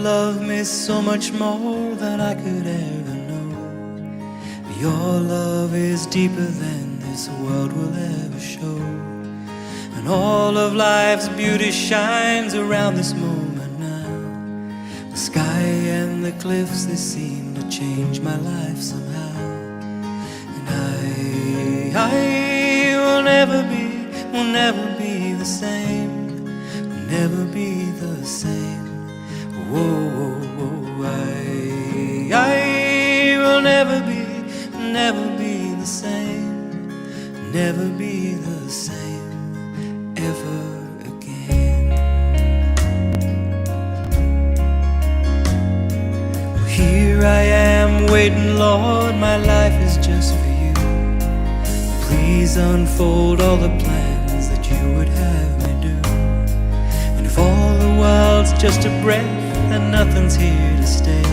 love me so much more than I could ever know. Your love is deeper than this world will ever show. And all of life's beauty shines around this moment now. The sky and the cliffs, they seem to change my life somehow. And I will never be the same, will never be the same. Whoa, I will never be the same, never be the same ever again. Well, here I am waiting, Lord, my life is just for you. Please unfold all the plans that you would have me do. And if all the world's just a breath and nothing's here to stay,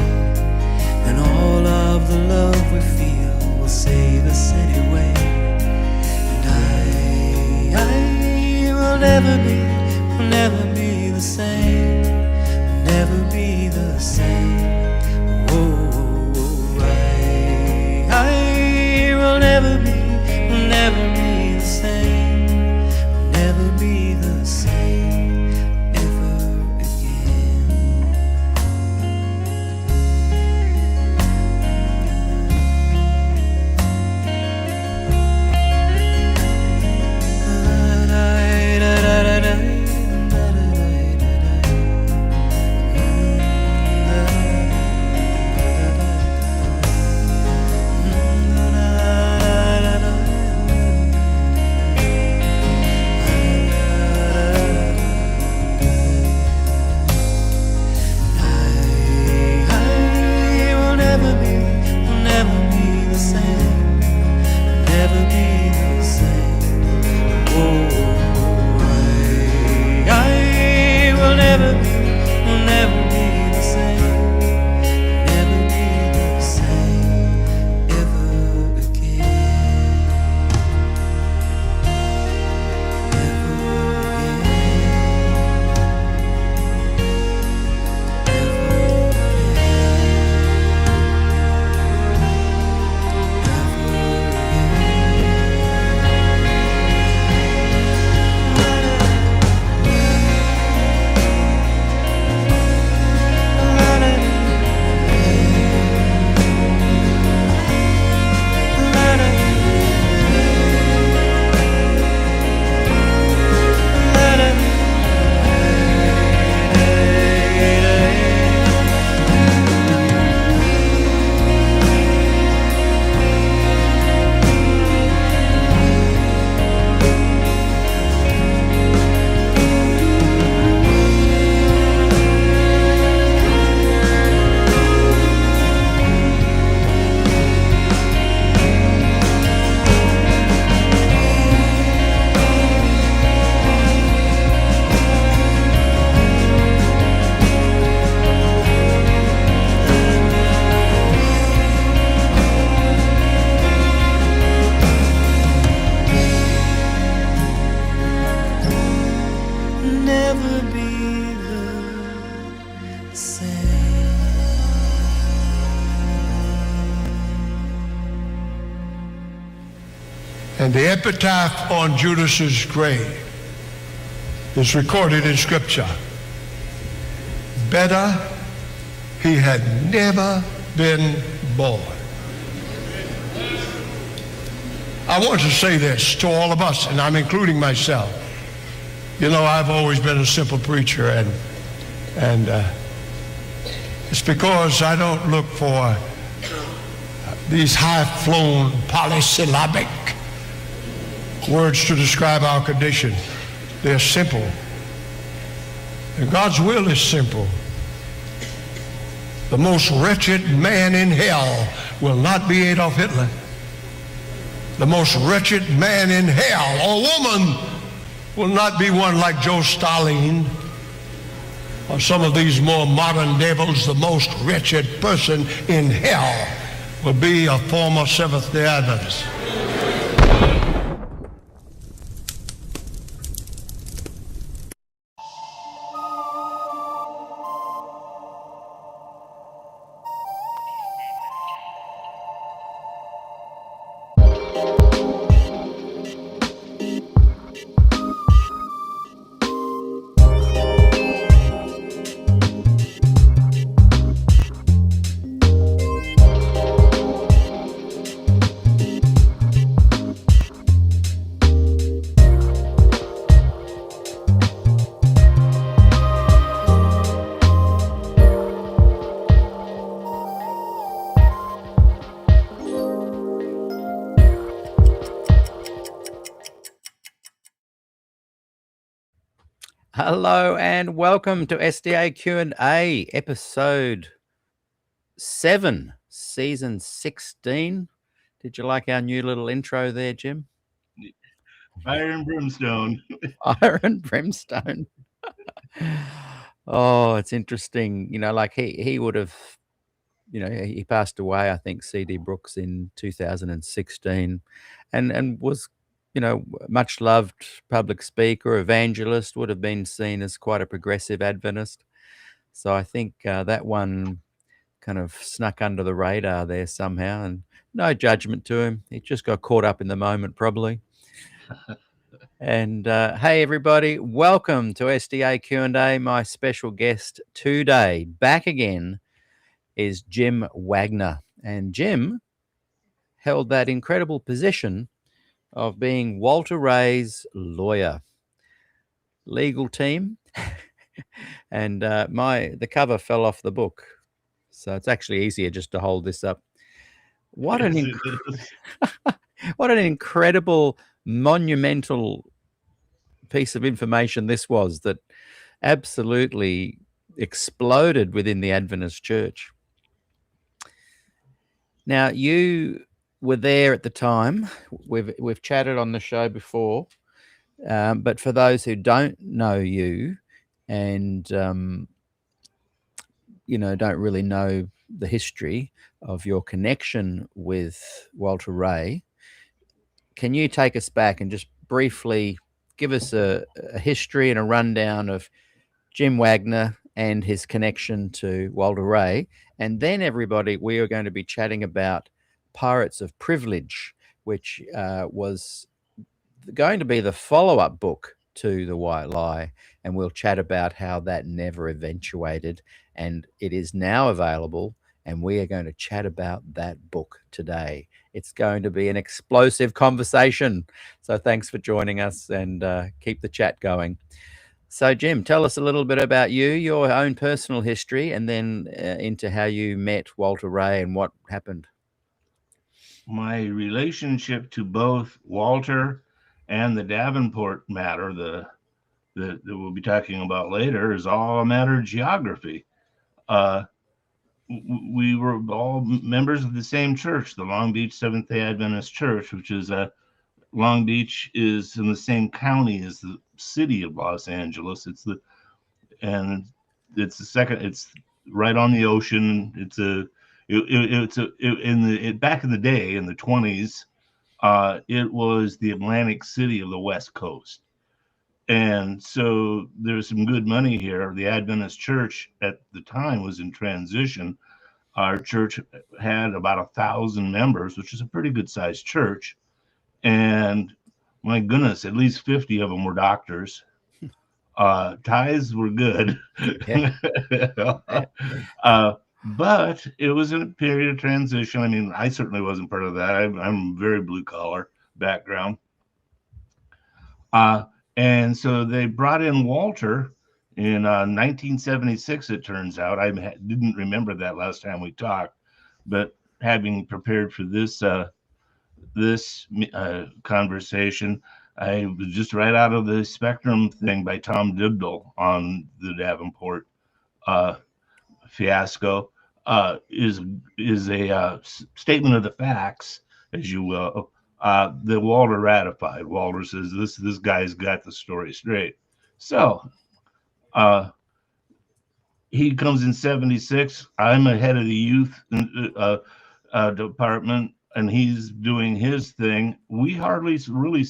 then all of the love we feel will save us anyway. And I will never be the same, will never be the same. Whoa, I will never be the same, will never be the same ever again. And the epitaph on Judas's grave is recorded in Scripture. Better he had never been born. I want to say this to all of us, and I'm including myself. You know, I've always been a simple preacher, and it's because I don't look for these high-flown polysyllabic words to describe our condition. They're simple. And God's will is simple. The most wretched man in hell will not be Adolf Hitler. The most wretched man in hell, or woman, will not be one like Joe Stalin or some of these more modern devils. The most wretched person in hell will be a former Seventh-day Adventist. Hello and welcome to SDAQ&A episode 7, season 16. Did you like our new little intro there, Jim? Fire and brimstone. Fire and brimstone. Oh, it's interesting. Like he would have, he passed away, I think, C.D. Brooks in 2016 and was, much loved public speaker, evangelist, would have been seen as quite a progressive Adventist. So I think that one kind of snuck under the radar there somehow, and no judgment to him. He just got caught up in the moment, probably. And hey, everybody, welcome to SDA Q&A. My special guest today, back again, is Jim Wagner. And Jim held that incredible position of being Walter Ray's lawyer. Legal team. And the cover fell off the book. So it's actually easier just to hold this up. What an incredible, monumental piece of information this was that absolutely exploded within the Adventist Church. Now, you were there at the time. We've chatted on the show before, but for those who don't know you and don't really know the history of your connection with Walter Ray, can you take us back and just briefly give us a history and a rundown of Jim Wagner and his connection to Walter Ray? And then, everybody, we are going to be chatting about Pirates of Privilege, which was going to be the follow-up book to The White Lie. And we'll chat about how that never eventuated. And it is now available. And we are going to chat about that book today. It's going to be an explosive conversation. So thanks for joining us, and keep the chat going. So, Jim, tell us a little bit about you, your own personal history, and then into how you met Walter Ray and what happened. My relationship to both Walter and the Davenport matter, that we'll be talking about later, is all a matter of geography. We were all members of the same church, the Long Beach Seventh-day Adventist Church, which is Long Beach is in the same county as the city of Los Angeles. It's right on the ocean. Back in the day, in the 20s, it was the Atlantic City of the West Coast. And so there's some good money here. The Adventist Church at the time was in transition. Our church had about 1,000 members, which is a pretty good sized church. And my goodness, at least 50 of them were doctors. Tithes were good. But it was in a period of transition. I mean, I certainly wasn't part of that. I'm very blue collar background. And so they brought in Walter in 1976, it turns out. I didn't remember that last time we talked, but having prepared for this conversation, I was just right out of the Spectrum thing by Tom Dibdell on the Davenport fiasco. Is a statement of the facts, as you will, that Walter ratified. Walter says this guy's got the story straight. So he comes in 76. I'm ahead of the youth department, and he's doing his thing. We hardly really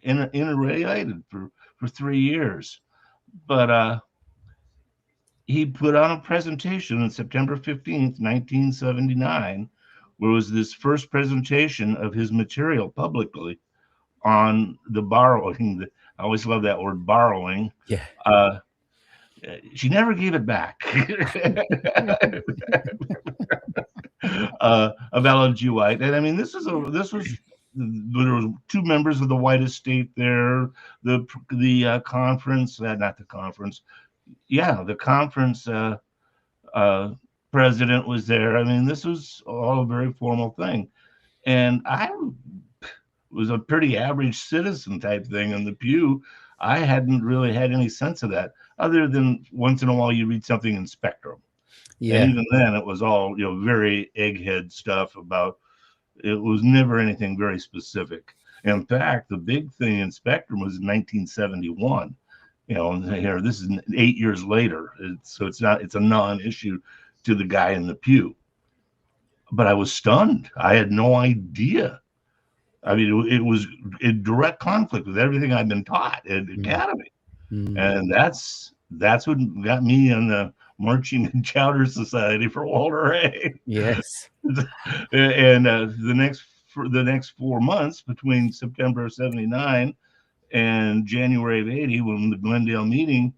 interrelated for 3 years, but he put on a presentation on September 15th, 1979, where was this first presentation of his material publicly on the borrowing. I always love that word, borrowing. Yeah. She never gave it back. Of L.G. White. And I mean, there was 2 members of the White Estate there, the conference, not the conference. Yeah, the conference president was there. I mean, this was all a very formal thing. And I was a pretty average citizen type thing in the pew. I hadn't really had any sense of that. other than once in a while you read something in Spectrum. And even then it was all, very egghead stuff about, it was never anything very specific. In fact, the big thing in Spectrum was in 1971. This is 8 years later. It's a non-issue to the guy in the pew. But I was stunned. I had no idea. I mean, it was in direct conflict with everything I'd been taught at Academy. And that's what got me in the Marching and Chowder Society for Walter Ray. Yes. And the next 4 months between September of 79 and January of 80, when the Glendale meeting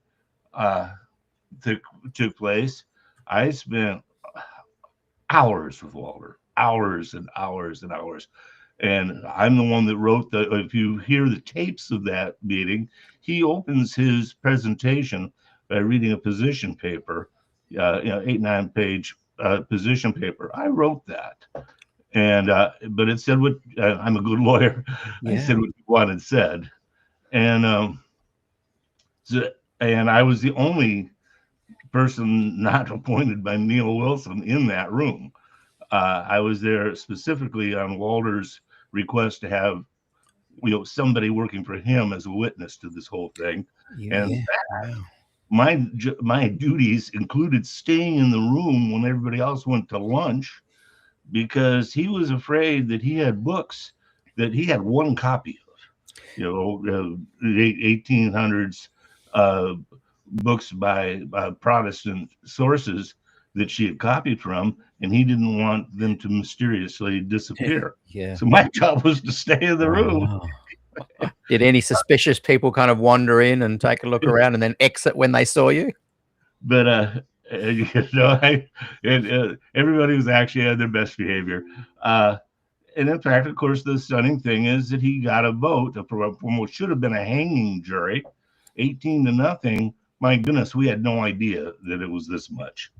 took place, I spent hours with Walter, hours and hours and hours. And I'm the one that wrote if you hear the tapes of that meeting, he opens his presentation by reading a position paper, 8-9 page position paper. I wrote that. And, but it said what, I'm a good lawyer. I said what you wanted said. And, and I was the only person not appointed by Neil Wilson in that room. I was there specifically on Walter's request to have, somebody working for him as a witness to this whole thing. And my duties included staying in the room when everybody else went to lunch, because he was afraid that he had books that he had one copy of, the 1800s books by Protestant sources that she had copied from, and he didn't want them to mysteriously disappear. So my job was to stay in the room. Did any suspicious people kind of wander in and take a look around and then exit when they saw you? But everybody was actually at their best behavior. And in fact, of course, the stunning thing is that he got a vote from what should have been a hanging jury, 18-0. My goodness, we had no idea that it was this much.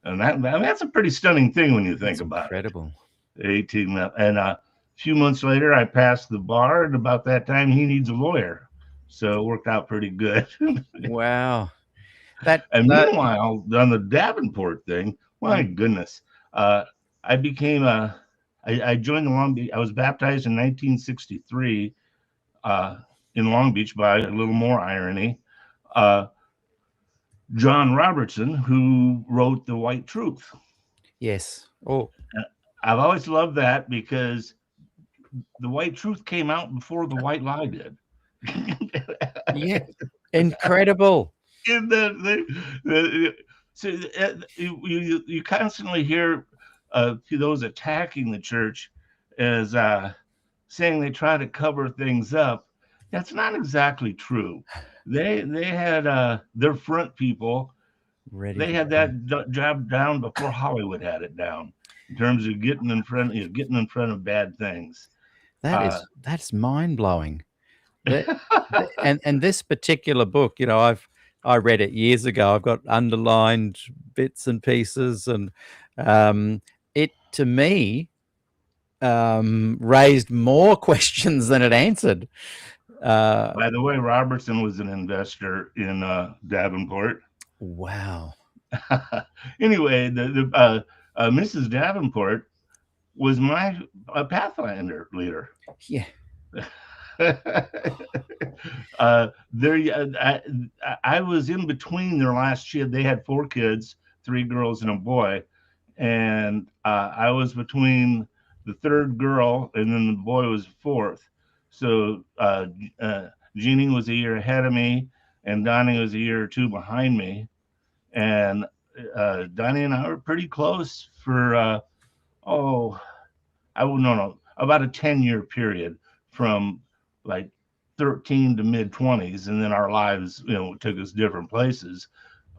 And that's a pretty stunning thing when you think about it. Incredible. 18, and a few months later, I passed the bar, and about that time, he needs a lawyer. So it worked out pretty good. Wow. Meanwhile, on the Davenport thing, my goodness, I joined the Long Beach. I was baptized in 1963 in Long Beach, by a little more irony. John Robertson, who wrote The White Truth. Yes. Oh, I've always loved that, because The White Truth came out before The White Lie did. Yeah, incredible. So you constantly hear those attacking the church as saying they try to cover things up. That's not exactly true. They had their front people ready. They had that job down before Hollywood had it down, in terms of getting in front of bad things. That's mind blowing. And this particular book, I read it years ago. I've got underlined bits and pieces, and it to me raised more questions than it answered. By the way, Robertson was an investor in Davenport. Wow. Anyway, the Mrs. Davenport was my Pathfinder leader. Yeah. I was in between their last kid. They had 4 kids, 3 girls and a boy, and I was between the 3rd girl, and then the boy was 4th. So Jeannie was a year ahead of me, and Donnie was a year or 2 behind me. And Donnie and I were pretty close for about a 10-year period, from like 13 to mid 20s, and then our lives, took us different places.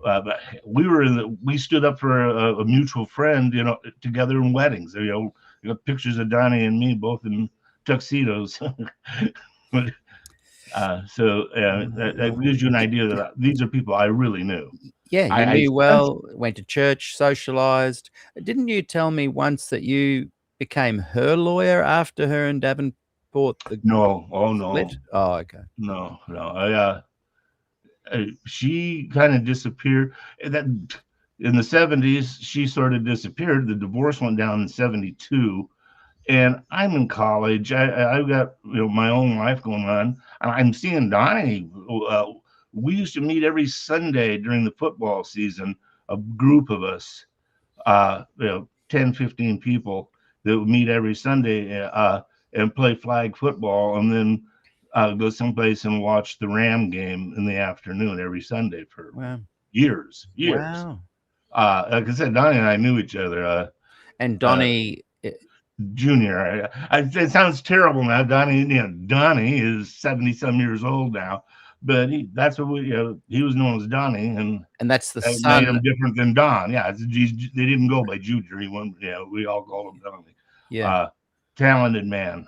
But we stood up for a mutual friend, together in weddings. You got pictures of Donnie and me both in tuxedos. That gives you an idea that these are people I really knew. Yeah, you knew well, went to church, socialized. Didn't you tell me once that you became her lawyer after her and Davenport? No. Oh, no. Split? Oh, okay. No. she kind of disappeared. That in the 70s, she sort of disappeared. The divorce went down in 72. And I'm in college. I've got my own life going on. And I'm seeing Donnie. We used to meet every Sunday during the football season, a group of us, 10, 15 people that would meet every Sunday and play flag football, and then go someplace and watch the Ram game in the afternoon every Sunday for years. Wow. Like I said, Donnie and I knew each other. And Donnie Junior. It sounds terrible now. Donnie is 70-some years old now, but that's what he was known as Donnie, and that's the that son. made him different than Don. Yeah, they didn't go by Junior. He went. We all called him Donnie. Yeah, talented man.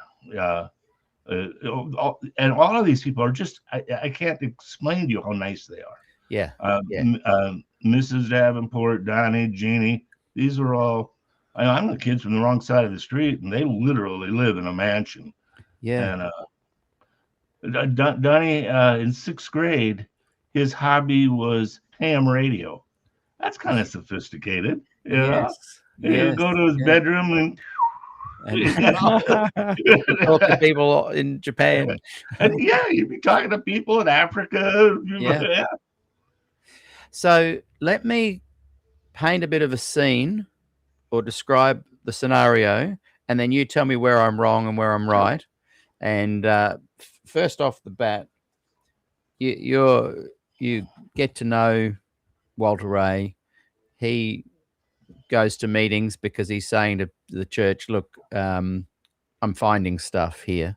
And all of these people are just. I can't explain to you how nice they are. Yeah. Mrs. Davenport, Donnie, Jeannie. These are all. I'm the kids from the wrong side of the street, and they literally live in a mansion. Yeah. And Donnie, in 6th grade, his hobby was ham radio. That's kind of sophisticated. Yes. He'd go to his bedroom and talk to people in Japan. And you'd be talking to people in Africa. Yeah. So let me paint a bit of a scene or describe the scenario, and then you tell me where I'm wrong and where I'm right. And first off the bat, you get to know Walter Ray. He goes to meetings because he's saying to the church, "Look, I'm finding stuff here."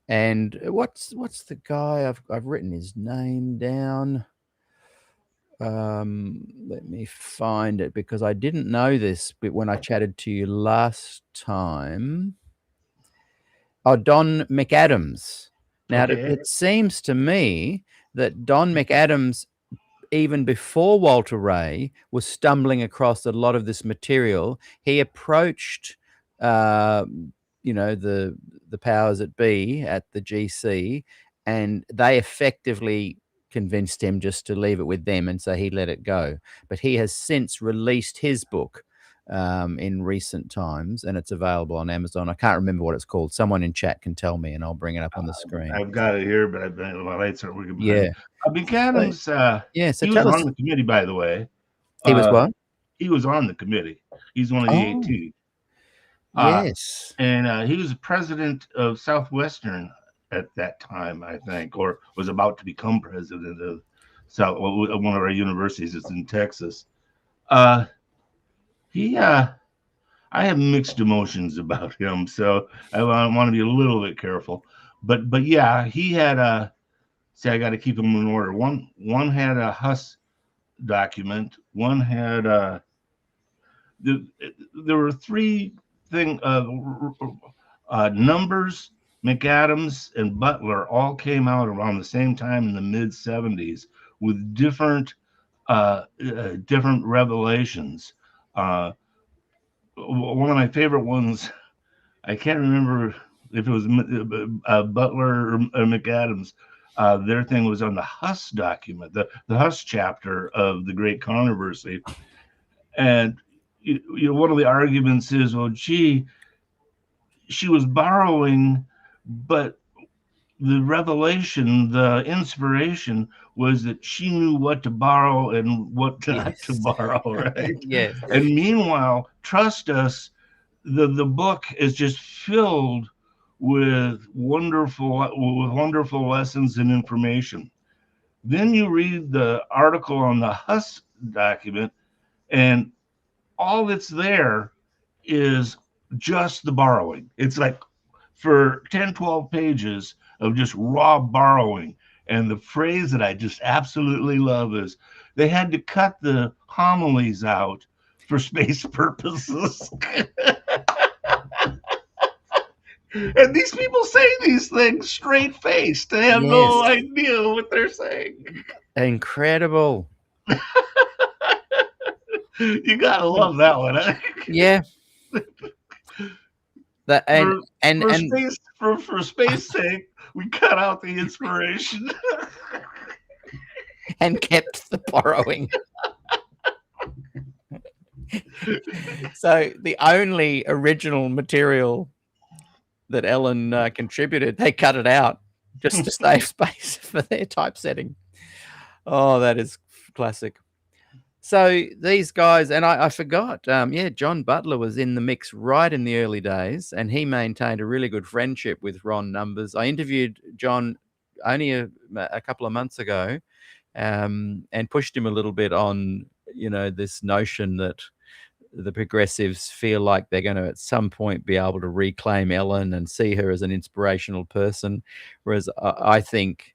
And what's the guy? I've written his name down. Let me find it, because I didn't know this, but when I chatted to you last time. Oh, Don McAdams. Now, it seems to me that Don McAdams, even before Walter Ray, was stumbling across a lot of this material. He approached, the powers that be at the GC, and they effectively convinced him just to leave it with them, and so he let it go. But he has since released his book in recent times, and it's available on Amazon. I can't remember what it's called. Someone in chat can tell me, and I'll bring it up on the screen. I've got it here, but my lights aren't working. Yeah. McAdams, so he was on the committee, by the way. He was what? He was on the committee. He's one of the 18. Yes. And he was president of Southwestern at that time, I think, or was about to become president of one of our universities. It's in Texas. I have mixed emotions about him, so I want to be a little bit careful. But yeah, he had I got to keep them in order. One had a Huss document. One had there were three Numbers, McAdams, and Butler all came out around the same time in the mid 70s with different revelations. One of my favorite ones, I can't remember if it was Butler or McAdams. Their thing was on the Huss document, the Huss chapter of the Great Controversy. And one of the arguments is, well, gee, she was borrowing, but the revelation, the inspiration was that she knew what to borrow and what not to borrow, right? Yes. And meanwhile, trust us, the book is just filled with wonderful lessons and information. Then you read the article on the Huss document, and all that's there is just the borrowing. It's like for 10, 12 pages of just raw borrowing. And the phrase that I just absolutely love is they had to cut the homilies out for space purposes. And these people say these things straight-faced. They have no idea what they're saying. Incredible. You gotta love that one, huh? Yeah. For space sake, we cut out the inspiration. and kept the borrowing. So the only original material that Ellen contributed, they cut it out just to save space for their typesetting. Oh, that is classic. So these guys, and I forgot, John Butler was in the mix right in the early days, and he maintained a really good friendship with Ron Numbers. I interviewed John only a couple of months ago, and pushed him a little bit on, this notion that the progressives feel like they're going to at some point be able to reclaim Ellen and see her as an inspirational person, whereas I think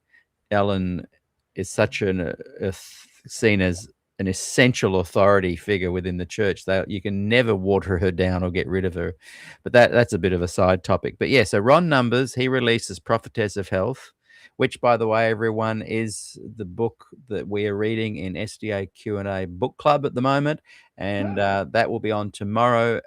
Ellen is such seen as an essential authority figure within the church that you can never water her down or get rid of her. But that's a bit of a side topic. But yeah, so Ron Numbers, he releases Prophetess of Health, which, by the way, everyone, is the book that we are reading in SDAQ&A book club at the moment. And that will be on tomorrow,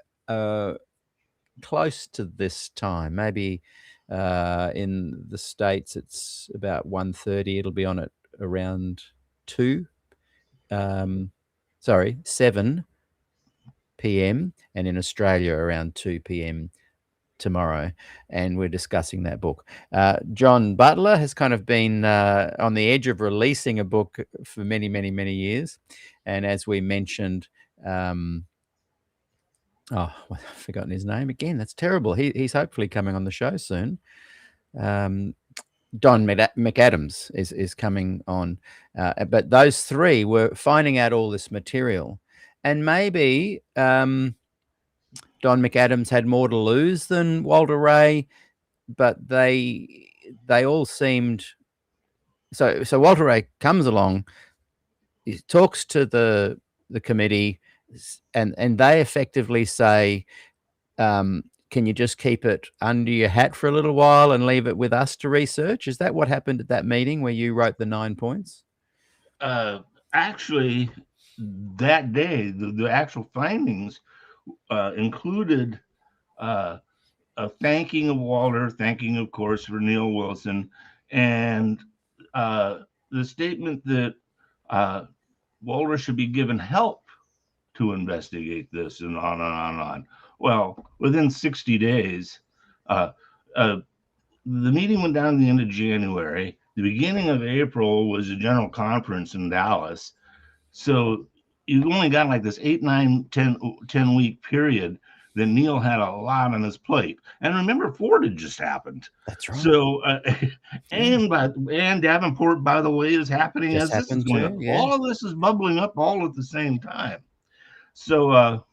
close to this time. Maybe in the States, it's about 1:30. It'll be on at around 7 p.m. and in Australia around 2 p.m. tomorrow, and we're discussing that book. John Butler has kind of been on the edge of releasing a book for many, many, many years, and as we mentioned, I've forgotten his name again. That's terrible. He's hopefully coming on the show soon. Don McAdams is coming on, but those three were finding out all this material, and maybe Don McAdams had more to lose than Walter Ray, but they all seemed so. Walter Ray comes along, he talks to the committee, and they effectively say, can you just keep it under your hat for a little while and leave it with us to research? Is that what happened at that meeting where you wrote the 9 points? Actually, that day, the actual findings included a thanking of Walter, thanking, of course, for Neil Wilson, and the statement that Walter should be given help to investigate this, and on and on and on. Well, within 60 days, the meeting went down at the end of January. The beginning of April was a general conference in Dallas. So you only got like this 8, 9, 10 week period that Neil had a lot on his plate. And remember, Ford had just happened. That's right. So, and Davenport, by the way, is happening Just as this is going up. too, yeah. All of this is bubbling up all at the same time. So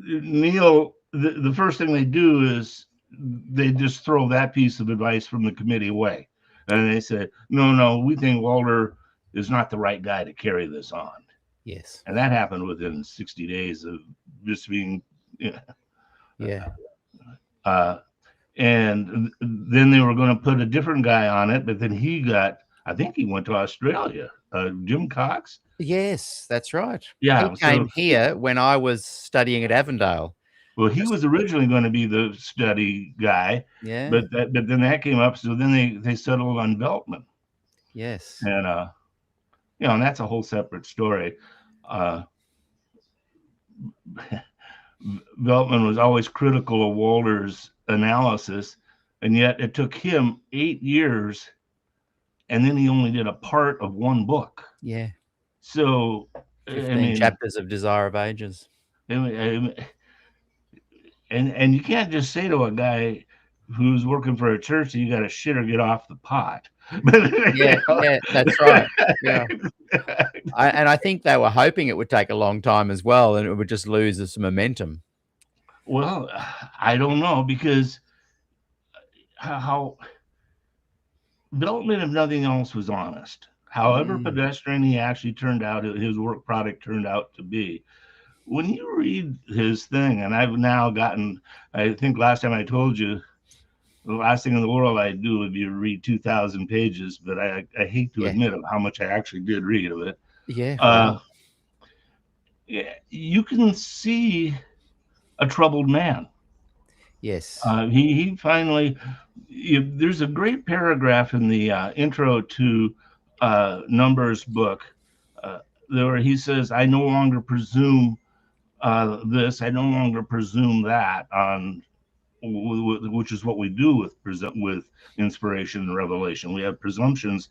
Neil, the first thing they do is they just throw that piece of advice from the committee away. And they say, no, we think Walter is not the right guy to carry this on. Yes. And that happened within 60 days of just being, yeah. And then they were going to put a different guy on it, but then I think he went to Australia, Jim Cox. Yes, that's right. Yeah. He came here when I was studying at Avondale. Well, he was originally going to be the study guy. Yeah. But then that came up. So then they settled on Veltman. Yes. And, and that's a whole separate story. Veltman was always critical of Walter's analysis, and yet it took him 8 years, and then he only did a part of one book. Yeah. So 15 chapters of Desire of Ages. And you can't just say to a guy who's working for a church that you got to shit or get off the pot. Yeah, that's right. Yeah. I think they were hoping it would take a long time as well, and it would just lose some momentum. Well, I don't know, because how Veltman, if nothing else, was honest. However pedestrian he actually turned out, his work product turned out to be. When you read his thing, and I've now gotten, I think last time I told you, the last thing in the world I'd do would be read 2,000 pages, but I hate to admit of how much I actually did read of it. Yeah. You can see a troubled man. Yes. He finally, there's a great paragraph in the intro to Numbers book, where he says, "I no longer presume this. I no longer presume that on." Which is what we do with inspiration and revelation. We have presumptions,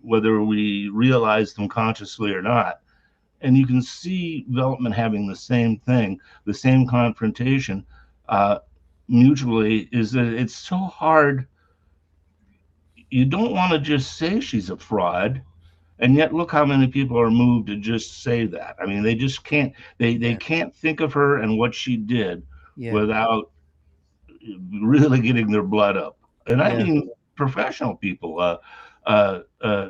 whether we realize them consciously or not. And you can see Veltman having the same thing, the same confrontation uh, mutually. Is that it's so hard. You don't want to just say she's a fraud, and yet look how many people are moved to just say that. I mean, they just can't. They Yeah. can't think of her and what she did Yeah. without really getting their blood up. And I Yeah. mean professional people. Uh, uh,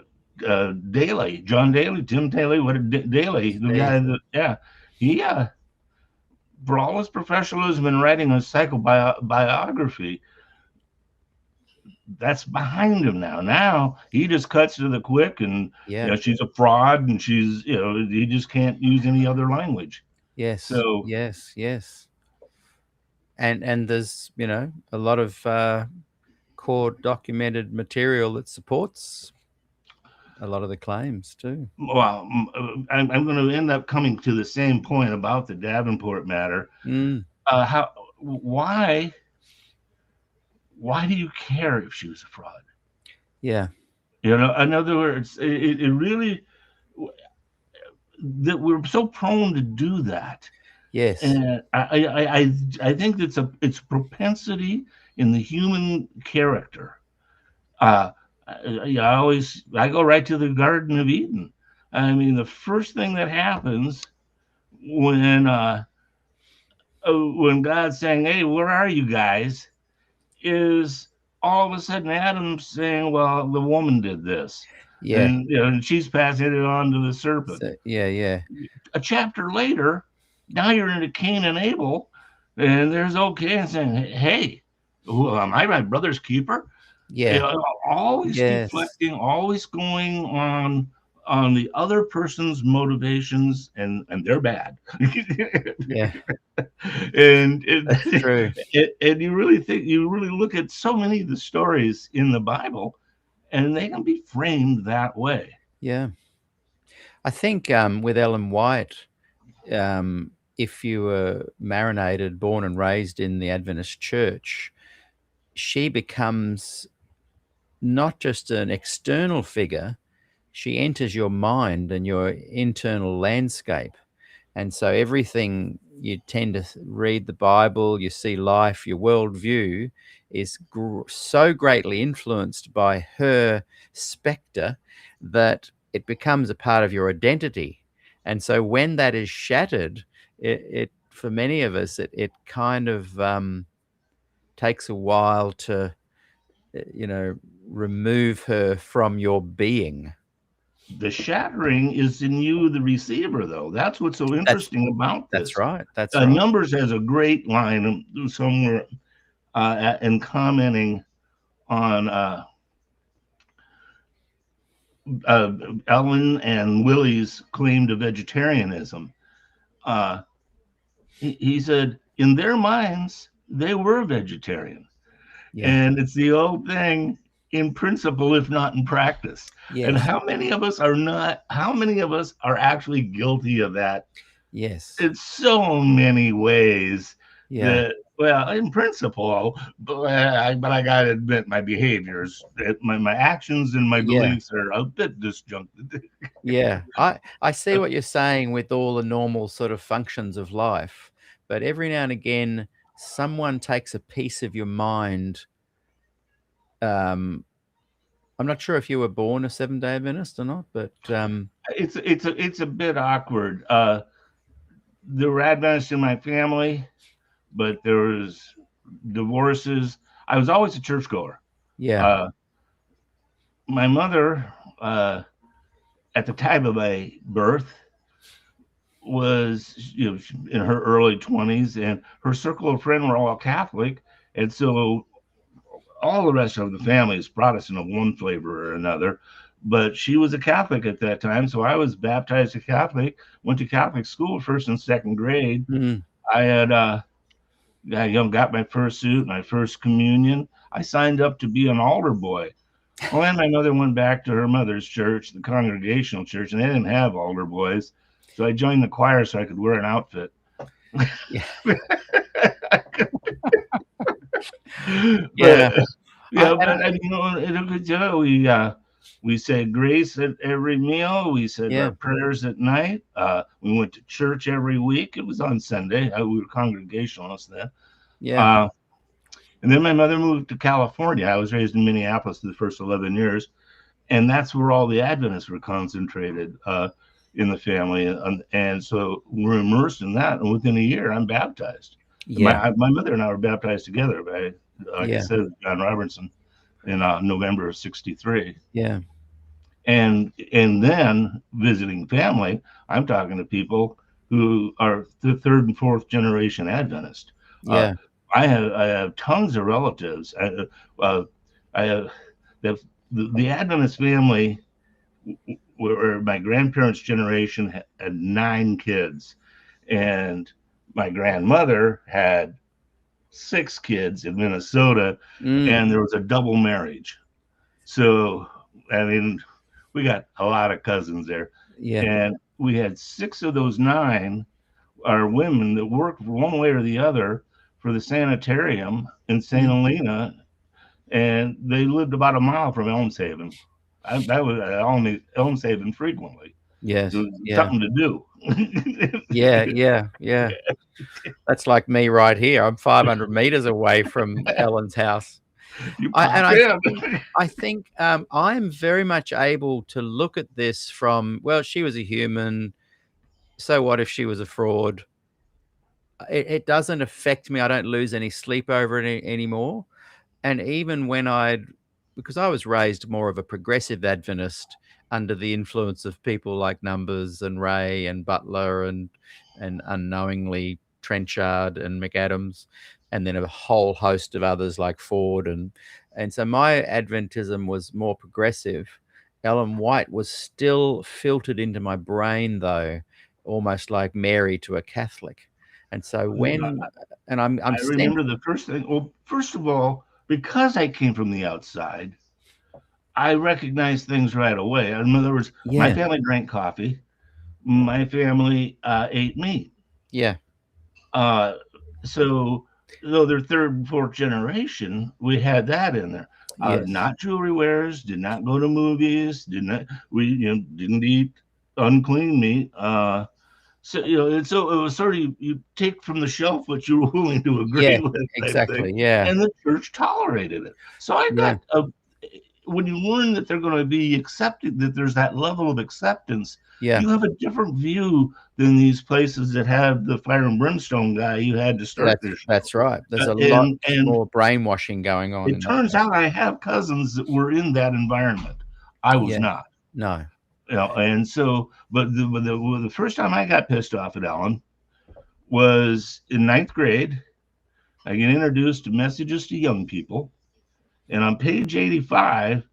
Daly, John Daly, Tim Daly, Daly, the Steve. guy that, yeah, he, for all his professionalism in writing a psychobiography, that's behind him now. Now he just cuts to the quick, and Yeah. she's a fraud, and she's, he just can't use any other language. Yes. So Yes. Yes. And there's a lot of court documented material that supports a lot of the claims too. well, I'm going to end up coming to the same point about the Davenport matter. Mm. How why do you care if she was a fraud? Yeah. In other words, it really, that we're so prone to do that. Yes. And I think it's propensity in the human character. uh I go right to the Garden of Eden. I mean, the first thing that happens when when God's saying, "Hey, where are you guys?" is all of a sudden Adam's saying, "Well, the woman did this," Yeah. and and she's passing it on to the serpent. So, yeah. Yeah. A chapter later, now you're into Cain and Abel, and there's old Cain saying, "Hey, am I my brother's keeper?" You Yeah. know, always Yes. deflecting, always going on the other person's motivations, and they're bad. Yeah. and That's true. and you really look at so many of the stories in the Bible, and they can be framed that way. Yeah. I think with Ellen White, if you were marinated, born and raised in the Adventist church, she becomes not just an external figure, she enters your mind and your internal landscape. And so everything you tend to read the Bible, you see life, your worldview is so greatly influenced by her spectre that it becomes a part of your identity. And so when that is shattered, it for many of us, it kind of takes a while to, remove her from your being. The shattering is in you, the receiver, though. That's what's so That's interesting about that's this. right. That's right. Numbers has a great line somewhere in commenting on Ellen and Willie's claim to vegetarianism. Uh, he said, in their minds, they were vegetarian. Yeah. And it's the old thing, in principle, if not in practice. And Yes. how many of us are not? How many of us are actually guilty of that? Yes. In so many ways Yeah. that, well, in principle, but I gotta admit, my behaviors, my actions and my Yeah. beliefs are a bit disjuncted. Yeah. I see what you're saying with all the normal sort of functions of life, but every now and again, someone takes a piece of your mind. I'm not sure if you were born a Seventh-day Adventist or not, but It's a bit awkward. There were Adventists in my family, but there was divorces. I was always a churchgoer. yeah. Uh, my mother, at the time of my birth, was in her early 20s, and her circle of friends were all Catholic, and so all the rest of the family is Protestant of one flavor or another. But she was a Catholic at that time, so I was baptized a Catholic. Went to Catholic school first and second grade. Mm. I had got my first suit, my first communion. I signed up to be an altar boy. Well, and my mother went back to her mother's church, the Congregational Church, and they didn't have altar boys. So I joined the choir so I could wear an outfit. Yeah. But Yeah. yeah, And but you know, it a good job. We said grace at every meal. We said yeah. our prayers at night. We went to church every week. It was on Sunday. We were Congregationalists then. Yeah. Uh, and then my mother moved to California. I was raised in Minneapolis for the first 11 years, and that's where all the Adventists were concentrated in the family. And so we're immersed in that. And within a year, I'm baptized. Yeah. My mother and I were baptized together by, like I Yeah. said, John Robertson in November of '63. Yeah. And then visiting family, I'm talking to people who are the third and fourth generation Adventist. Uh, Yeah. I have tons of relatives. I have the Adventist family, where my grandparents' generation had 9 kids, and my grandmother had 6 kids in Minnesota, Mm. and there was a double marriage. So, I mean, we got a lot of cousins there, Yeah. and we had 6 of those 9 are women that worked one way or the other for the sanitarium in St. Mm. Helena, and they lived about a mile from Elmshaven. That was Elmshaven frequently. It Yes. was Yeah. something to do. Yeah. Yeah. Yeah. That's like me right here. I'm 500 meters away from Ellen's house. You And pop in. I think I'm very much able to look at this from, well, she was a human. So what if she was a fraud? It doesn't affect me. I don't lose any sleep over it anymore. And even when because I was raised more of a progressive Adventist under the influence of people like Numbers and Ray and Butler and unknowingly Trenchard and McAdams, and then a whole host of others like Ford and so my Adventism was more progressive. Ellen White was still filtered into my brain though, almost like Mary to a Catholic. And so I'm I remember the first thing. Well, first of all, because I came from the outside, I recognized things right away. In other words, my yeah, family drank coffee. My family ate meat. yeah, Uh, so, though they're third and fourth generation, we had that in there. yes, Not jewelry wares. Did not go to movies. Didn't eat unclean meat. So it was sort of you take from the shelf what you were willing to agree yeah, with type thing, exactly, yeah, and the church tolerated it. So I yeah, got when you learn that they're going to be accepted, that there's that level of acceptance, yeah. you have a different view than these places that have the fire and brimstone guy you had to start their show. That's right. There's a lot And more brainwashing going on it in that turns way. out I have cousins that were in that environment. I was Yeah, not. no, And so, but the first time I got pissed off at Ellen was in 9th grade. I get introduced to Messages to Young People, and on page 85, I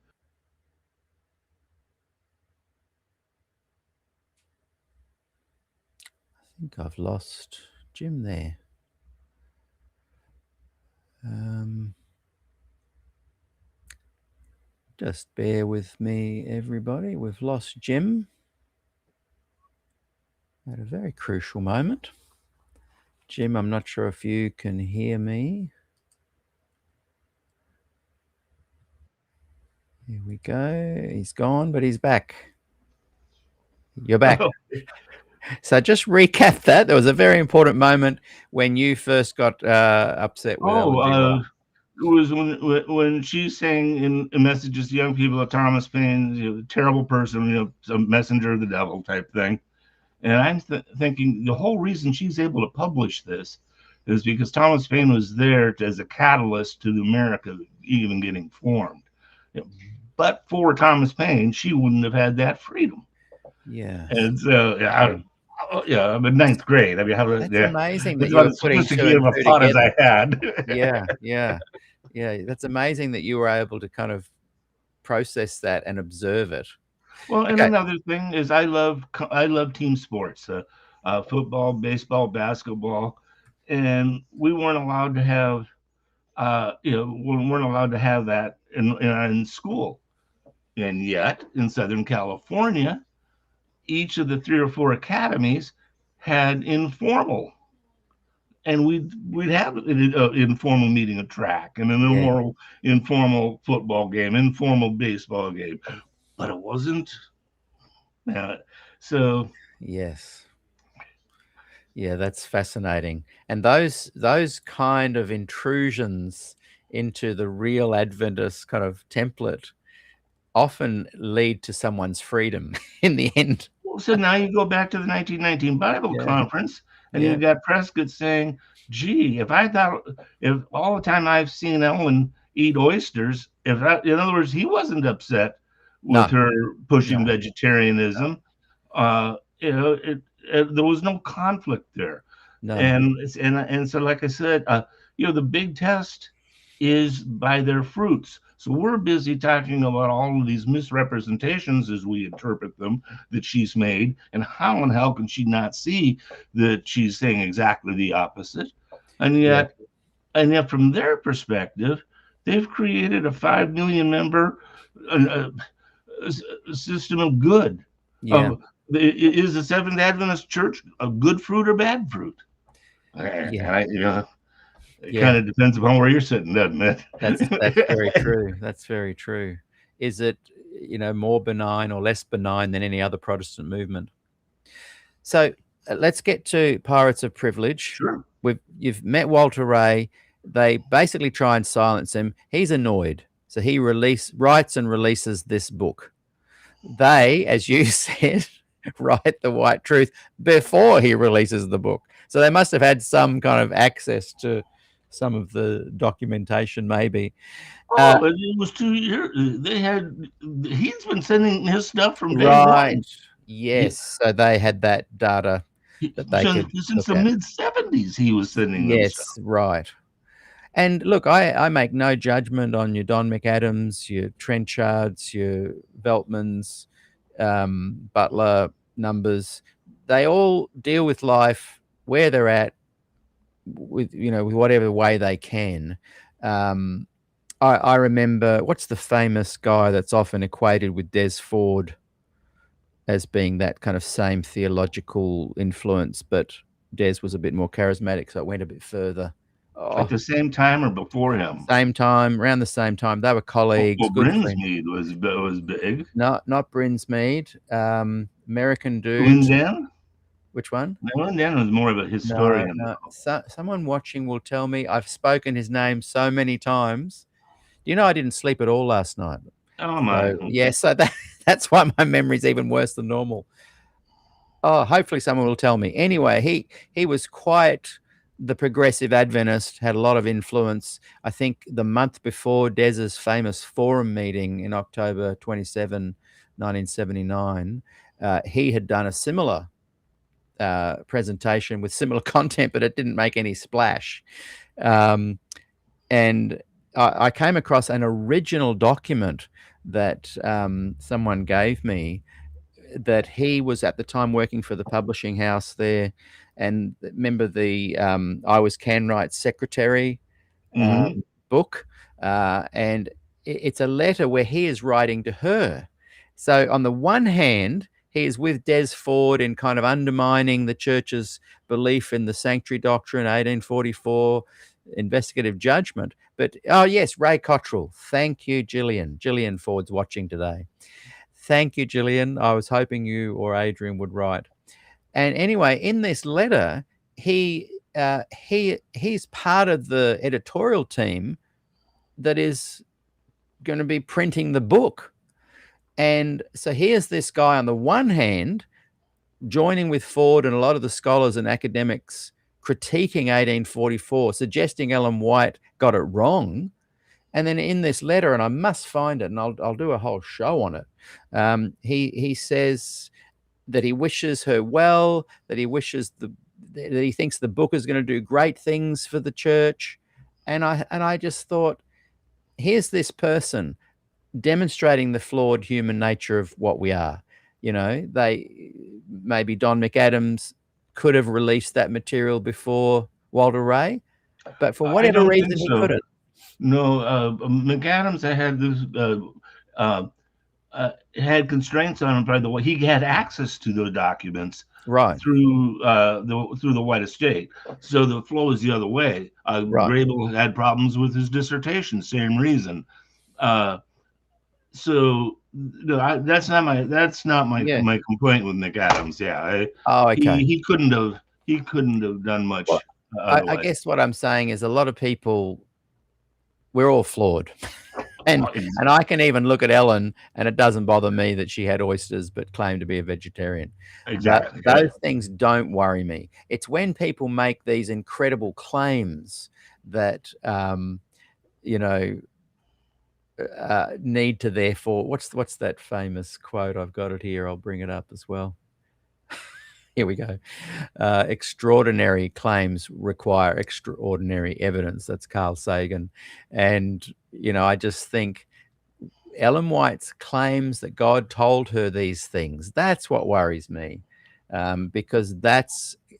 think I've lost Jim there. Just bear with me, everybody. We've lost Jim at a very crucial moment. Jim, I'm not sure if you can hear me. Here we go. He's gone, but he's back. You're back. So just recap that. There was a very important moment when you first got upset with Ellen G. White. it was when she sang in Messages to Young People, Thomas Paine, terrible person, a messenger of the devil type thing. And I'm thinking the whole reason she's able to publish this is because Thomas Paine was there as a catalyst to the America even getting formed. But for Thomas Paine, she wouldn't have had that freedom. Yeah. And so, I'm in 9th grade. I mean, that's amazing that that's you were about as putting sophisticated of a thought as I had. Yeah. That's amazing that you were able to kind of process that and observe it. Well, and another thing is I love team sports, football, baseball, basketball, and we weren't allowed to have we weren't allowed to have that in school. And yet, in Southern California, each of the 3 or 4 academies had informal, and we'd have an informal meeting of track, and an Yeah. informal football game, informal baseball game, but it wasn't. So Yes. Yeah, that's fascinating. And those kind of intrusions into the real Adventist kind of template often lead to someone's freedom in the end. so now you go back to the 1919 Bible Yeah. Conference, and Yeah. you've got Prescott saying, "Gee, if all the time I've seen Ellen eat oysters, in other words, he wasn't upset with No. her pushing No. vegetarianism. There was no conflict there, No. and so, like I said, the big test is by their fruits. So we're busy talking about all of these misrepresentations as we interpret them that she's made, and how in hell can she not see that she's saying exactly the opposite? And Yeah. yet from their perspective, they've created a 5 million member uh, system of good. Yeah. Is the Seventh Adventist Church a good fruit or bad fruit? Yeah. It Yeah. kind of depends upon where you're sitting, doesn't it? That's very true. That's very true. Is it, more benign or less benign than any other Protestant movement? So let's get to Pirates of Privilege. Sure. You've met Walter Ray. They basically try and silence him. He's annoyed. So he writes and releases this book. They, as you said, write the white truth before he releases the book. So they must have had some kind of access to some of the documentation, maybe. But it was 2 years. He's been sending his stuff from day Right. one. Yes. So they had that data that they could Since the look at. mid-'70s, he was sending them Yes, stuff. right. And look, I make no judgment on your Don McAdams, your Trenchards, your Veltmans, Butler numbers. They all deal with life where they're at, with whatever way they can. I remember, what's the famous guy that's often equated with Des Ford as being that kind of same theological influence, but Des was a bit more charismatic, so it went a bit further. At the same time or before him? Same time, around the same time. They were colleagues. Well, Good friends. Brinsmead was big. Not Brinsmead. American dude. Linden? Which one? Linden was more of a historian. No. Someone watching will tell me. I've spoken his name so many times. I didn't sleep at all last night. Oh my! So that's why my memory's even worse than normal. Oh, hopefully someone will tell me. Anyway, he was quite the progressive Adventist, had a lot of influence. I think the month before Des's famous forum meeting in October 27, 1979, he had done a similar presentation with similar content, but it didn't make any splash. And I came across an original document that someone gave me, that he was at the time working for the publishing house there. And remember the I Was Canwright's secretary book, and it's a letter where he is writing to her. So on the one hand, he is with Des Ford in kind of undermining the church's belief in the sanctuary doctrine, 1844, investigative judgment. But, oh yes, Ray Cottrell. Thank you, Gillian. Gillian Ford's watching today. Thank you, Gillian. I was hoping you or Adrian would write. And anyway, in this letter, he's part of the editorial team that is going to be printing the book. And so here's this guy on the one hand joining with Ford and a lot of the scholars and academics critiquing 1844, suggesting Ellen White got it wrong. And then in this letter, and I must find it, and I'll do a whole show on it, he says that he wishes her well, that he wishes that he thinks the book is going to do great things for the church. And I just thought, here's this person demonstrating the flawed human nature of what we are. Maybe Don McAdams could have released that material before Walter Ray, but for whatever reason he couldn't. No, McAdams had this had constraints on him by the way he had access to those documents Right. through the white estate. So the flow is the other way. Right. Grable had problems with his dissertation, same reason. So no, that's not my Yeah. my complaint with Nick Adams. Yeah, Oh, okay. he couldn't have done much Well, I otherwise. guess what I'm saying is a lot of people, we're all flawed. And I can even look at Ellen, and it doesn't bother me that she had oysters but claimed to be a vegetarian. But Exactly. those things don't worry me. It's when people make these incredible claims that, you know, need to therefore, what's that famous quote? I've got it here. I'll bring it up as well. Here we go. Extraordinary claims require extraordinary evidence. That's Carl Sagan. And, you know, I just think Ellen White's claims that God told her these things, that's what worries me. Because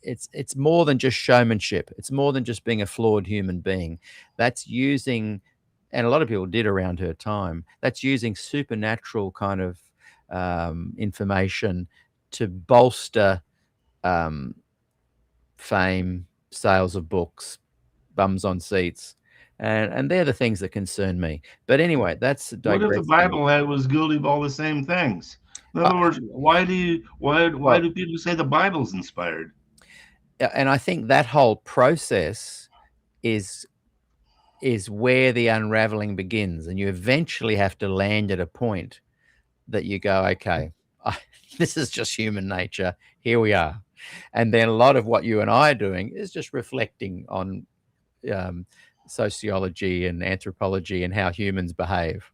it's more than just showmanship. It's more than just being a flawed human being. That's using, and a lot of people did around her time, that's using supernatural kind of information to bolster fame, sales of books, bums on seats, and they're the things that concern me. But anyway, that's What if the digressing. Bible was guilty of all the same things? In other words, why do people say the Bible's inspired? And I think that whole process is where the unraveling begins, and you eventually have to land at a point that you go, okay, this is just human nature. Here we are. And then a lot of what you and I are doing is just reflecting on sociology and anthropology and how humans behave.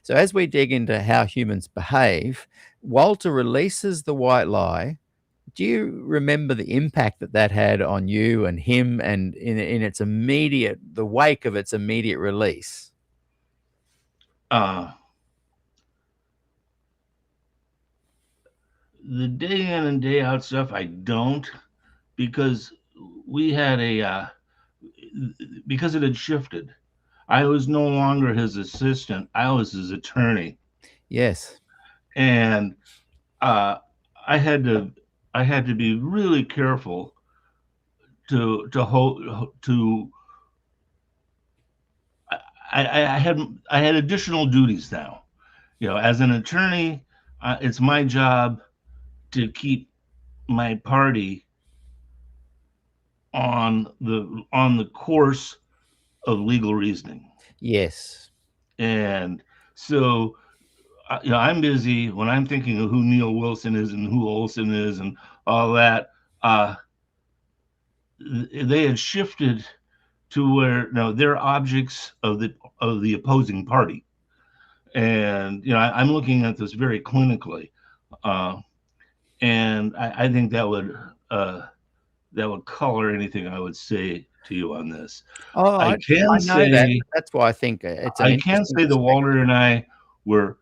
So as we dig into how humans behave, Walter releases the white lie. Do you remember the impact that had on you and him, and in its immediate, the wake of its immediate release? The day in and day out stuff, I don't, because we had because it had shifted. I was no longer his assistant. I was his attorney. Yes. And I had to be really careful to hold to. I had additional duties now. You know, as an attorney, it's my job to keep my party on the course of legal reasoning. Yes. And so, you know, I'm busy when I'm thinking of who Neil Wilson is and who Olson is and all that. They had shifted to where now they're objects of the opposing party, and you know, I'm looking at this very clinically, and I think that would color anything I would say to you on this. Oh, I I can know that. say That's why I think it's an I can interesting say that Walter perspective. and I were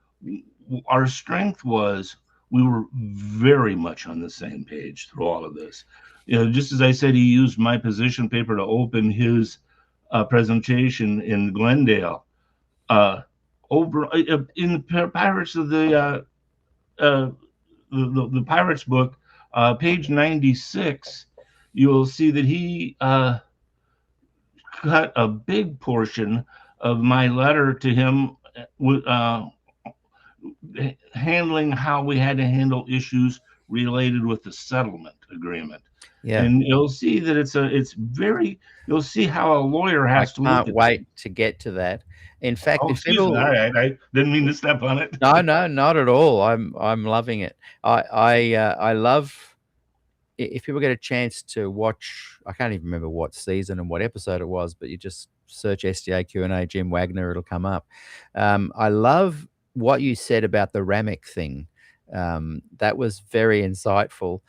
our strength was we were very much on the same page through all of this. You know, just as I said, he used my position paper to open his presentation in Glendale. Over in the Pirates of the Pirates book, page 96, you'll see that he cut a big portion of my letter to him handling how we had to handle issues related with the settlement agreement. Yeah. And you'll see that you'll see how a lawyer has to look I at can't wait to get to that. In fact, Oh, if excuse me. people, All right. I didn't mean to step on it. no, not at all. I'm loving it. I love, if people get a chance to watch, I can't even remember what season and what episode it was, but you just search SDAQ&A Jim Wagner, it'll come up. I love what you said about the Ramek thing. That was very insightful,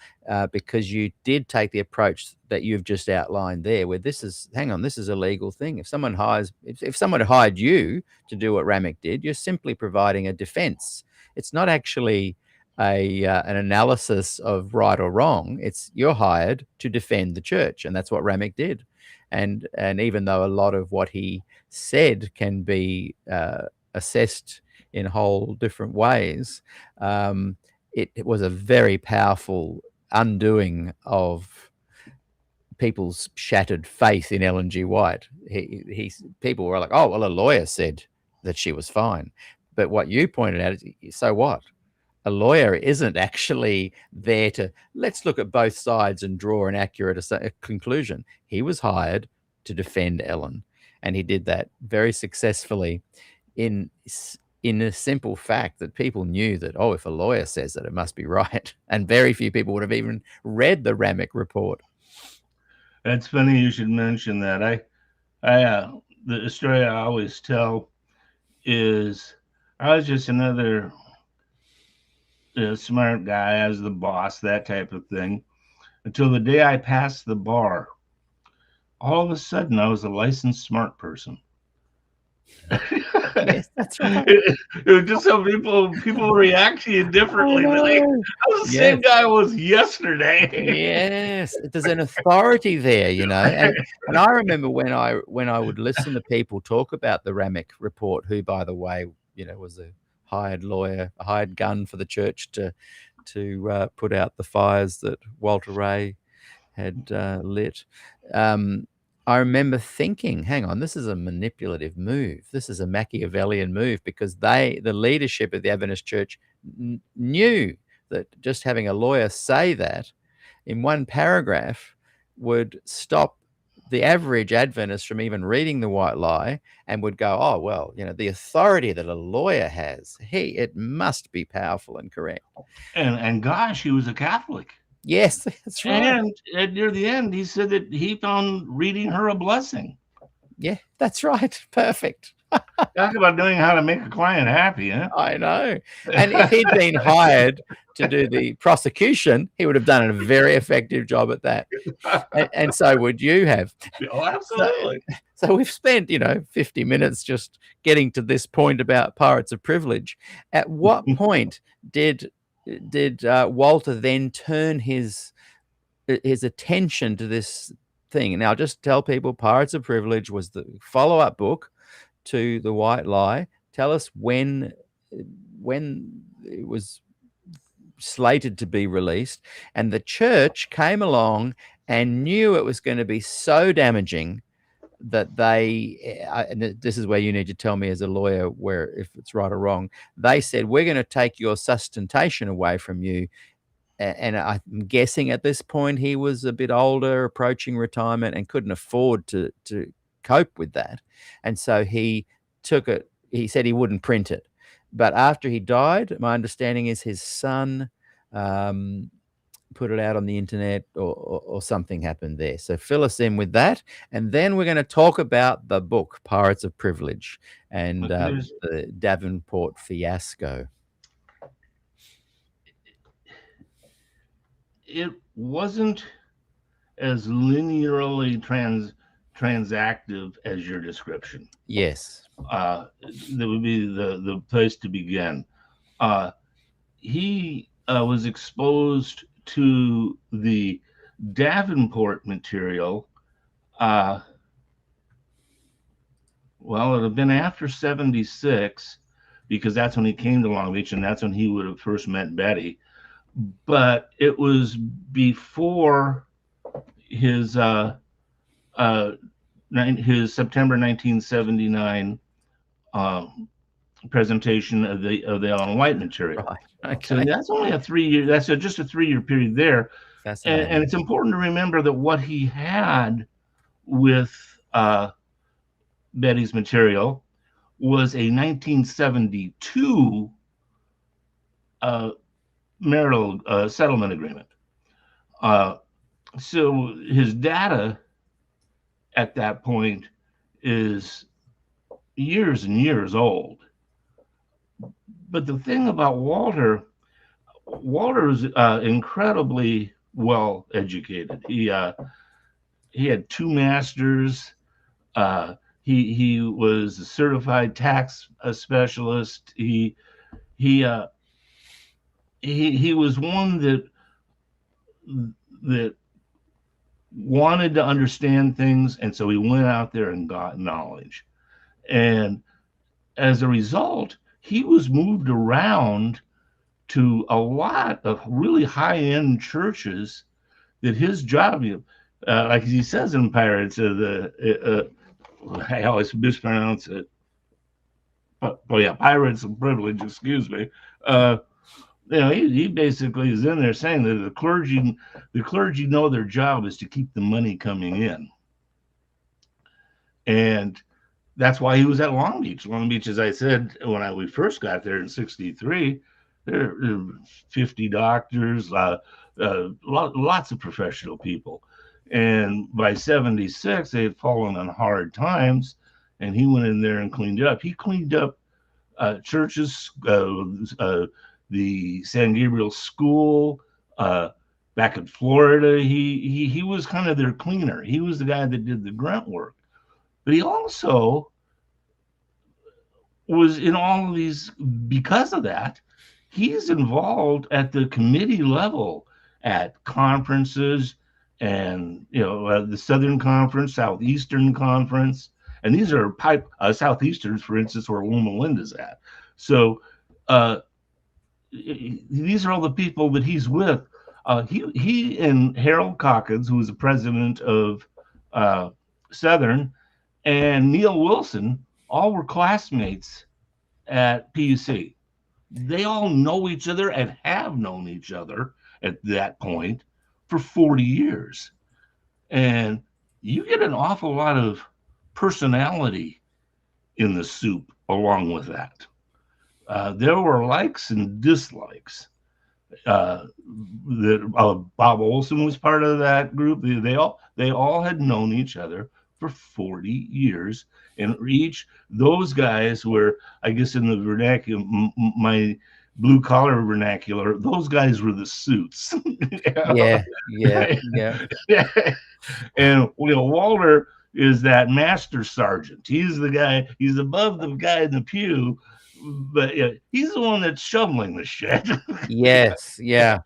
because you did take the approach that you've just outlined there, where this is, hang on, this is a legal thing. If someone if someone hired you to do what Ramek did, you're simply providing a defense. It's not actually an analysis of right or wrong. It's, you're hired to defend the church, and that's what Ramek did. And even though a lot of what he said can be assessed in whole different ways, it was a very powerful undoing of people's shattered faith in Ellen G. White. People were like, oh, well, a lawyer said that she was fine. But what you pointed out is, so what? A lawyer isn't actually there to, let's look at both sides and draw an accurate conclusion. He was hired to defend Ellen, and he did that very successfully in a simple fact that people knew that, oh, if a lawyer says that, it must be right. And very few people would have even read the Ramick report. That's funny you should mention that. The story I always tell is I was just another smart guy as the boss, that type of thing, until the day I passed the bar. All of a sudden, I was a licensed smart person. Yes, that's right. It was just some people react to you differently. They're like, I was the same guy I was yesterday. Yes, there's an authority there, you know. And I remember when I would listen to people talk about the Ramick report, who, by the way, you know, was a hired lawyer, a hired gun for the church to put out the fires that Walter Ray had lit. I remember thinking, hang on, this is a manipulative move. This is a Machiavellian move, because the leadership of the Adventist Church knew that just having a lawyer say that in one paragraph would stop the average Adventist from even reading the White Lie, and would go, oh, well, you know, the authority that a lawyer has, it must be powerful and correct. And gosh, he was a Catholic. Yes, that's right. And near the end, he said that he found reading her a blessing. Yeah, that's right. Perfect. Talk about knowing how to make a client happy, huh? I know. And if he'd been hired to do the prosecution, he would have done a very effective job at that. And so would you have. Oh, absolutely. So we've spent, 50 minutes just getting to this point about Pirates of Privilege. At what point did Walter then turn his attention to this thing? And I'll just tell people, Pirates of Privilege was the follow-up book to the White Lie. Tell us when it was slated to be released, and the church came along and knew it was going to be so damaging that and this is where you need to tell me as a lawyer where if it's right or wrong. They said, we're going to take your sustentation away from you. And I'm guessing at this point he was a bit older, approaching retirement, and couldn't afford to cope with that. And so he took it. He said he wouldn't print it. But after he died, my understanding is his son put it out on the internet, or something happened there. So fill us in with that. And then we're going to talk about the book, Pirates of Privilege, and the Davenport fiasco. It wasn't as linearly transactive as your description. Yes. That would be the place to begin. He was exposed to the Davenport material. Well, it would have been after 76, because that's when he came to Long Beach, and that's when he would have first met Betty. But it was before his September 1979 presentation of the Ellen White material. Right. Okay. So that's only a 3-year. That's just a 3-year period there. And it's important to remember that what he had with Betty's material was a 1972 marital settlement agreement. So his data at that point is years and years old. But the thing about Walter is incredibly well educated. He had 2 masters. He was a certified tax specialist. He was one that wanted to understand things, and so he went out there and got knowledge. And as a result, he was moved around to a lot of really high-end churches that his job, like he says in Pirates, I always mispronounce it. But yeah, Pirates of Privilege, excuse me. He basically is in there saying that the clergy know their job is to keep the money coming in. And that's why he was at Long Beach. Long Beach, as I said, when we first got there in '63, there were 50 doctors, lots of professional people. And by '76, they had fallen on hard times, and he went in there and cleaned it up. He cleaned up churches, the San Gabriel School, back in Florida. He was kind of their cleaner. He was the guy that did the grunt work. But he also was in all of these, because of that, he's involved at the committee level at conferences and, the Southern Conference, Southeastern Conference. And these are Southeasterns, for instance, where Loma Linda's at. So these are all the people that he's with. He and Harold Calkins, who was the president of Southern, and Neil Wilson, all were classmates at PUC. They all know each other and have known each other at that point for 40 years. And you get an awful lot of personality in the soup along with that. There were likes and dislikes. Bob Olson was part of that group. They all had known each other for 40 years, and those guys were, I guess, in the vernacular, my blue collar vernacular, those guys were the suits. Yeah. And Walter is that master sergeant. He's the guy. He's above the guy in the pew, but he's the one that's shoveling the shit. Yes, yeah.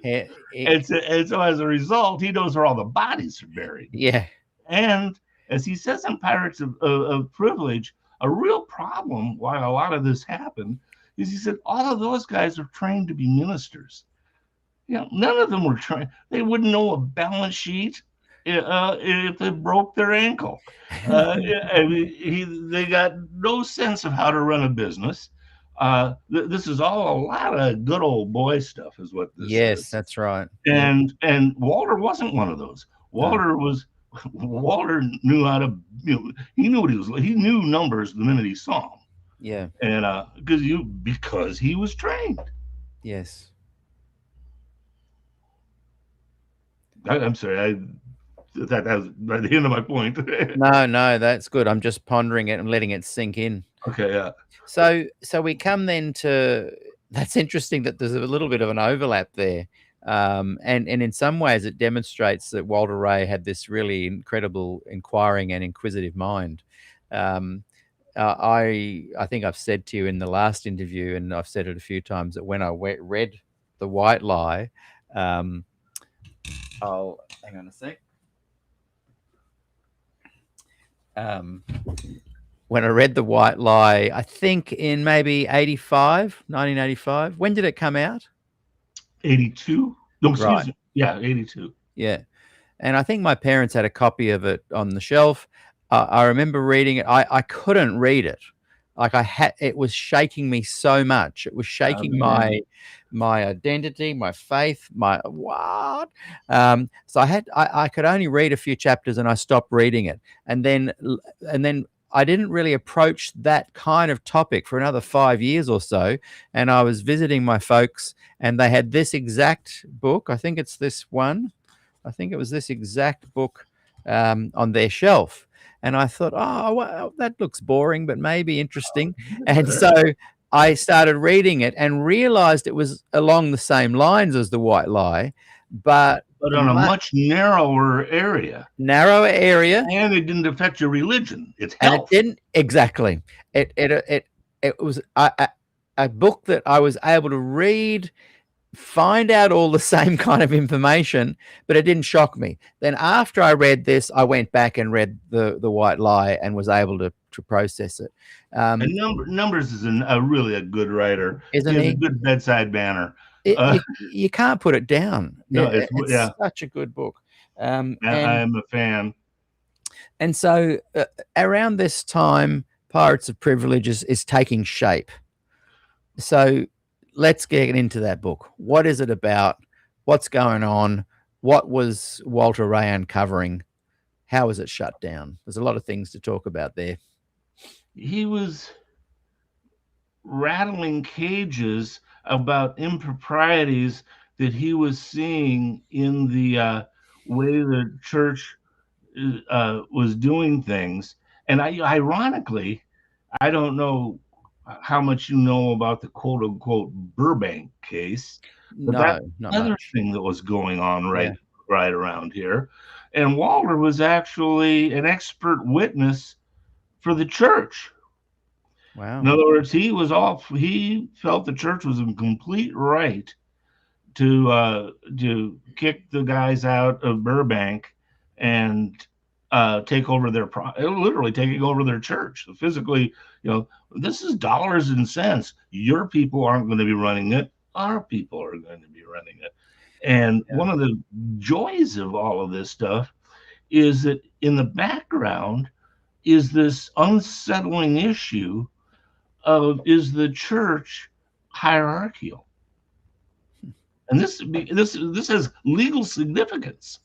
And so as a result, he knows where all the bodies are buried. Yeah. And as he says in Pirates of Privilege, a real problem why a lot of this happened is he said all of those guys are trained to be ministers. None of them were trained. They wouldn't know a balance sheet if they broke their ankle. They got no sense of how to run a business. This is all a lot of good old boy stuff, is what this is. Yes, that's right. And Walter wasn't one of those. Walter knew how to. He knew what he was. He knew numbers the minute he saw them. Yeah. And because he was trained. Yes. I'm sorry. That was by the end of my point. No, that's good. I'm just pondering it and letting it sink in. Okay, yeah. So we come then to, that's interesting that there's a little bit of an overlap there. And in some ways it demonstrates that Walter Ray had this really incredible inquiring and inquisitive mind. I think I've said to you in the last interview, and I've said it a few times, that when I read The White Lie, I'll hang on a sec. When I read The White Lie, I think in maybe 1985. When did it come out? 82. No, excuse Right. me. Yeah, 82. Yeah. And I think my parents had a copy of it on the shelf. I remember reading it. I couldn't read it. Like it was shaking me so much. It was shaking my identity, my faith, my what? So I could only read a few chapters and I stopped reading it. And then I didn't really approach that kind of topic for another 5 years or so. And I was visiting my folks and they had this exact book. I think it's this one. I think it was this exact book on their shelf. And I thought, oh, well, that looks boring, but maybe interesting. And so I started reading it and realized it was along the same lines as The White Lie, but on a much narrower area. Narrower area. And it didn't affect your religion. It's health. And it didn't, exactly. It was a book that I was able to read find out all the same kind of information, but it didn't shock me. Then after I read this, I went back and read the White Lie and was able to process it. And Numbers is really a good writer. He Isn't has a he? good bedside manner. You can't put it down. No, It's such a good book. I am a fan. And so around this time, Pirates of Privilege is taking shape. So let's get into that book. What is it about? What's going on? What was Walter Ray uncovering? How was it shut down? There's a lot of things to talk about there. He was rattling cages about improprieties that he was seeing in the way the church was doing things. And ironically, I don't know how much you know about the quote unquote Burbank case. But No, that's not another much. thing that was going on right around here. And Walter was actually an expert witness for the church. Wow. In other words, he felt the church was in complete right to kick the guys out of Burbank and take over literally taking over their church physically. This is dollars and cents. Your people aren't going to be running it. Our people are going to be running it. And one of the joys of all of this stuff is that in the background is this unsettling issue of, is the church hierarchical? And this has legal significance.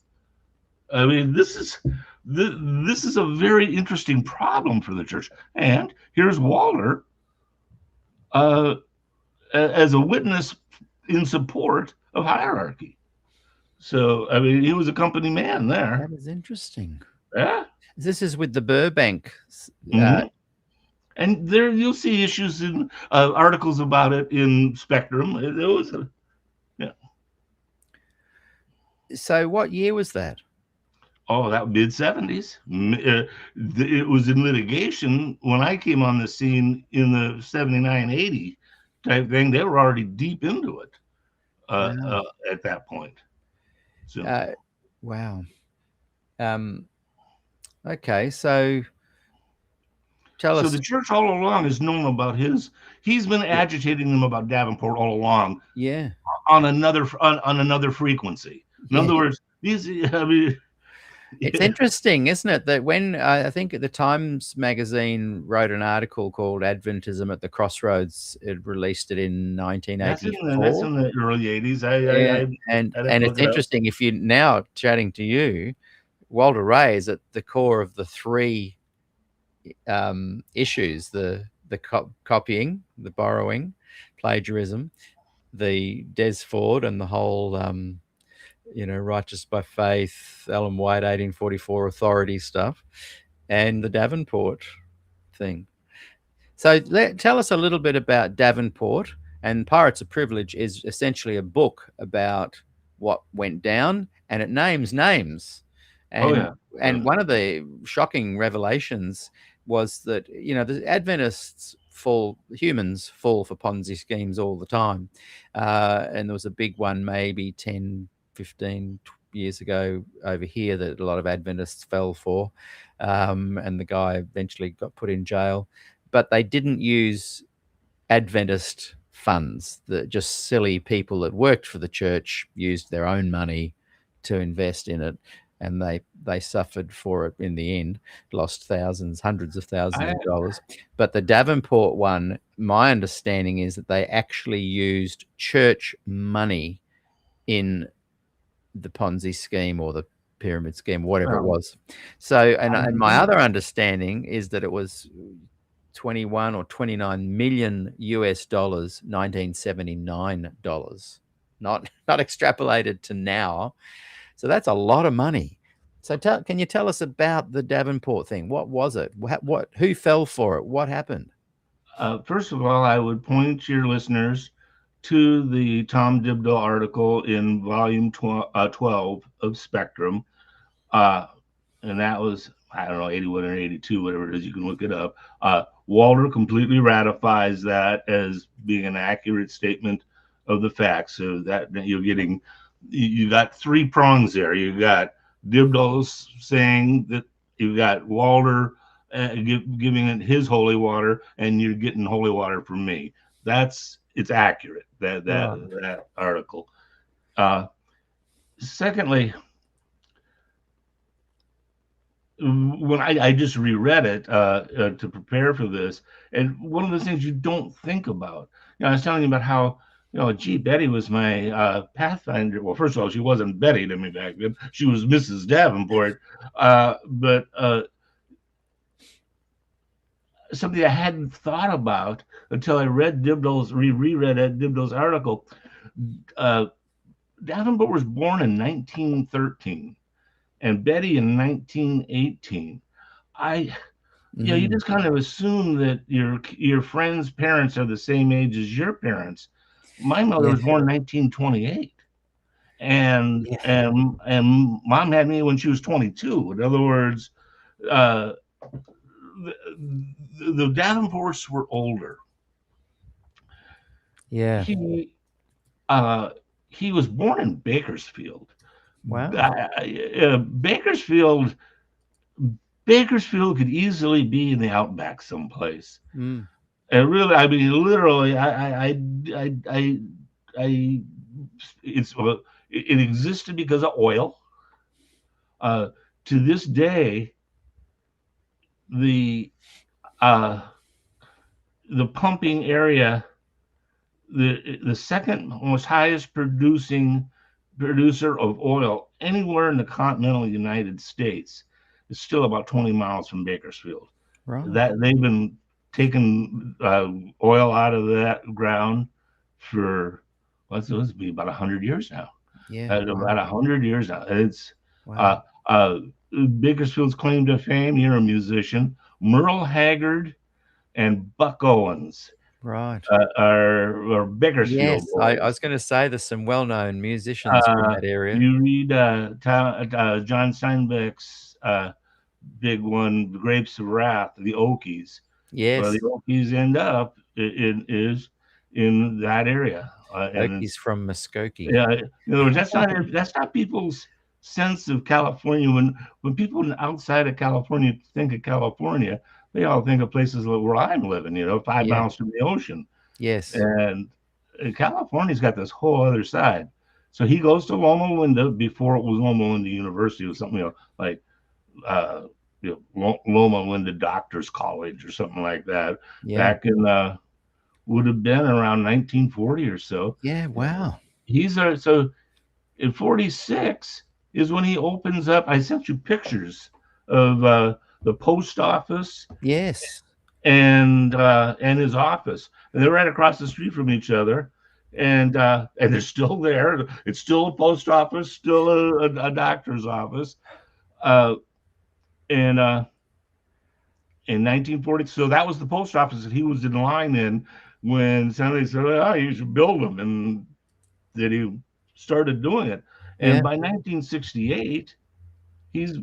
I mean, this is a very interesting problem for the church. And here's Walter as a witness in support of hierarchy. So, I mean, he was a company man there. That is interesting. Yeah. This is with the Burbank. And there you'll see issues in articles about it in Spectrum. It was So what year was that? Oh, that mid-70s. It was in litigation when I came on the scene in the 79-80 type thing. They were already deep into it at that point. So, wow. Okay, so tell us. So the church all along has known about he's been agitating them about Davenport all along. Yeah. On another frequency. In other words, it's interesting, isn't it, that when I think the Times magazine wrote an article called Adventism at the Crossroads, it released it in 1984. That's in the early 80s. And it's interesting, if you now chatting to you, Walter Ray is at the core of the three issues: the copying, the borrowing, plagiarism, the Des Ford, and the whole righteous by faith, Ellen White 1844 authority stuff, and the Davenport thing. So tell us a little bit about Davenport. And Pirates of Privilege is essentially a book about what went down, and it names names. And one of the shocking revelations was that, the Adventists humans fall for Ponzi schemes all the time. And there was a big one maybe 10, 15 years ago over here that a lot of Adventists fell for. And the guy eventually got put in jail. But they didn't use Adventist funds. Just silly people that worked for the church used their own money to invest in it. And they suffered for it in the end, lost hundreds of thousands of dollars. But the Davenport one, my understanding is that they actually used church money in the Ponzi scheme or the pyramid scheme, whatever it was. So, and my other understanding is that it was 21 or 29 million US dollars, 1979 dollars, not extrapolated to now. So that's a lot of money. So can you tell us about the Davenport thing? What was it? Who fell for it? What happened? First of all, I would point your listeners to the Tom Dibdall article in volume 12 of Spectrum. And that was, I don't know, 81 or 82, whatever it is, you can look it up. Walter completely ratifies that as being an accurate statement of the facts. So that you're getting, you got three prongs there. You got Dibdall's saying that, you got Walter giving it his holy water, and you're getting holy water from me. It's accurate, that article. Secondly, when I just reread it to prepare for this, and one of the things you don't think about, I was telling you about how, gee, Betty was my Pathfinder. Well, first of all, she wasn't Betty to me back then; she was Mrs. Davenport. But something I hadn't thought about until I read reread Ed Dibdall's article. Davenport was born in 1913. And Betty in 1918. You just kind of assume that your friend's parents are the same age as your parents. My mother was born in 1928, and mom had me when she was 22. In other words, the Davenports were older. Yeah. He was born in Bakersfield. Wow. Bakersfield could easily be in the outback someplace. And really, I mean, literally, it existed because of oil. To this day, the pumping area, the second most highest producer of oil anywhere in the continental United States is still about 20 miles from Bakersfield. Right. That they've been taking oil out of that ground for what's it be about 100 years now. Yeah, about 100 years now. It's Bakersfield's claim to fame. You're a musician. Merle Haggard and Buck Owens. Right. Are Bakersfield. Yes, I was going to say there's some well-known musicians from that area. You read John Steinbeck's big one, The Grapes of Wrath, the Okies. Yes. Well, the Okies end up in that area. Okies from Muskogee. Yeah, in other words, that's not people's sense of California. When people outside of California think of California, they all think of places where I'm living, 5 miles from the ocean. Yes. And California's got this whole other side. So he goes to Loma Linda before it was Loma Linda University or something, like Loma Linda Doctors College or something like that. Yeah. Back in would have been around 1940 or so. Yeah. Wow. So in 46 is when he opens up. I sent you pictures of the post office. Yes. And his office, and they're right across the street from each other, and they're still there. It's still a post office, still a doctor's office, in 1940. So that was the post office that he was in line in when somebody said, "Oh, you should build them," and that he started doing it. And by 1968, he's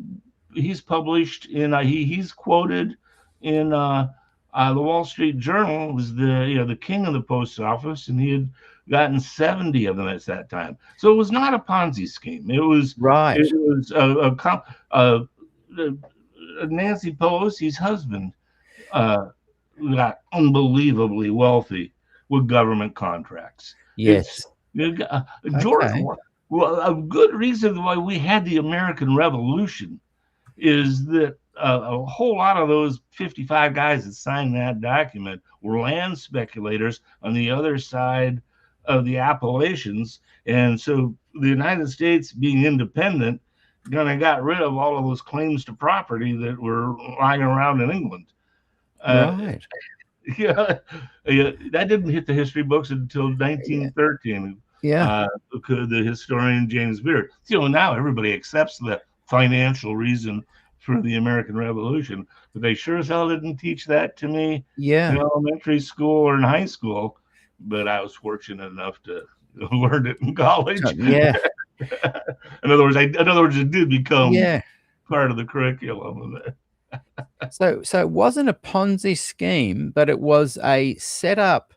published in he's quoted in the Wall Street Journal was the king of the post office, and he had gotten 70 of them at that time. So it was not a Ponzi scheme. It was right. It was Nancy Pelosi's husband got unbelievably wealthy with government contracts. Yes, George. Well, a good reason why we had the American Revolution is that a whole lot of those 55 guys that signed that document were land speculators on the other side of the Appalachians. And so the United States, being independent, kind of got rid of all of those claims to property that were lying around in England. Right. That didn't hit the history books until 1913. Yeah. The historian James Beard. Now everybody accepts the financial reason for the American Revolution, but they sure as hell didn't teach that to me in elementary school or in high school. But I was fortunate enough to learn it in college. Yeah. in other words, it did become part of the curriculum. So it wasn't a Ponzi scheme, but it was a setup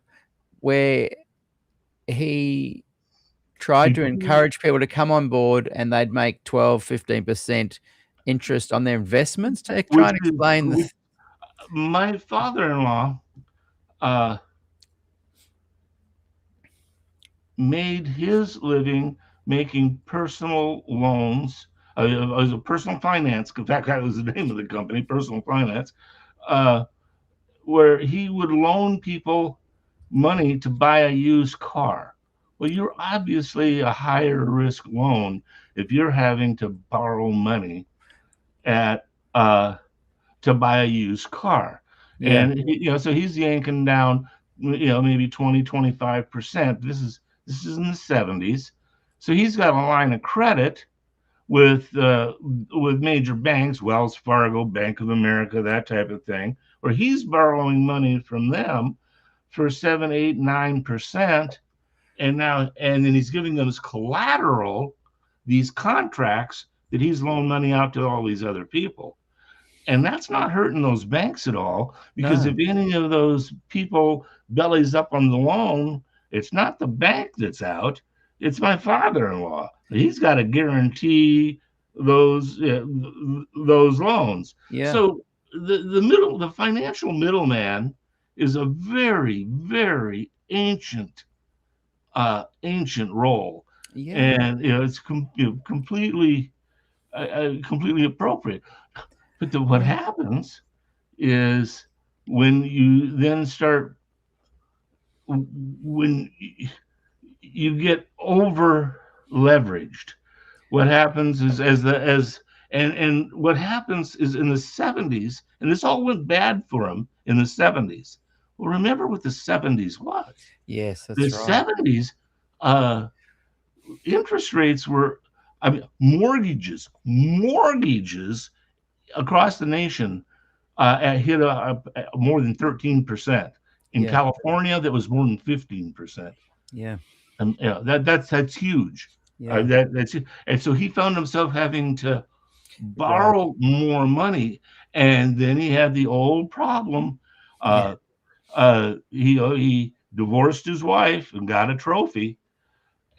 where he tried to encourage people to come on board, and they'd make 12-15% interest on their investments. Try and explain my father-in-law made his living making personal loans. It was a personal finance. In fact, that was the name of the company, Personal Finance, where he would loan people money to buy a used car. Well, you're obviously a higher risk loan if you're having to borrow money at to buy a used car. Yeah. And so he's yanking down maybe 20-25%. This is in the 70s. So he's got a line of credit with major banks, Wells Fargo, Bank of America, that type of thing, where he's borrowing money from them for 7, 8, 9%. And then he's giving them as collateral these contracts that he's loaned money out to all these other people. And that's not hurting those banks at all, because if any of those people bellies up on the loan, it's not the bank that's out, it's my father-in-law. He's got to guarantee those loans. Yeah. So the financial middleman is a very, very ancient role. Yeah. And it's completely appropriate. But what happens is when you then start, when you get over leveraged, what happens is and what happens is in the 70s, and this all went bad for him in the 70s. Well, remember what the 70s was. Yes, that's the right. 70s, interest rates were, mortgages across the nation hit more than 13%. In California, that was more than 15%. Yeah. And that's huge. Yeah. And so he found himself having to borrow more money, and then he had the old problem. He divorced his wife and got a trophy,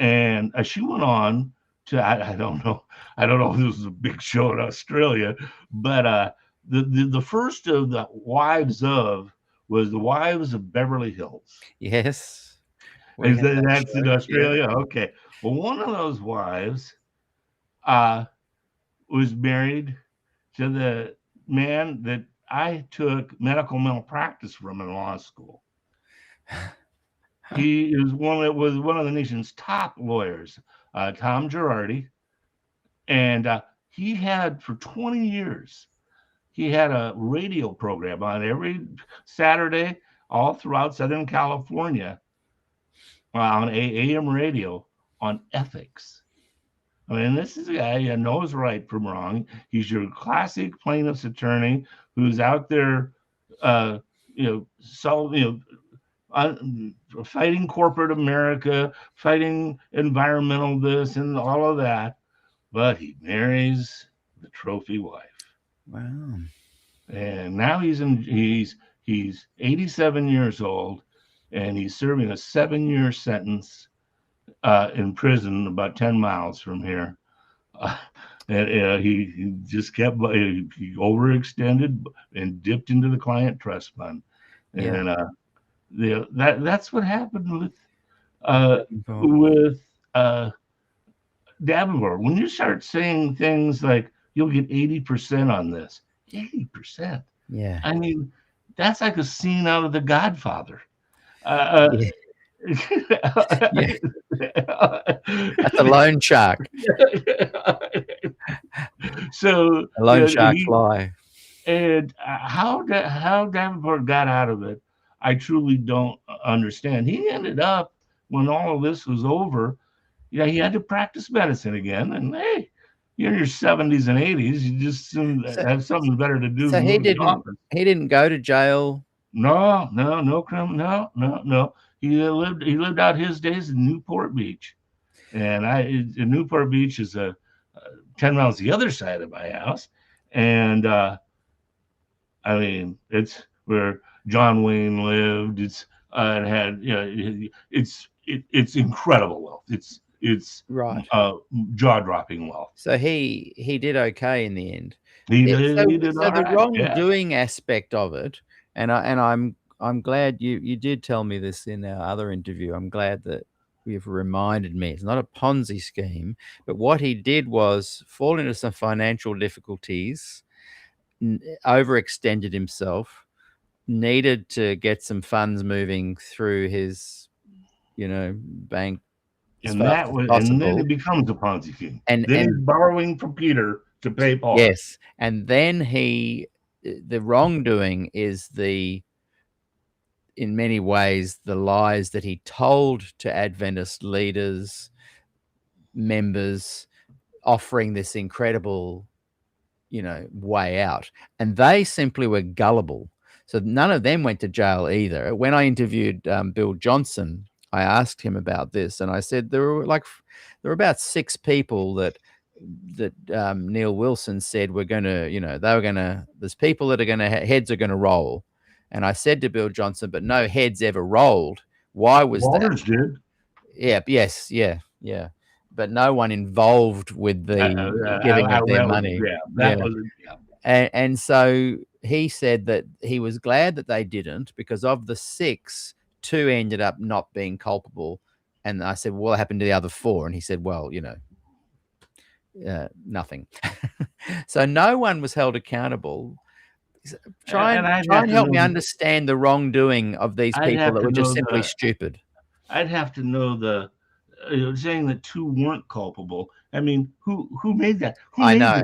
and she went on to I don't know if this was a big show in Australia, but the first of the wives was the Wives of Beverly Hills. Yes. That's in Australia? Yeah. Okay. Well, one of those wives was married to the man that I took medical malpractice from in law school. He was one of the nation's top lawyers, Tom Girardi, and he had for 20 years. He had a radio program on every Saturday all throughout Southern California on AM radio on ethics. I mean, this is a guy who knows right from wrong. He's your classic plaintiff's attorney who's out there, fighting corporate America, fighting environmental this and all of that. But he marries the trophy wife. Wow. And now he's 87 years old, and he's serving a 7-year sentence in prison about 10 miles from here. And he just kept, he overextended and dipped into the client trust fund. And that's what happened with Davenport. When you start saying things like, you'll get 80% on this, 80%. Yeah. I mean, that's like a scene out of The Godfather. Yeah. That's a loan shark. So a loan shark fly. And how Davenport got out of it, I truly don't understand. He ended up, when all of this was over, he had to practice medicine again. And hey, you're in your 70s and 80s. You just have something better to do. So he didn't go to jail. No. He lived out his days in Newport Beach, and Newport Beach is 10 miles the other side of my house, and I mean, it's where John Wayne lived. It's it had, it's incredible wealth. It's Right. jaw-dropping wealth. So he did okay in the end. He Yeah, did, he did so all the right. Yeah. wrongdoing aspect of it, and I'm glad you did tell me this in our other interview. I'm glad that you've reminded me. It's not a Ponzi scheme, but what he did was fall into some financial difficulties, overextended himself, needed to get some funds moving through his, bank as And fast that as was, and then possible. it becomes a Ponzi scheme. And Then he's borrowing from Peter to pay Paul. yes, and then the wrongdoing is in many ways, the lies that he told to Adventist leaders, members, offering this incredible, way out. And they simply were gullible. So none of them went to jail either. When I interviewed Bill Johnson, I asked him about this, and I said there were about 6 people that Neil Wilson said were going to, there's people that are going to, heads are going to roll. And I said to Bill Johnson, but no heads ever rolled. Why was that? Walters did. Yeah, yes, yeah. But no one involved with the giving of their money. That was. And so he said that he was glad that they didn't, because of the 6, 2 ended up not being culpable. And I said, well, what happened to the other 4? And he said, well, nothing. So no one was held accountable. Try and help me understand the wrongdoing of these people that were just simply stupid. I'd have to know saying that 2 weren't culpable. I mean, who made that? I know.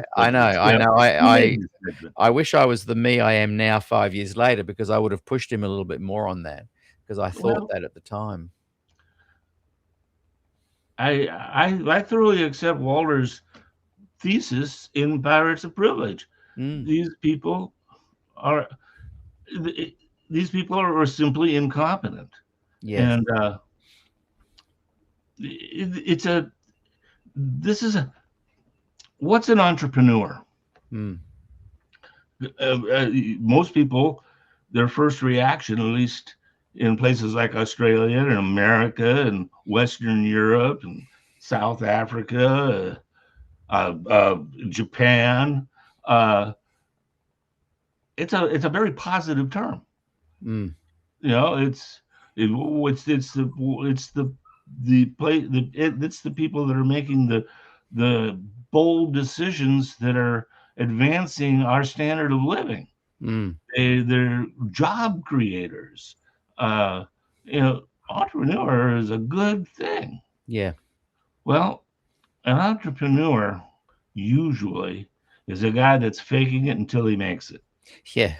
I wish I was the me I am now 5 years later, because I would have pushed him a little bit more on that, because I thought that at the time. I thoroughly accept Walter's thesis in Pirates of Privilege. These people are simply incompetent. Yes. And what's an entrepreneur? Most people, their first reaction, at least in places like Australia and America and Western Europe and South Africa, Japan, it's a very positive term. It's the people that are making the bold decisions that are advancing our standard of living. They're job creators. Entrepreneur is a good thing. Yeah. Well, an entrepreneur usually is a guy that's faking it until he makes it. Yeah.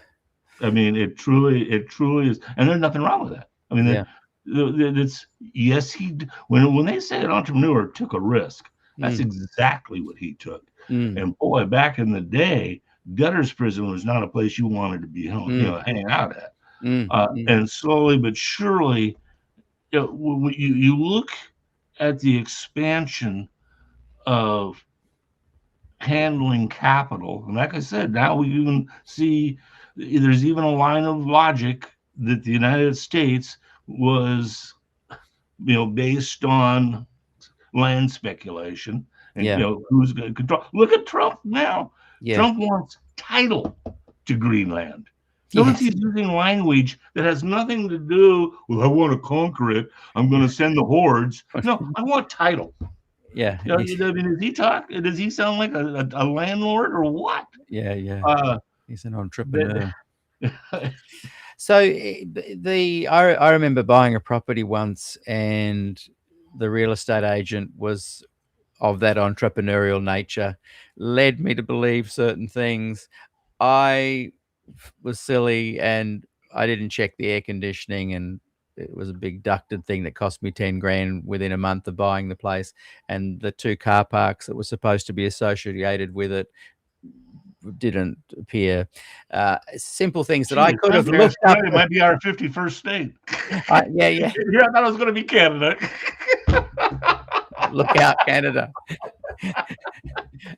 I mean, it truly is, and there's nothing wrong with that. I mean, when they say an entrepreneur took a risk, that's exactly what he took. And boy, back in the day, Gutters Prison was not a place you wanted to be hanging out at. And slowly but surely, when you look at the expansion of handling capital, and like I said, now we even see there's even a line of logic that the United States was, based on land speculation, and who's going to control. Look at Trump now. Trump wants title to Greenland. Notice he's using language that has nothing to do with, I want to conquer it, I'm going to send the hordes. No, I want title. Yeah. I mean, does he sound like a landlord or what? Yeah. He's an entrepreneur. So I remember buying a property once, and the real estate agent was of that entrepreneurial nature, led me to believe certain things. I was silly, and I didn't check the air conditioning, and it was a big ducted thing that cost me 10 grand within a month of buying the place. And the 2 car parks that were supposed to be associated with it didn't appear. Simple things that I could have looked up. It might be our 51st state. Yeah. Yeah, I thought it was going to be Canada. Look out, Canada.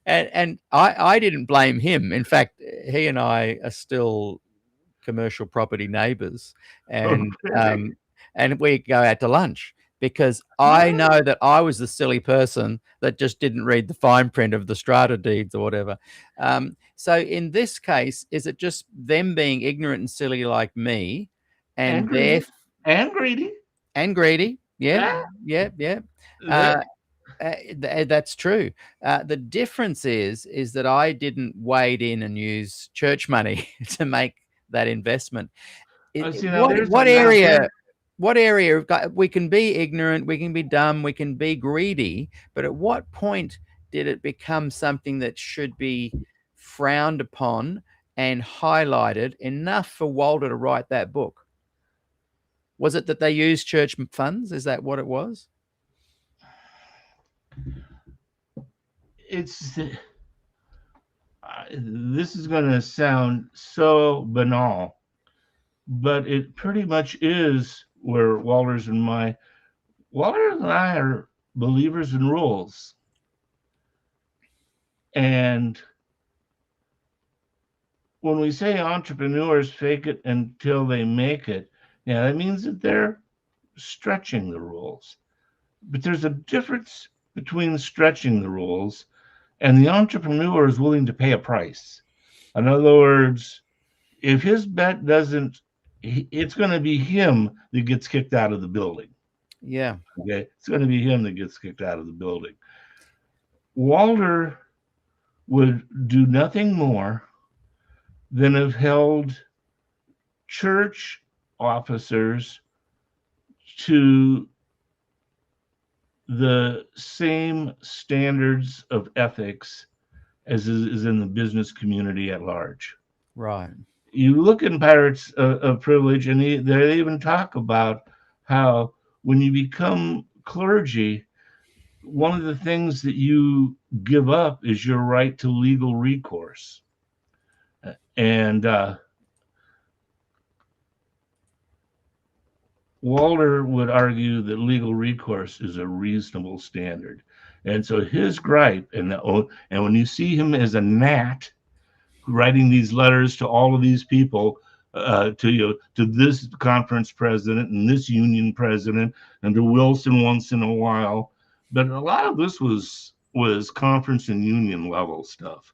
And I didn't blame him. In fact, he and I are still commercial property neighbors, and we go out to lunch. because I know that I was the silly person that just didn't read the fine print of the strata deeds or whatever. So in this case, is it just them being ignorant and silly like me, and greedy. And greedy. and greedy? Yeah, Yeah. yeah, yeah. That's true. The difference is that I didn't wade in and use church money to make that investment. See, now What area we can be ignorant, we can be dumb, we can be greedy, but at what point did it become something that should be frowned upon and highlighted enough for Walter to write that book? Was it that they used church funds? Is that what it was? It's this is going to sound so banal, but it pretty much is where Walter and I are believers in rules. And when we say entrepreneurs fake it until they make it, yeah, that means that they're stretching the rules. But there's a difference between stretching the rules and the entrepreneur is willing to pay a price. In other words, if his bet doesn't, it's going to be him that gets kicked out of the building. Yeah. Okay. It's going to be him that gets kicked out of the building. Walter would do nothing more than have held church officers to the same standards of ethics as is in the business community at large. Right. You look in Pirates of Privilege, and they even talk about how when you become clergy, one of the things that you give up is your right to legal recourse. And Walter would argue that legal recourse is a reasonable standard. And so his gripe, and when you see him as a gnat writing these letters to all of these people, to this conference president and this union president, and to Wilson once in a while, but a lot of this was conference and union level stuff.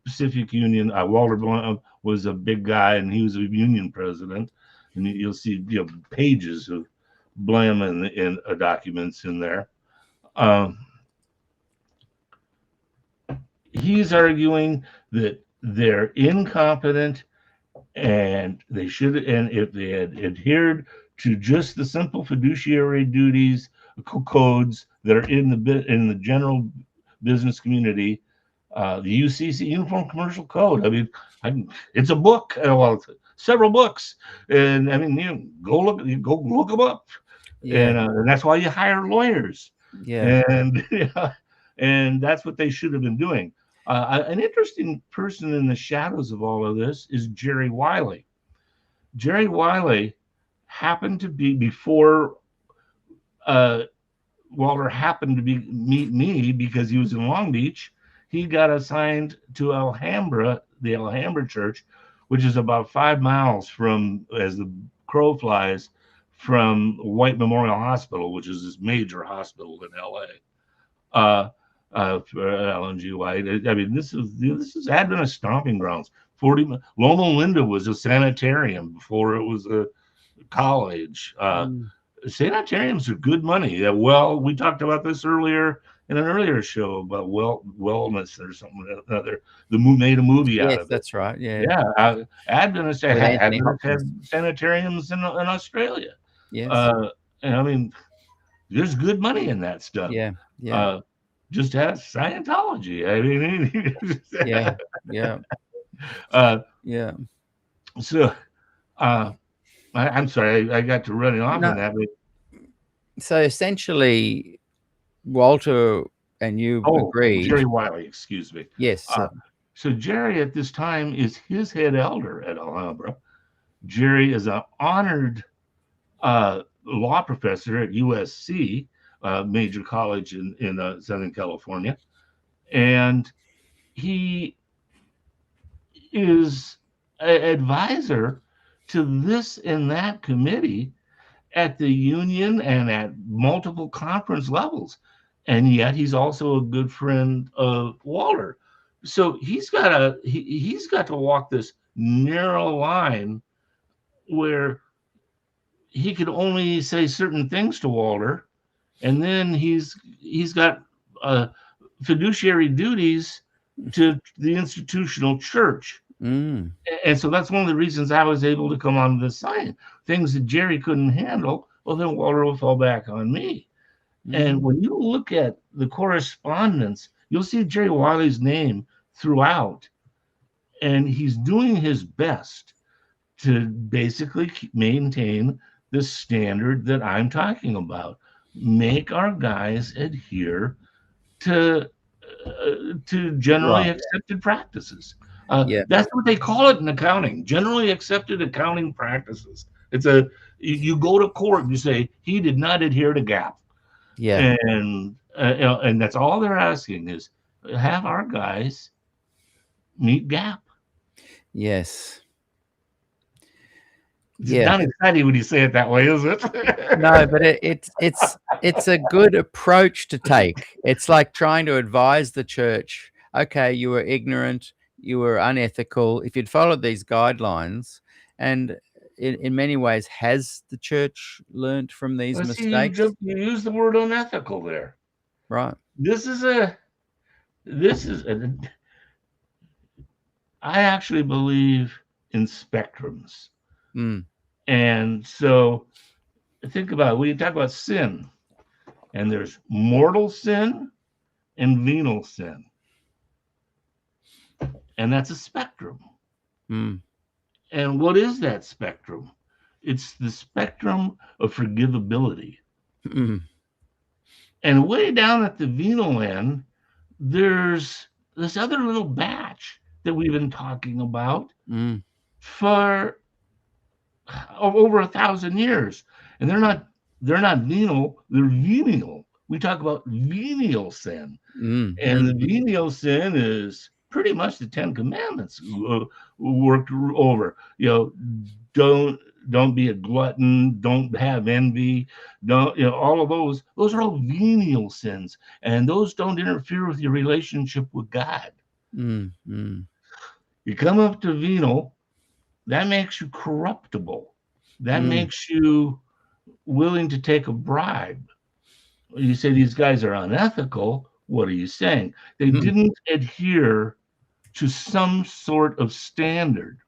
Pacific Union, Walter Blunt was a big guy, and he was a union president, and you'll see pages of blame in documents in there. He's arguing that they're incompetent, and they should, and if they had adhered to just the simple fiduciary duties codes that are in the general business community, the UCC Uniform Commercial Code. I mean, it's a book, several books, and I mean, go look them up. Yeah. And that's why you hire lawyers. Yeah. And and that's what they should have been doing. An interesting person in the shadows of all of this is Jerry Wiley. Jerry Wiley happened to be, before Walter happened to meet me because he was in Long Beach. He got assigned to Alhambra, the Alhambra Church, which is about 5 miles from, as the crow flies, from White Memorial Hospital, which is this major hospital in LA. For Ellen G. White. I mean, this is Adventist stomping grounds. Loma Linda was a sanitarium before it was a college. Sanitariums are good money. Well, we talked about this earlier in an earlier show about wellness or something or other. Made a movie out of it. That's right. Yeah. Yeah. Adventist had sanitariums in Australia. Yes. And I mean, there's good money in that stuff. Yeah. Yeah. Just ask Scientology. I mean, yeah. Yeah. So, I'm sorry, I got to running off on that. But... So essentially, Walter and you agreed. Jerry Wiley, excuse me. Yes. So Jerry at this time is his head elder at Alhambra. Jerry is an honored law professor at USC, major college in Southern California, and he is an advisor to this and that committee, at the union and at multiple conference levels. And yet he's also a good friend of Walter. So he's got to walk this narrow line where he could only say certain things to Walter, and then he's got fiduciary duties to the institutional church. And so that's one of the reasons I was able to come on this side. Things that Jerry couldn't handle, well, then Walter will fall back on me. And when you look at the correspondence, you'll see Jerry Wiley's name throughout, and he's doing his best to basically maintain the standard that I'm talking about. Make our guys adhere to generally accepted practices. That's what they call it in accounting, generally accepted accounting practices. It's you go to court and you say he did not adhere to GAAP. Yeah. And that's all they're asking is have our guys meet GAAP. Yes. It's not exciting when you say it that way, is it? No, but it's a good approach to take. It's like trying to advise the church, okay, you were ignorant, you were unethical. If you'd followed these guidelines, and in many ways, has the church learned from these mistakes? You use the word unethical there. Right. I actually believe in spectrums. And so think about it. We talk about sin, and there's mortal sin and venal sin. And that's a spectrum. And what is that spectrum? It's the spectrum of forgivability. And way down at the venal end, there's this other little batch that we've been talking about for over 1,000 years. And they're not venal, they're venial. We talk about venial sin. And the venial sin is pretty much the 10 Commandments worked over. Don't be a glutton, don't have envy, all of those are all venial sins, and those don't interfere with your relationship with God. You come up to venal, that makes you corruptible. That makes you willing to take a bribe. You say these guys are unethical. What are you saying? They didn't adhere to some sort of standard.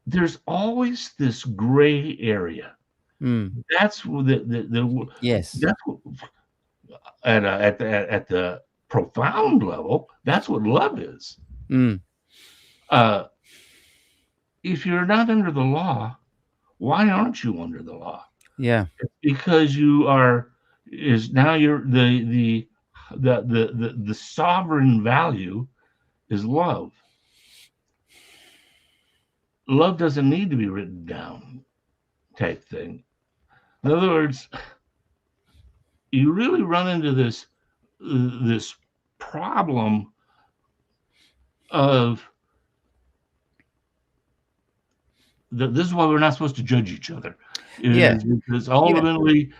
There's always this gray area. That's the yes. That's what, at the profound level, that's what love is. If you're not under the law, why aren't you under the law? Yeah, it's because you're the sovereign value is love. Love doesn't need to be written down, type thing. In other words, you really run into this problem of this is why we're not supposed to judge each other. Because ultimately,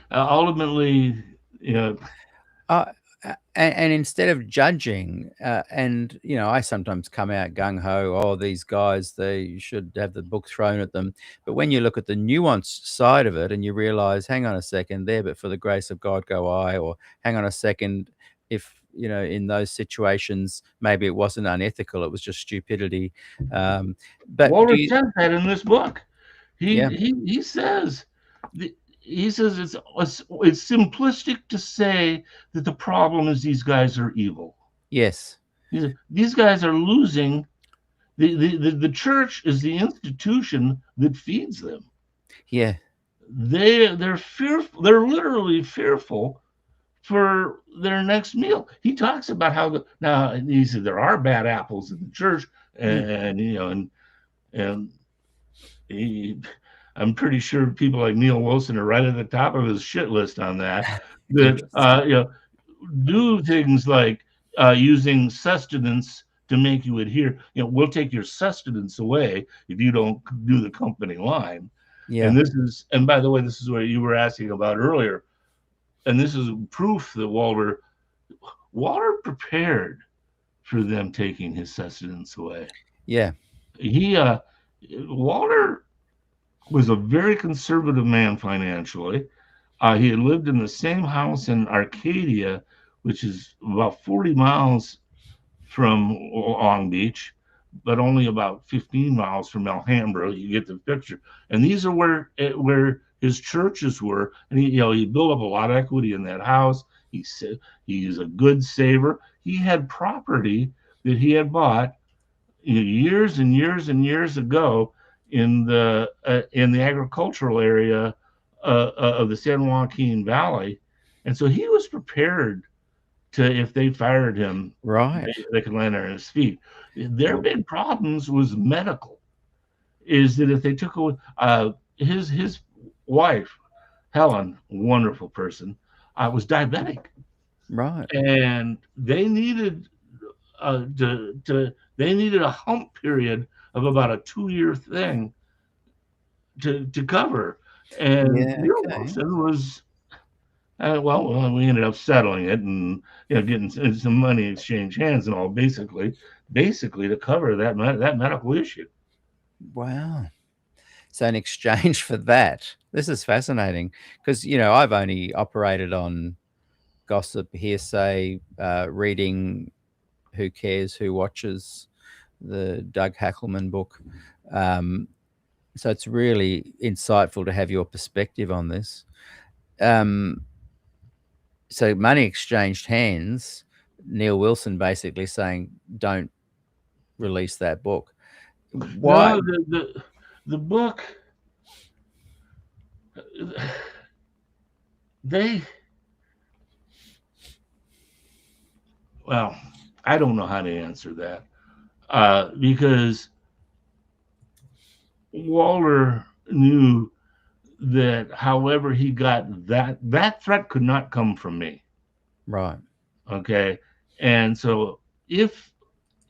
and instead of judging, and I sometimes come out gung ho, oh, these guys, they should have the book thrown at them. But when you look at the nuanced side of it, and you realize, hang on a second, there, but for the grace of God go I, or hang on a second, if in those situations, maybe it wasn't unethical, it was just stupidity. But Walter says that in this book. He says it's simplistic to say that the problem is these guys are evil. Yes. These guys are losing. The church is the institution that feeds them. Yeah. They're fearful. They're literally fearful for their next meal. He talks about how now he said there are bad apples in the church, and I'm pretty sure people like Neil Wilson are right at the top of his shit list on that. That do things like using sustenance to make you adhere. We'll take your sustenance away if you don't do the company line. Yeah. And this is, and by the way, this is what you were asking about earlier. And this is proof that Walter prepared for them taking his sustenance away. Yeah. He, Walter was a very conservative man financially. He had lived in the same house in Arcadia, which is about 40 miles from Long Beach, but only about 15 miles from Alhambra. You get the picture. And these are where his churches were. And he built up a lot of equity in that house. He said he's a good saver. He had property that he had bought years and years and years ago in the agricultural area of the San Joaquin Valley, and so he was prepared to, if they fired him, Right. they could land on his feet. Their big problems was medical. Is that if they took away his wife, Helen, wonderful person, was diabetic, Right. and they needed they needed a hump period of about a 2-year thing to cover. And Yeah. Neil Okay. Wilson was well, we ended up settling it and getting some money exchange hands and all, basically to cover that medical issue. Wow. So in exchange for that, this is fascinating because I've only operated on gossip, hearsay, reading Who Cares, Who Watches, the Doug Hackelman book. So it's really insightful to have your perspective on this. So money exchanged hands, Neil Wilson basically saying, don't release that book. Why? No, the book, well, I don't know how to answer that because Walter knew that however he got that threat could not come from me. Right. Okay. And so if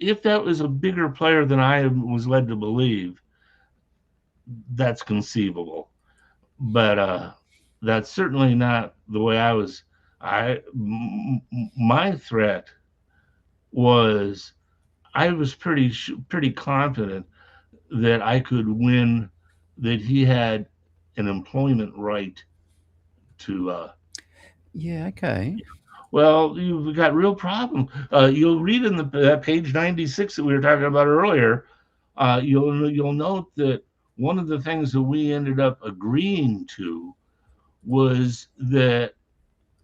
that was a bigger player than I was led to believe, that's conceivable. But that's certainly not the way I was. My threat was I was pretty confident that I could win, that he had an employment right to. Yeah. Okay. Well, you've got real problem. You'll read in the page 96 that we were talking about earlier. You'll note that one of the things that we ended up agreeing to was that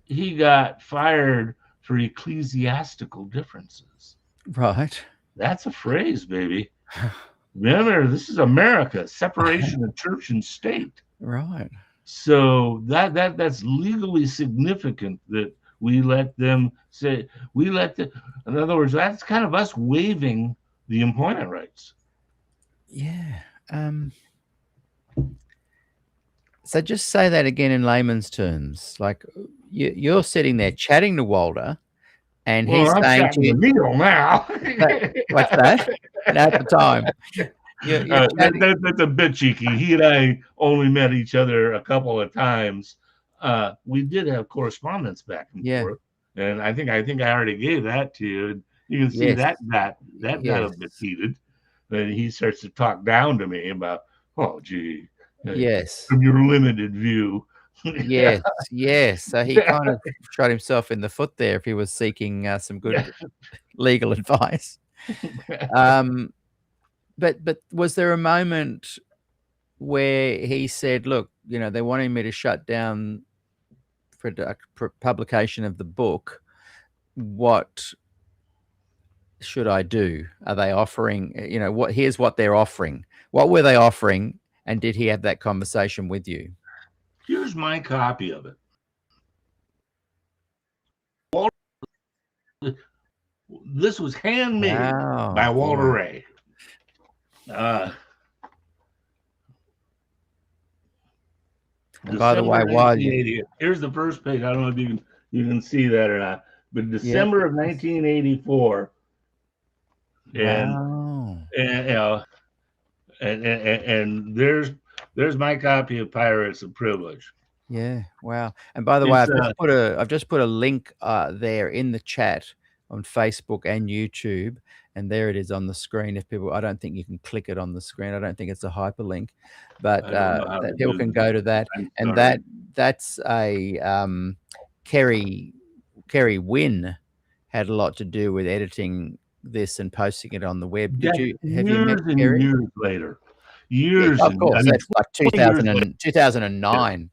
he got fired for ecclesiastical differences. Right. That's a phrase, baby. Remember, this is America, separation of church and state. Right. So that's legally significant that we let them say, in other words, that's kind of us waiving the employment rights. Yeah. So just say that again in layman's terms. Like you're sitting there chatting to Walter, and he's I'm saying to chatting to you, Neil now. "What's that?" And at the time, you're chatting. That's a bit cheeky. He and I only met each other a couple of times. We did have correspondence back and Yeah. forth, and I think I already gave that to you. You can see Yes. that got a bit heated. Then he starts to talk down to me about, oh, gee, Yes. from your limited view. Yes. Yes. So he kind of shot himself in the foot there if he was seeking some good legal advice. But was there a moment where he said, "Look, they're wanting me to shut down publication of the book. What should I do? Are they offering? Here's what they're offering. What were they offering? And did he have that conversation with you?" Here's my copy of it. This was handmade by Walter Ray. By the way, here's the first page. I don't know if you can see that or not, but December of 1984. And wow. and there's there's my copy of Pirates of Privilege. Yeah, wow. And by the way, It's I've just put a link there in the chat on Facebook and YouTube, and there it is on the screen. If people, I don't think you can click it on the screen. I don't think it's a hyperlink, but I don't know how to that people do can this. go to that. I'm And sorry. that's a Kerry Wynn had a lot to do with editing this and posting it on the web. That's Have you met years and Kerry? years later. Yeah, Years of and course, I mean, that's like 20 years later. 2009.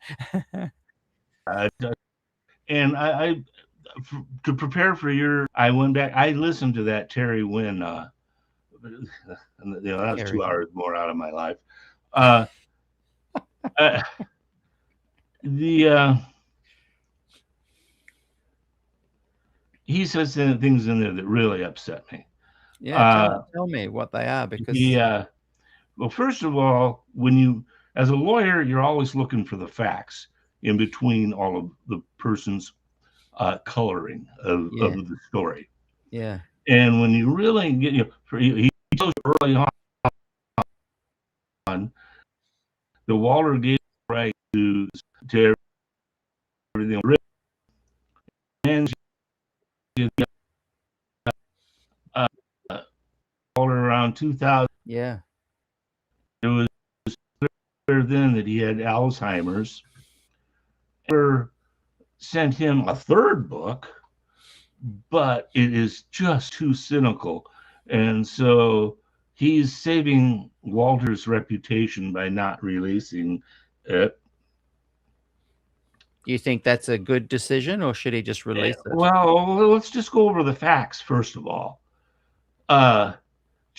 And to prepare for I went back. I listened to that Terry Wynn. That was Kerry. 2 hours more out of my life. Uh, he says things in there that really upset me. Yeah, tell me what they are, because well, first of all, as a lawyer, you're always looking for the facts in between all of the person's coloring of the story. Yeah. And when you really get, he tells you early on the Walter gave the right to everything written, and Walter around 2000. Yeah. It was clear then that he had Alzheimer's. Never sent him a third book, but it is just too cynical. And so he's saving Walter's reputation by not releasing it. Do you think that's a good decision, or should he just release it? Well, let's just go over the facts first of all.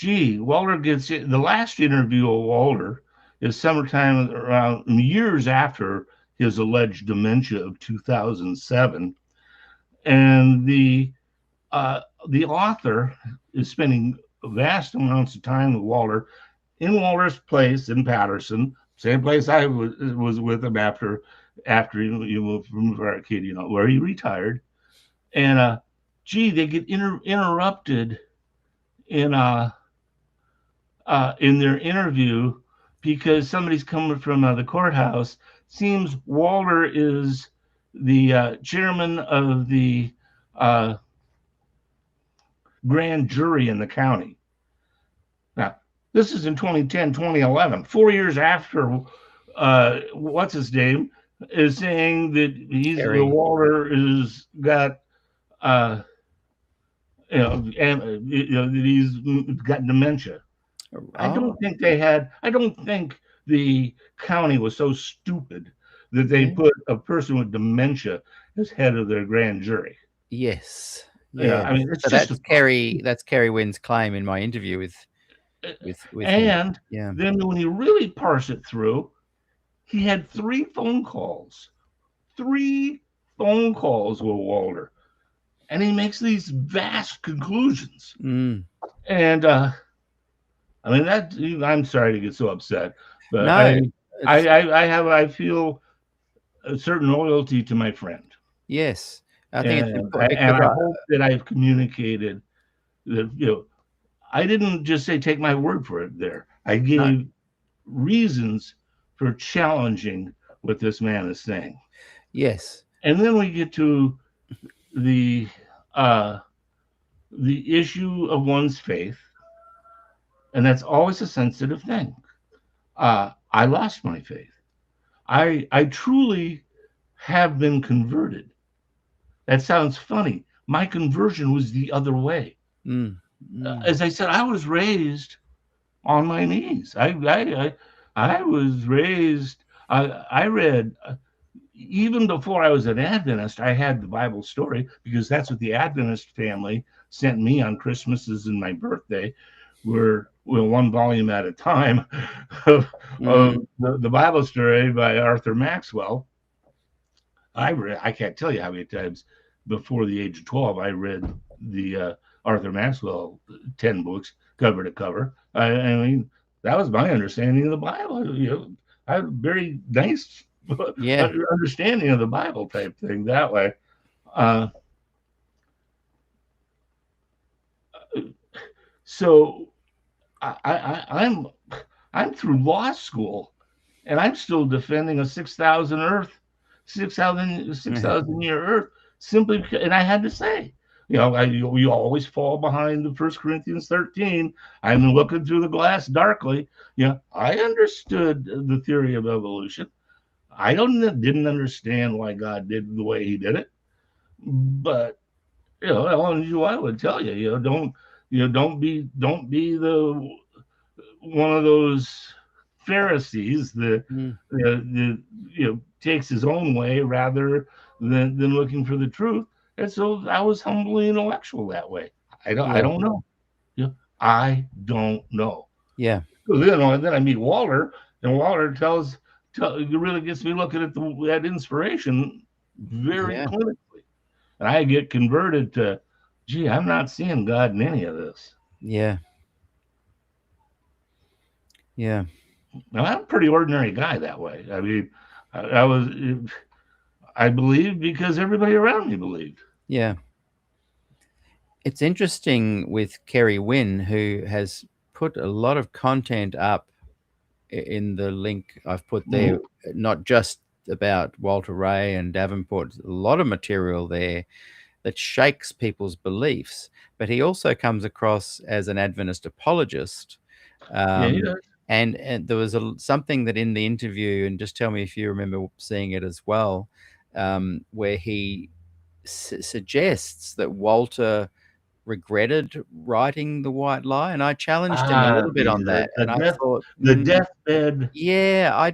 Walter gets the last interview of Walter is summertime around years after his alleged dementia of 2007, and the author is spending vast amounts of time with Walter in Walter's place in Patterson, same place I was with him after you moved from Arcade, where he retired. And they get interrupted in their interview because somebody's coming from the courthouse. Seems Walter is the chairman of the grand jury in the county. Now, this is in 2010, 2011, 4 years after what's his name is saying that Walter has got that he's got dementia. Oh. I don't think the county was so stupid that they put a person with dementia as head of their grand jury. Yes. Yeah, I mean, it's so just that's Kerry Wynn's claim in my interview with and him. Yeah. Then when you really parse it through, he had 3 phone calls with Walter, and he makes these vast conclusions. And I mean, I'm sorry to get so upset, but no, I feel a certain loyalty to my friend. Yes, I think it's important, and I hope that I've communicated that I didn't just say take my word for it. There, I gave reasons for challenging what this man is saying. Yes, and then we get to the issue of one's faith, and that's always a sensitive thing. I lost my faith. I truly have been converted. That sounds funny. My conversion was the other way. As I said, I was raised on my knees. I was raised. I read even before I was an Adventist. I had the Bible story because that's what the Adventist family sent me on Christmases and my birthday. Were one volume at a time of the Bible story by Arthur Maxwell. I can't tell you how many times before the age of 12 I read the Arthur Maxwell 10 books cover to cover. I mean, that was my understanding of the Bible. I had a very nice understanding of the Bible type thing that way. So I'm through law school, and I'm still defending a 6,000 year Earth simply because, and I had to say, we always fall behind the 1 Corinthians 13. I'm looking through the glass darkly. I understood the theory of evolution. I didn't understand why God did the way He did it, but I would tell you, don't be the one of those Pharisees that Mm. takes his own way rather than looking for the truth. And so I was humbly intellectual that way. I Yeah. don't know. I don't know. Yeah. So then I meet Walter, and Walter it really gets me looking at that inspiration very Yeah. clinically, and I get converted to, gee, I'm not seeing God in any of this. Yeah. Yeah. Now I'm a pretty ordinary guy that way. I mean, I was I believed because everybody around me believed. Yeah. It's interesting with Kerry Wynn, who has put a lot of content up in the link I've put there, not just about Walter Ray and Davenport, a lot of material there that shakes people's beliefs. But he also comes across as an Adventist apologist. Yeah. And there was something that in the interview, and just tell me if you remember seeing it as well, where he suggests that Walter regretted writing The White Lie, and I challenged him a little bit on that, and I thought, the deathbed. yeah,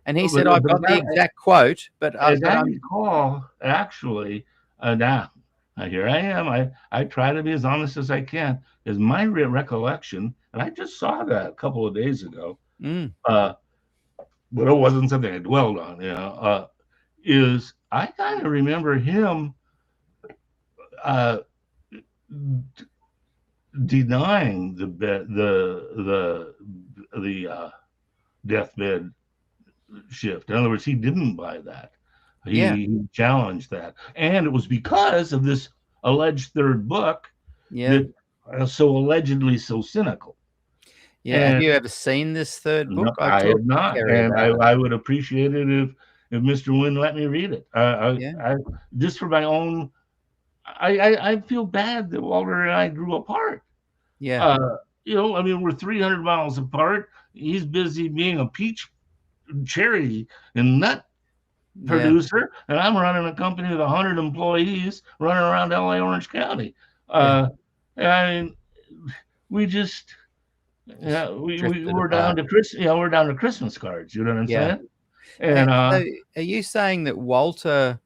and he said, But, I've but got the exact quote, but as I I'm, recall, actually, now here I am. I try to be as honest as I can. Is my recollection, and I just saw that a couple of days ago. But it wasn't something I dwelled on. Is I kind of remember him denying the deathbed shift. In other words, he didn't buy that. He challenged that, and it was because of this alleged third book that so allegedly so cynical. Yeah. And have you ever seen this third book? no, I have talked to not, Kerry and about it. I would appreciate it if Mr. Wynn let me read it. I just for my own. I feel bad that Walter and I grew apart. Yeah. I mean, we're 300 miles apart. He's busy being a peach, cherry, and nut producer, and I'm running a company with 100 employees running around LA Orange County. I mean, we just we're down to we're down to Christmas cards. You know what I'm saying? And so are you saying that Walter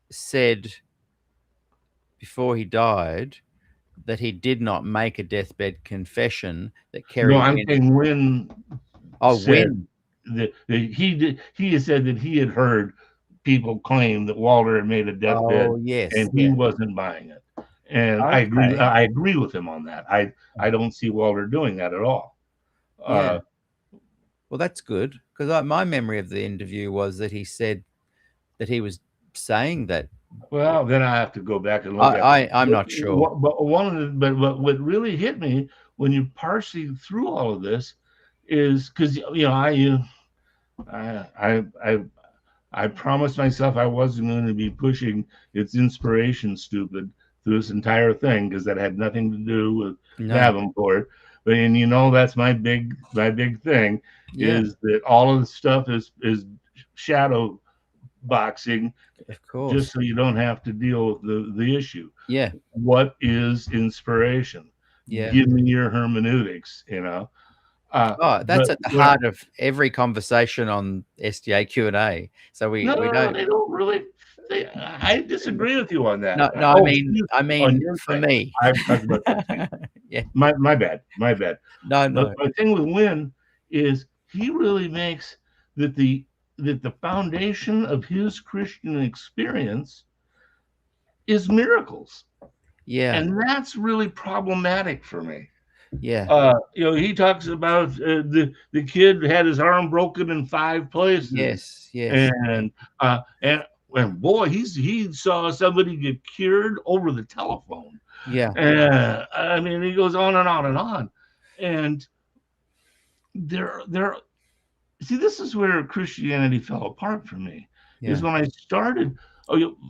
said before he died that he did not make a deathbed confession, that Kerry no, I'm saying Wynn Wynn. that he did. He has said that he had heard people claim that Walter had made a deathbed, and he wasn't buying it. And I agree with him on that. I don't see Walter doing that at all. Well, that's good, because my memory of the interview was that he said that he was saying that. Well, then I have to go back and look at it. I'm not sure. But what really hit me when you parsing through all of this is because I promised myself I wasn't going to be pushing its inspiration stupid through this entire thing, because that had nothing to do with Davenport. But that's my big thing is that all of the stuff is shadow boxing, of course, just so you don't have to deal with the issue. Yeah. What is inspiration? Yeah. Give me your hermeneutics. That's at the heart of every conversation on SDAQ&A. So we don't. They don't really. I disagree with you on that. No, I mean for me. I'm talking about yeah. My bad. No. My thing with Wynn is he really makes that the foundation of his Christian experience is miracles. Yeah. And that's really problematic for me. Yeah. He talks about the kid had his arm broken in 5 places. Yes. And boy, he saw somebody get cured over the telephone. Yeah. And I mean, he goes on and on and on. And there see, this is where Christianity fell apart for me. Is Yeah. when I started.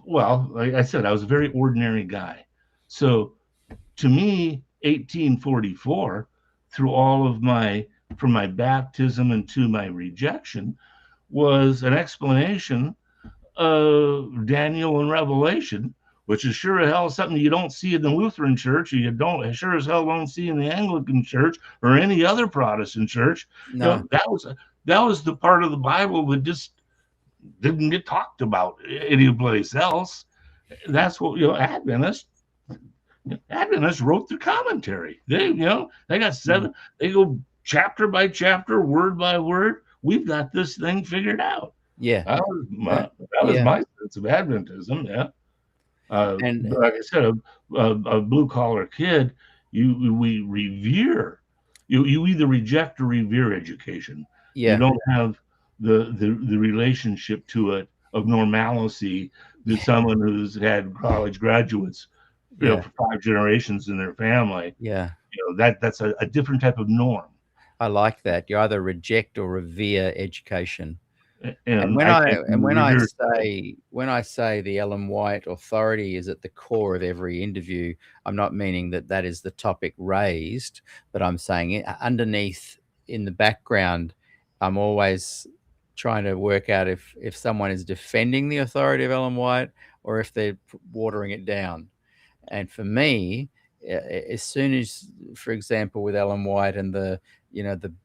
Well, like I said, I was a very ordinary guy. So to me, 1844, through all of from my baptism and to my rejection, was an explanation of Daniel and Revelation, which is sure as hell something you don't see in the Lutheran church, or you don't sure as hell don't see in the Anglican church or any other Protestant church. No. That was the part of the Bible that just didn't get talked about anyplace else. That's what Adventists wrote the commentary. They got seven. They go chapter by chapter, word by word. We've got this thing figured out. Yeah. That was my sense of Adventism. Yeah. And Like I said, a blue collar kid, we revere. You either reject or revere education. You yeah. don't have the relationship to it of normalcy that someone who's had college graduates, Yeah. for 5 generations in their family. Yeah. That's a different type of norm. I like that. You either reject or revere education. And And I think when I revere. say the Ellen White authority is at the core of every interview, I'm not meaning that is the topic raised, but I'm saying underneath in the background, I'm always trying to work out if someone is defending the authority of Ellen White or if they're watering it down. And for me, as soon as, for example, with Ellen White and the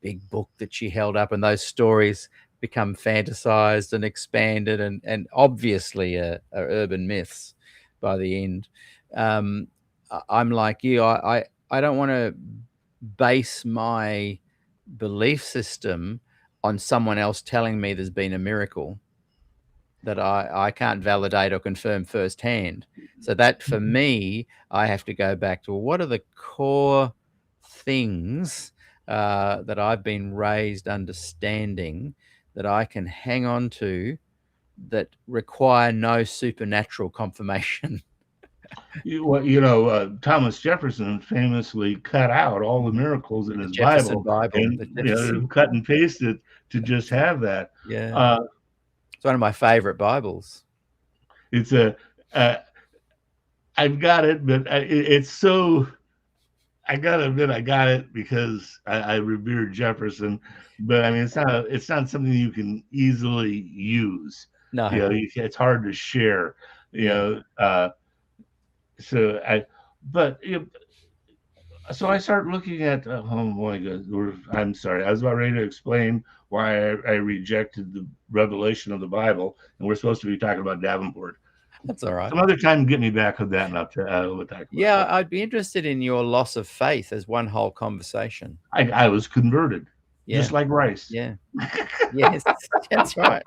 big book that she held up and those stories become fantasized and expanded and obviously are urban myths by the end. I'm like you. I don't want to base my belief system on someone else telling me there's been a miracle that I can't validate or confirm firsthand. So that for me, I have to go back to what are the core things that I've been raised understanding that I can hang on to that require no supernatural confirmation. Thomas Jefferson famously cut out all the miracles in The his Jefferson Bible Bible. and The Jefferson, cut and pasted to just have that. yeah. It's one of my favorite Bibles. It's I've got it, but it's so. I gotta admit, I got it because I revere Jefferson, but I mean, it's not something you can easily use. No. It's hard to share. Yeah. So so I start looking at. Oh my God, I'm sorry. I was about ready to explain why I rejected the revelation of the Bible, and we're supposed to be talking about Davenport. That's all right. Some other time, get me back on that, and we'll talk about Yeah, that. I'd be interested in your loss of faith as one whole conversation. I was converted, Yeah. just like Rice. Yeah. Yes, that's right.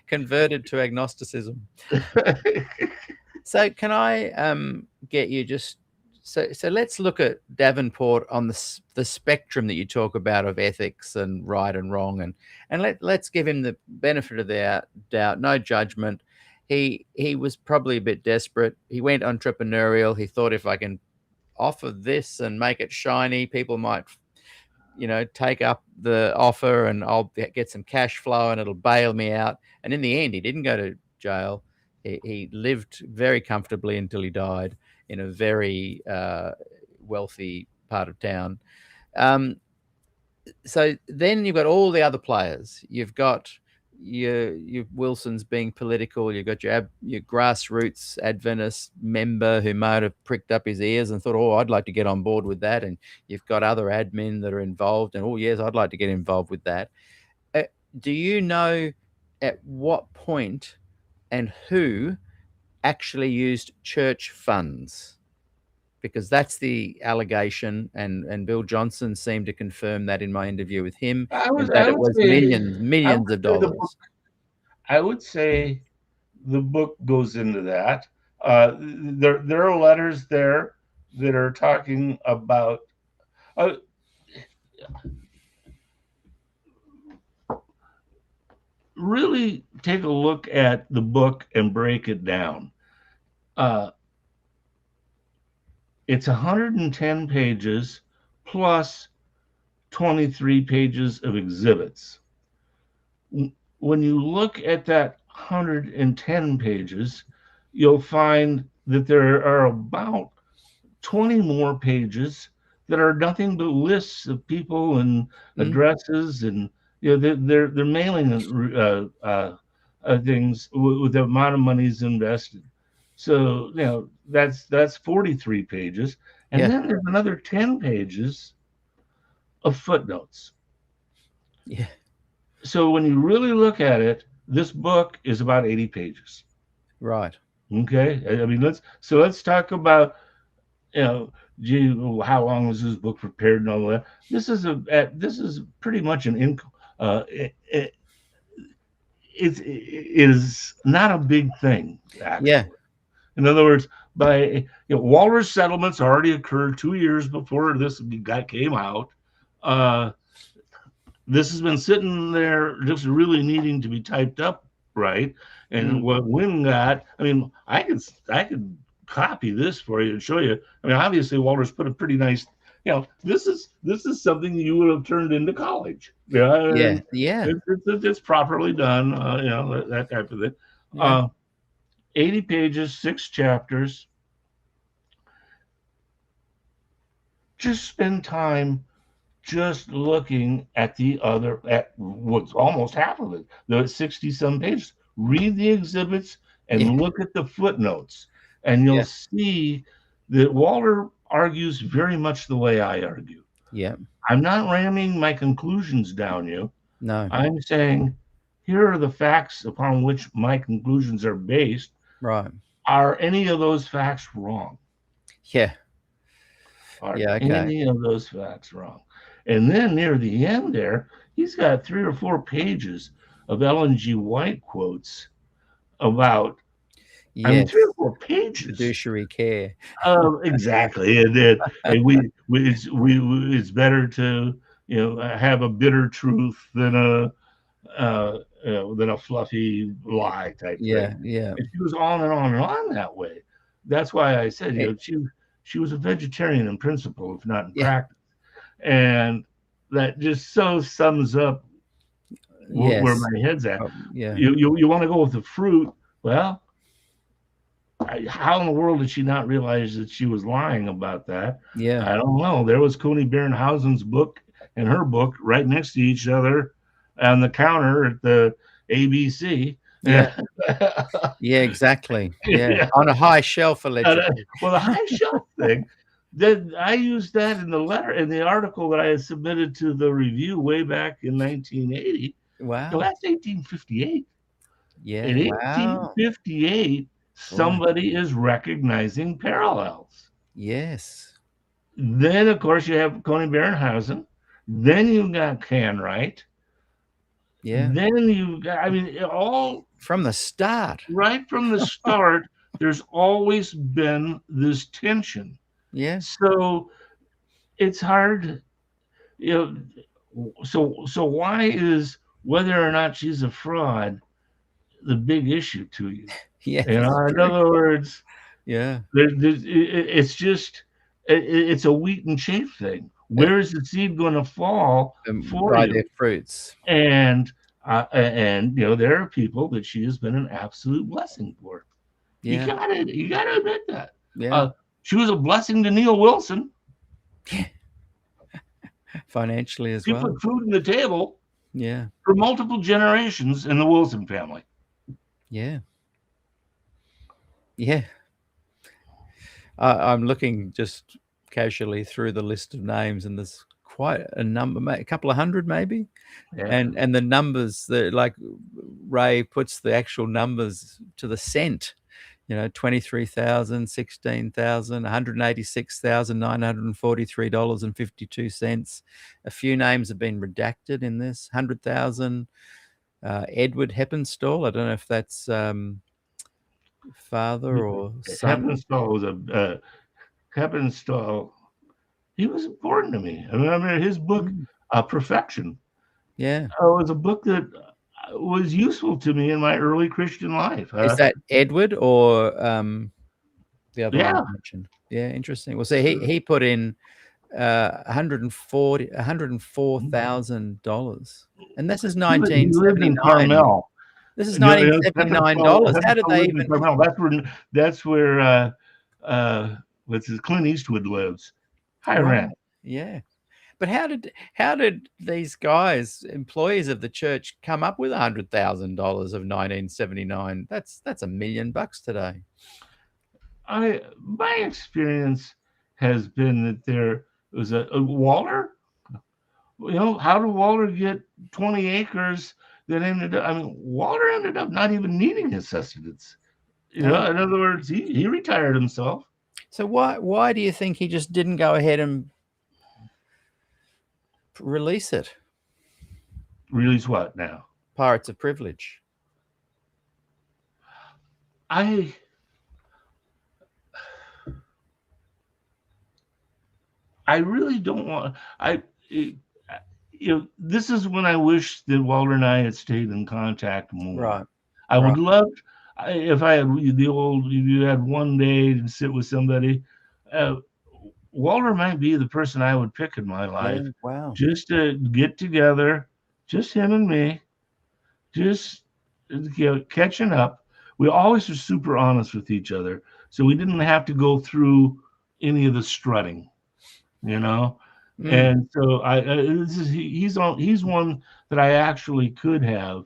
Converted to agnosticism. So can I get you just so let's look at Davenport on the spectrum that you talk about of ethics and right and wrong, and let's give him the benefit of the doubt, no judgment. He was probably a bit desperate. He went entrepreneurial. He thought, if I can offer this and make it shiny, people might take up the offer and I'll get some cash flow and it'll bail me out. And in the end, he didn't go to jail. He lived very comfortably until he died in a very wealthy part of town. So then you've got all the other players. You've got your Wilson's being political. You've got your grassroots Adventist member who might have pricked up his ears and thought, oh, I'd like to get on board with that. And you've got other admin that are involved and, oh, yes, I'd like to get involved with that. Do you know at what point and who actually used church funds? Because that's the allegation, and Bill Johnson seemed to confirm that in my interview with him, it was millions of dollars. I would say the book goes into that. There are letters there that are talking about. Really take a look at the book and break it down. It's 110 pages plus 23 pages of exhibits. When you look at that 110 pages, you'll find that there are about 20 more pages that are nothing but lists of people and addresses, and they're mailing things with the amount of money's invested. So that's 43 pages, and Yeah. then there's another 10 pages of footnotes. Yeah. So when you really look at it, this book is about 80 pages. Right. Okay, I mean let's talk about gee, how long was this book prepared and all that. This is pretty much it is not a big thing actually. Yeah. In other words, Waller's settlements already occurred 2 years before this guy came out. This has been sitting there just really needing to be typed up right. And what Wynn got, I mean, I could copy this for you and show you. I mean, obviously Walter's put a pretty nice, this is something you would have turned into college. Yeah. It's properly done, that type of thing. Yeah. 80 pages, 6 chapters. Just spend time just looking at what's almost half of it, the 60 some pages. Read the exhibits and look at the footnotes, and you'll see that Walter argues very much the way I argue. Yeah. I'm not ramming my conclusions down you. No. I'm saying, here are the facts upon which my conclusions are based. Right. Are any of those facts wrong? Yeah. Are any of those facts wrong? And then near the end there, he's got 3 or 4 pages of Ellen G. White quotes about, I mean, 3 or 4 pages. Fiduciary care. Exactly. And it's better to have a bitter truth than a fluffy lie type thing. Yeah. And she was on and on and on that way. That's why I said she was a vegetarian in principle, if not in practice. And that just so sums up where my head's at. You want to go with the fruit? Well, how in the world did she not realize that she was lying about that? Yeah. I don't know. There was Coney Barrenhausen's book and her book right next to each other on the counter at the ABC. Yeah. Yeah, exactly. Yeah. On a high shelf, allegedly. Well, the high shelf thing, then I used that in the article that I had submitted to the review way back in 1980. Wow. So that's 1858. Yeah. In 1858, somebody is recognizing parallels. Yes. Then, of course, you have Coney Barrenhausen. Then you got Canright. Yeah. Then you got, I mean, all from the start. Right from the start, there's always been this tension. Yeah. So it's hard, so why is whether or not she's a fraud the big issue to you? Yeah. In other words, it's just it's a wheat and chaff thing. Where is the seed going to fall for you? Their fruits. And there are people that she has been an absolute blessing for. Yeah. You gotta admit that. Yeah. She was a blessing to Neil Wilson. Financially as well. She put food on the table. Yeah. For multiple generations in the Wilson family. Yeah. Yeah. I'm looking just casually through the list of names, and there's quite a number, a couple of hundred maybe. Yeah. And the numbers, like Ray puts the actual numbers to the cent, 23,000, 16,000, $186,943.52. A few names have been redacted in this. 100,000. Edward Heppenstall. I don't know if that's father or son. Heppenstall was Heppenstall. He was important to me. I mean, his book, Perfection. Yeah, was a book that was useful to me in my early Christian life. Is that Edward or the other one I mentioned? Yeah, interesting. Well, see, he put in $104,000, and this is He lived in 1979. Carmel. This is No, $1979. How did they lived in even? Carmel. That's where what's his Clint Eastwood lives. High Right. rent. Yeah, but how did these guys, employees of the church, come up with $100,000 of 1979? That's $1 million today. My experience has been that there was a Walter. How did Walter get 20 acres that ended up? I mean, Walter ended up not even needing his sustenance. In other words, he retired himself. So why do you think he just didn't go ahead and release it? Release what now? Pirates of Privilege. I really don't want. This is when I wish that Walter and I had stayed in contact more. Right. I would love if I had you had one day to sit with somebody. Walter might be the person I would pick in my life. Yeah, wow. Just to get together, just him and me, just catching up. We always were super honest with each other, so we didn't have to go through any of the strutting, And so he's one that I actually could have.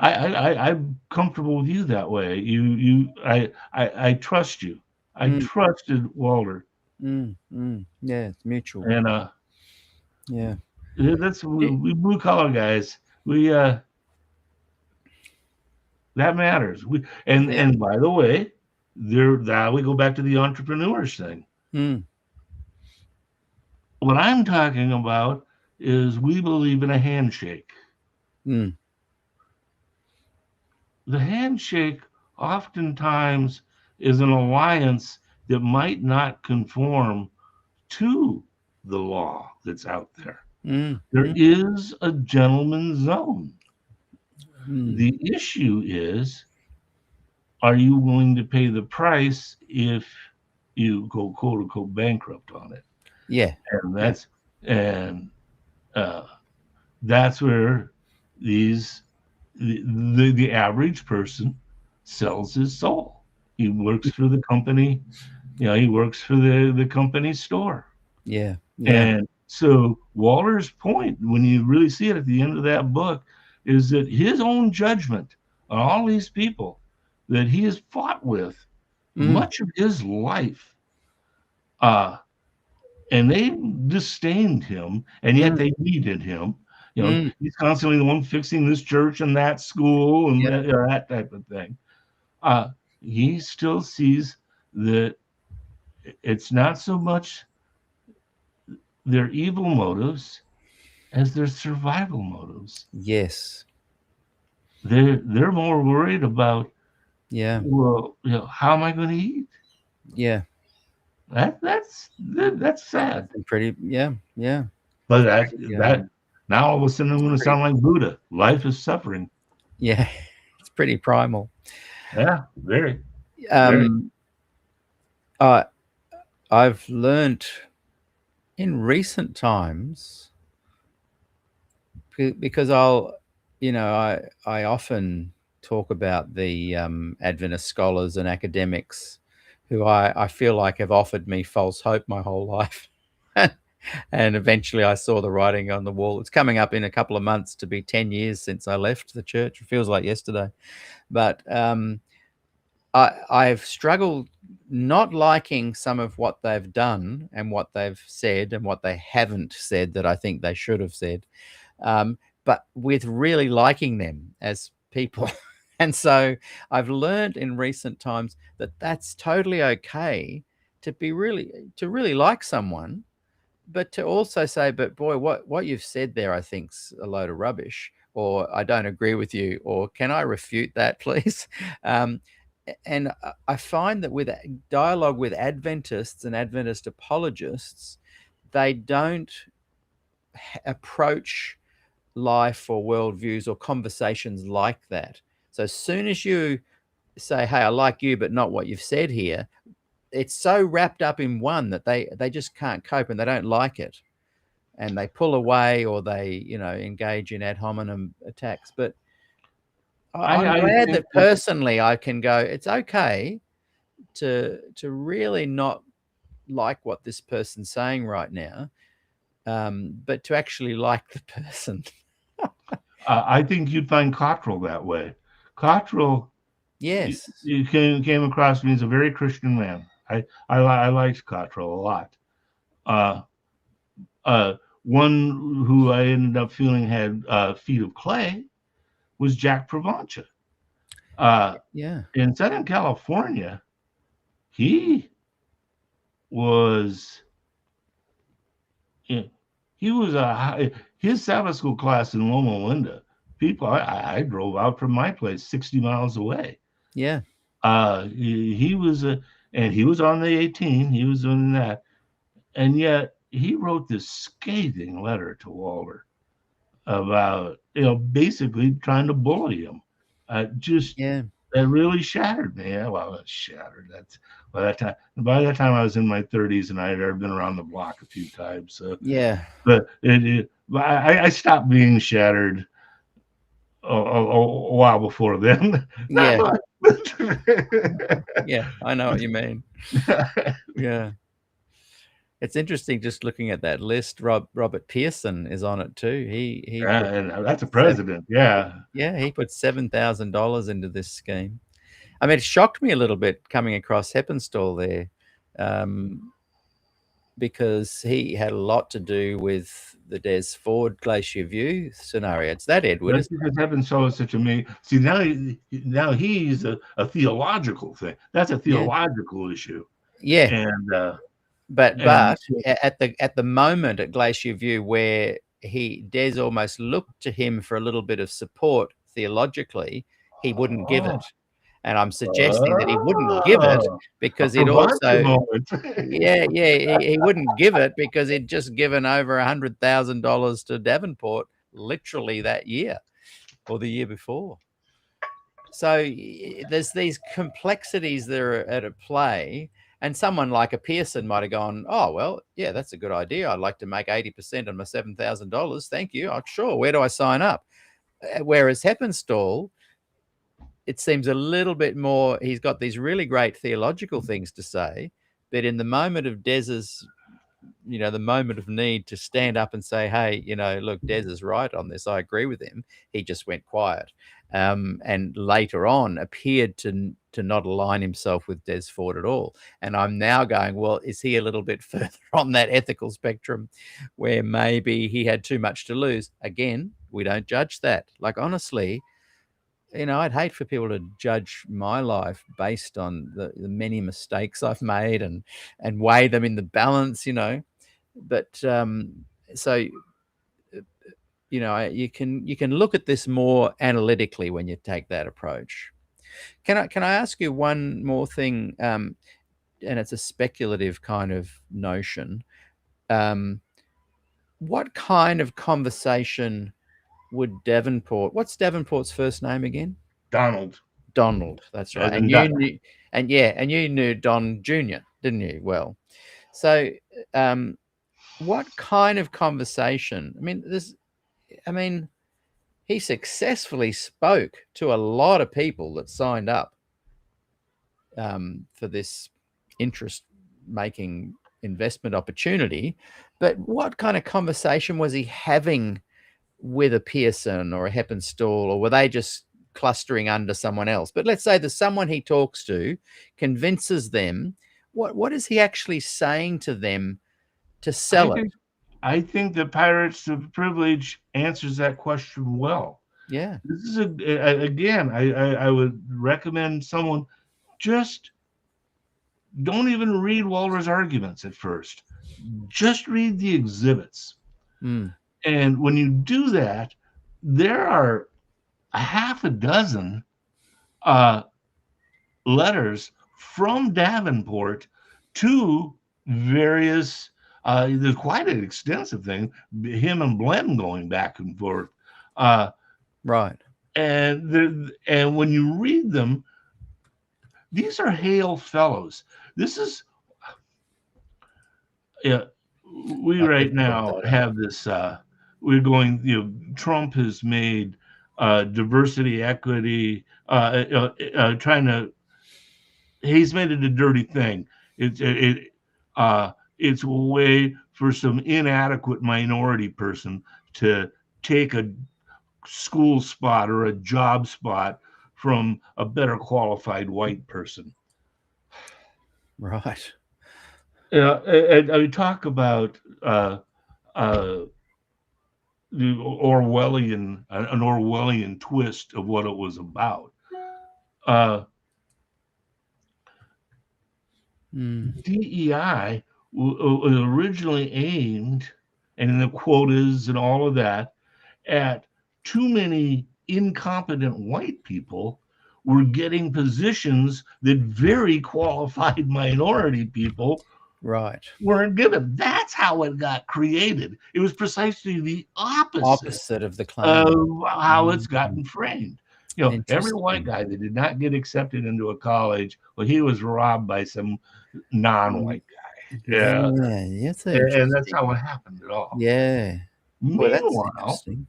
I'm comfortable with you that way. I trust you. I trusted Walter. Yeah, it's mutual. And yeah, that's we blue collar guys. We that matters. And by the way, that we go back to the entrepreneurs thing. What I'm talking about is we believe in a handshake. The handshake oftentimes is an alliance that might not conform to the law that's out there. There is a gentleman's zone. The issue is, are you willing to pay the price if you go quote unquote bankrupt on it? Yeah. And that's where the average person sells his soul. He works for the company, he works for the company store. Yeah. And so Walter's point, when you really see it at the end of that book, is that his own judgment on all these people that he has fought with much of his life, and they disdained him, and yet they needed him. He's constantly the one fixing this church and that school and that type of thing. He still sees that it's not so much their evil motives as their survival motives. Yes. They're more worried about, well, how am I going to eat? Yeah. That's sad. Pretty, yeah. But that now all of a sudden I'm going to sound like Buddha. Life is suffering. Yeah, it's pretty primal. Yeah, very. I've learned in recent times, because I often talk about the Adventist scholars and academics who I feel like have offered me false hope my whole life. And eventually I saw the writing on the wall. It's coming up in a couple of months to be 10 years since I left the church. It feels like yesterday. But I've struggled not liking some of what they've done and what they've said and what they haven't said that I think they should have said, but with really liking them as people. And so I've learned in recent times that that's totally okay to really like someone, but to also say, but boy, what you've said there, I think's a load of rubbish, or I don't agree with you, or can I refute that, please? And I find that with dialogue with Adventists and Adventist apologists, they don't approach life or worldviews or conversations like that. So as soon as you say, hey, I like you, but not what you've said here, it's so wrapped up in one that they just can't cope and they don't like it, and they pull away or they engage in ad hominem attacks. But I'm I glad think that personally I can go, it's okay to really not like what this person's saying right now, but to actually like the person. I think you'd find Cottrell that way. Cottrell, Yes. you came across me as a very Christian man. I liked Cottrell a lot. One who I ended up feeling had feet of clay was Jack Provencha. Yeah. In Southern California, he was his Sabbath school class in Loma Linda. People, I drove out from my place 60 miles away. Yeah. He was and he was on the 18. He was doing that, and yet he wrote this scathing letter to Walter about basically trying to bully him. That really shattered me. Well, it shattered. That's by that time I was in my 30s and I had already been around the block a few times. So yeah, but I stopped being shattered a while before then. Yeah. Yeah, I know what you mean. Yeah. It's interesting just looking at that list. Robert Pearson is on it too. He and that's a president. Yeah. He put $7,000 into this scheme. I mean, it shocked me a little bit coming across Heppenstall there, because he had a lot to do with the Des Ford Glacier View scenario. It's that, Edward. That's because Heppenstall is such a me. See, now he's a theological thing. That's a theological issue. Yeah. And but at the moment at Glacier View where Des almost looked to him for a little bit of support theologically, he wouldn't give it. And I'm suggesting that he wouldn't give it because he'd also he wouldn't give it because he'd just given over $100,000 to Davenport literally that year or the year before. So there's these complexities that are at play. And someone like a Pearson might have gone, oh, well, yeah, that's a good idea. I'd like to make 80% on my $7,000. Thank you. Oh, sure. Where do I sign up? Whereas Heppenstall, it seems a little bit more, he's got these really great theological things to say, but in the moment of Des's, the moment of need to stand up and say, hey, look, Des is right on this, I agree with him, he just went quiet. And later on appeared to not align himself with Des Ford at all. And I'm now going, well, is he a little bit further on that ethical spectrum where maybe he had too much to lose? Again, we don't judge that. Like, honestly, I'd hate for people to judge my life based on the many mistakes I've made and weigh them in the balance, But so, you can look at this more analytically when you take that approach. Can I ask you one more thing? And it's a speculative kind of notion. What kind of conversation would Davenport? What's Davenport's first name again? Donald. That's right. And you knew Don Jr., didn't you? Well, so what kind of conversation? I mean, he successfully spoke to a lot of people that signed up for this interest-making investment opportunity. But what kind of conversation was he having with a Pearson or a Heppenstall, or were they just clustering under someone else? But let's say there's someone he talks to, convinces them. What is he actually saying to them to sell it? I think the Pirates of Privilege answers that question well. Yeah. This is again, I would recommend someone just don't even read Walter's arguments at first. Just read the exhibits. And when you do that, there are a half a dozen letters from Davenport to various, there's quite an extensive thing, him and Blem going back and forth. Right. And when you read them, These are hail fellows. This is, we I've right never brought now that up. have this, we're going, Trump has made diversity, equity, trying to, he's made it a dirty thing. It's a way for some inadequate minority person to take a school spot or a job spot from a better qualified white person. Right. And I talk about the Orwellian, an Orwellian twist of what it was about. DEI was originally aimed, and in the quotas and all of that, at too many incompetent white people were getting positions that very qualified minority people Right. weren't given. That's how it got created. It was precisely the opposite Of the claim. of how it's gotten framed. Every white Interesting. guy that did not get accepted into a college, well, he was robbed by some non-white guy. Yeah, that's And that's interesting. how it happened at all. Yeah. Boy, that's Meanwhile, interesting.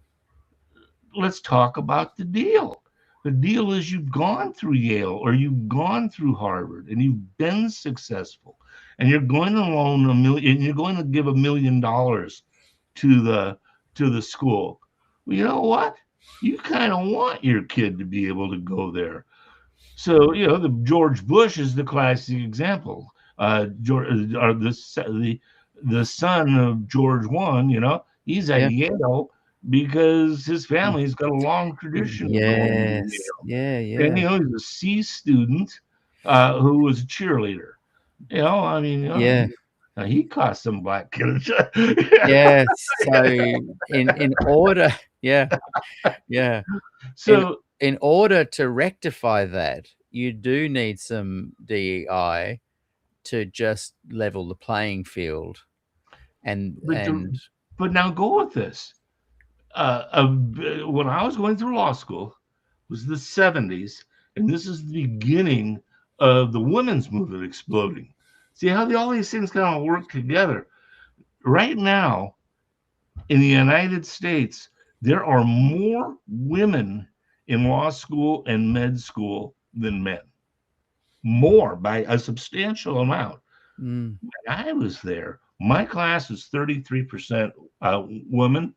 let's talk about the deal. The deal is you've gone through Yale or you've gone through Harvard and you've been successful, and you're going to loan $1 million, and you're going to give $1 million to the school. Well, you know what? You kind of want your kid to be able to go there. So the George Bush is the classic example. The son of George I. He's at Yale because his family's got a long tradition of going to Yes. Yale. Yeah. And he's a C student who was a cheerleader. Yeah. He cost some black kids. Yeah. So in order, yeah. So in order to rectify that, you do need some DEI to just level the playing field. But now go with this. When I was going through law school, it was the 70s, and this is the beginning of the women's movement exploding. See how all these things kind of work together. Right now, in the United States, there are more women in law school and med school than men. More by a substantial amount. When I was there, my class was 33% women.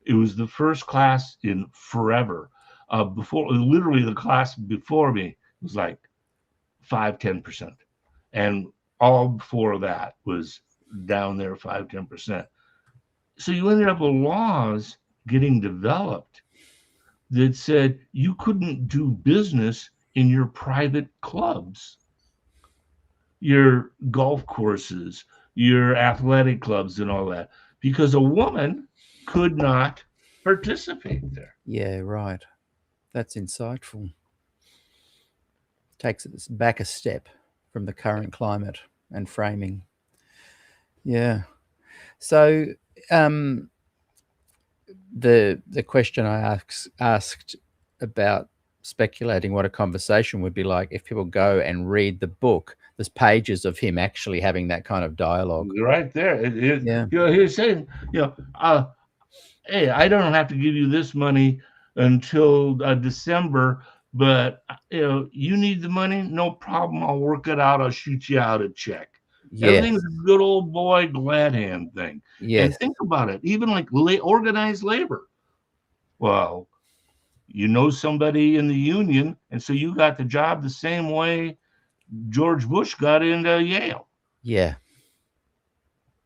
It was the first class in forever. Literally the class before me was like 5-10%. And all before that was down there 5-10%. So you ended up with laws getting developed that said you couldn't do business in your private clubs, your golf courses, your athletic clubs and all that, because a woman could not participate there. Yeah, right. That's insightful. Takes us back a step from the current climate and framing. Yeah. So the question I asked about speculating what a conversation would be like if people go and read the book, there's pages of him actually having that kind of dialogue. Right there. He's saying, hey, I don't have to give you this money until December, but you need the money, no problem. I'll work it out. I'll shoot you out a check. Yes. Everything's a good old boy glad hand thing. Yes. And think about it, even like organized labor. Well, somebody in the union, and so you got the job the same way George Bush got into Yale. Yeah.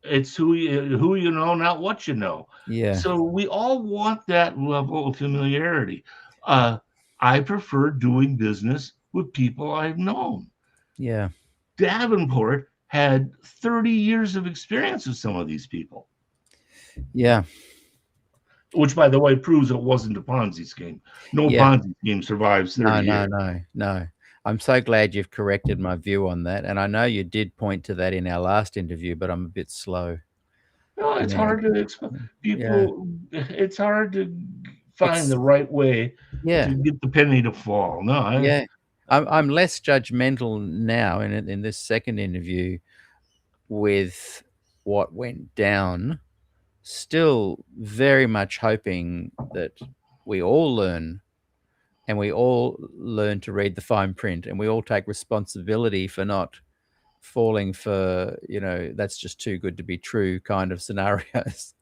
It's who you know, not what you know. Yeah. So we all want that level of familiarity. I prefer doing business with people I've known. Yeah. Davenport had 30 years of experience with some of these people. Yeah. Which, by the way, proves it wasn't a Ponzi scheme. No Ponzi scheme survives 30 years. No. I'm so glad you've corrected my view on that. And I know you did point to that in our last interview, but I'm a bit slow. No, it's hard to explain. It's hard to find the right way to get the penny to fall. No, I'm less judgmental now in this second interview with what went down. Still very much hoping that we all learn, and we all learn to read the fine print, and we all take responsibility for not falling for, that's just too good to be true kind of scenarios.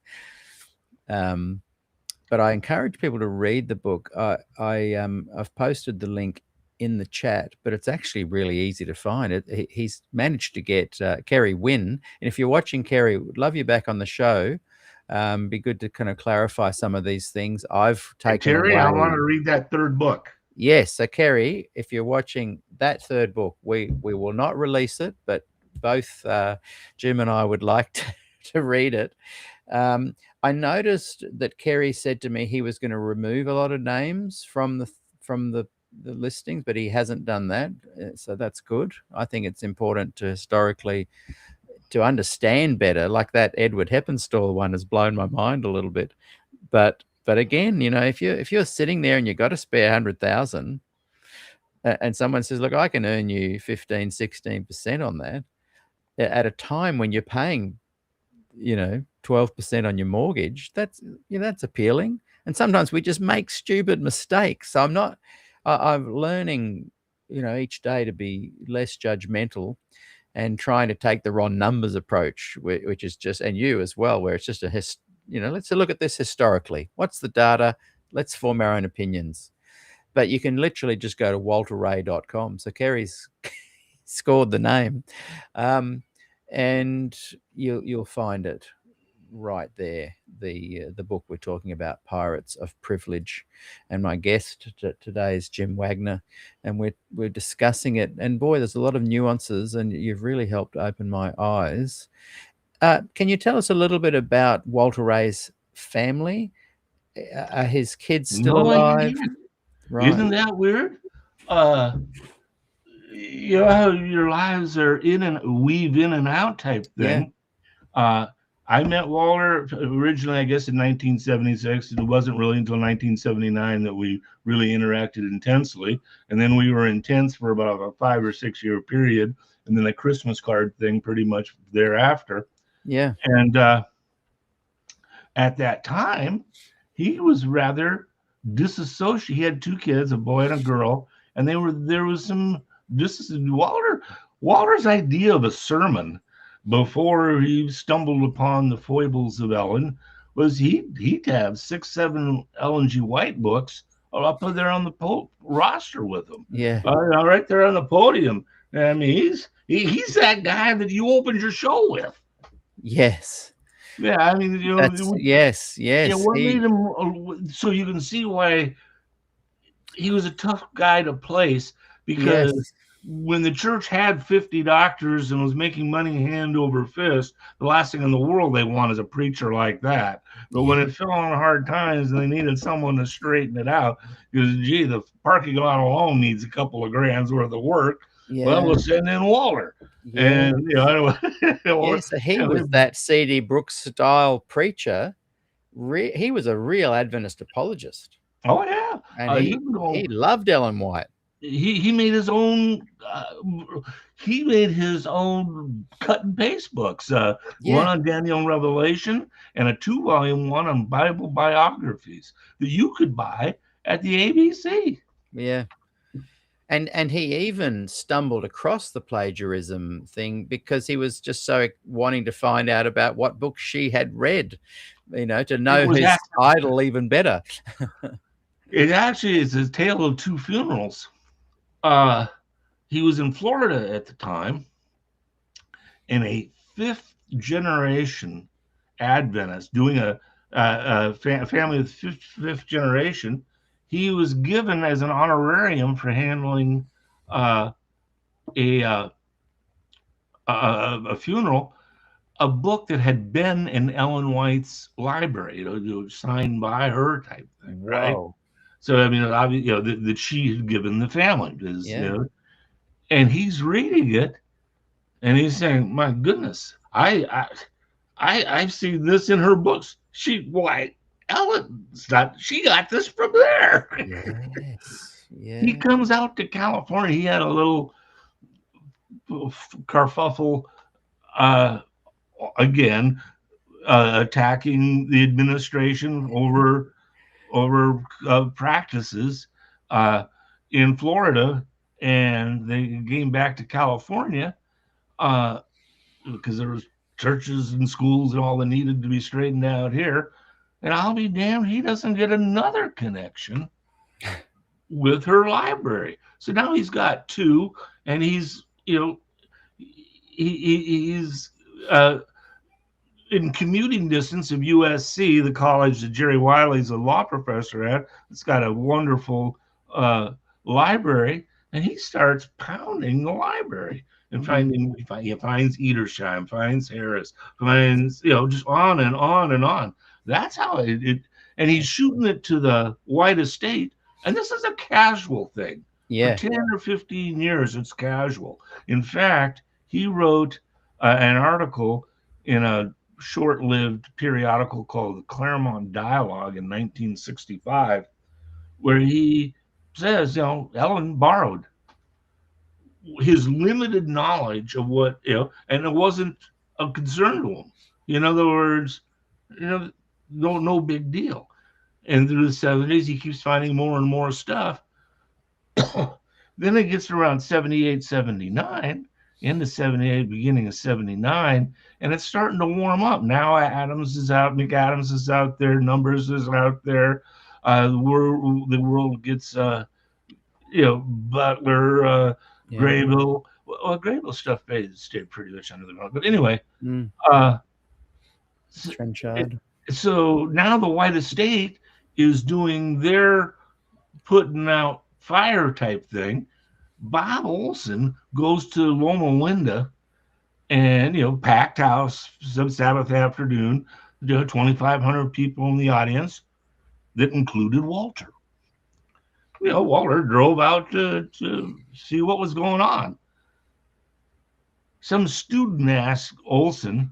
But I encourage people to read the book. I've posted the link in the chat, but it's actually really easy to find. He's managed to get Kerry Wynn, and if you're watching, Kerry, would love you back on the show. Be good to kind of clarify some of these things. I've taken Terry, away. I want to read that third book. Yes, so Kerry, if you're watching that third book, we will not release it, but both Jim and I would like to read it. I noticed that Kerry said to me he was going to remove a lot of names from the listings, but he hasn't done that, so that's good. I think it's important to historically to understand better. Like that Edward Heppenstall one has blown my mind a little bit, but again, if you're sitting there and you got to spare 100,000, and someone says, "Look, I can earn you 15, 16% on that," at a time when you're paying 12% on your mortgage, that's appealing. And sometimes we just make stupid mistakes. So I'm learning each day to be less judgmental and trying to take the raw numbers approach, which is just, and you as well, where it's just let's look at this historically. What's the data? Let's form our own opinions. But you can literally just go to walterray.com. So Kerry's scored the name, and you'll find it right there. The book we're talking about, Pirates of Privilege, and my guest today is Jim Wagner, and we're discussing it. And boy, there's a lot of nuances, and you've really helped open my eyes. Can you tell us a little bit about Walter Ray's family? Are his kids still alive? Right. Isn't that weird? You know how your lives are weave in and out type thing. Yeah. I met Walter originally, I guess, in 1976. It wasn't really until 1979 that we really interacted intensely. And then we were intense for about a 5 or 6 year period. And then a Christmas card thing pretty much thereafter. Yeah. And at that time, he was rather disassociated. He had 2 kids, a boy and a girl. And there was some Walter's idea of a sermon before he stumbled upon the foibles of Ellen was he'd have 6, 7 Ellen G. White books up there on the roster with him. Yeah, right there on the podium. I mean, he's that guy that you opened your show with. Yes. Yeah, I mean, yes. Yeah, what made him? So you can see why he was a tough guy to place, because. Yes. When the church had 50 doctors and was making money hand over fist, the last thing in the world they want is a preacher like that. But when it fell on hard times and they needed someone to straighten it out, because, gee, the parking lot alone needs a couple of grand's worth of work. Yeah. Well, we'll send in Walter. Yeah. And, so he was that C.D. Brooks style preacher. He was a real Adventist apologist. Oh, yeah. And he loved Ellen White. He made his own cut and paste books. One on Daniel and Revelation and a 2-volume one on Bible biographies that you could buy at the ABC. Yeah. And he even stumbled across the plagiarism thing because he was just so wanting to find out about what books she had read, to know his idol even better. It actually is a tale of 2 funerals. He was in Florida at the time, and a 5th generation Adventist doing a family of 5th generation. He was given as an honorarium for handling a funeral, a book that had been in Ellen White's library, signed by her type thing. Wow. Right? So, I mean, obviously, that she had given the family. And he's reading it, and he's saying, "My goodness, I've seen this in her books. She got this from there." Yes. Yeah. He comes out to California. He had a little kerfuffle again, attacking the administration over practices in Florida, and they came back to California because there was churches and schools and all that needed to be straightened out here. And I'll be damned, he doesn't get another connection with her library. So now he's got two, and he's he's in commuting distance of USC, the college that Jerry Wiley's a law professor at. It's got a wonderful library, and he starts pounding the library and he finds Edersheim, finds Harris, finds just on and on and on. That's how it and he's shooting it to the white estate, and this is a casual thing. Yeah. For 10 or 15 years, it's casual. In fact, he wrote an article in a short-lived periodical called the Claremont Dialogue in 1965, where he says, Ellen borrowed his limited knowledge of what, and it wasn't a concern to him. In other words, no big deal. And through the 70s, he keeps finding more and more stuff. Then it gets around 78, 79, into 78, beginning of 79, and it's starting to warm up. Now Adams is out, McAdams is out there, Numbers is out there. The world gets, Butler, Graybill. Well, Graybill stuff stayed pretty much under the ground. But anyway, Trenchard. So now the white estate is doing their putting out fire type thing. Bob Olson goes to Loma Linda and, packed house some Sabbath afternoon, 2,500 people in the audience that included Walter. Walter drove out to see what was going on. Some student asked Olson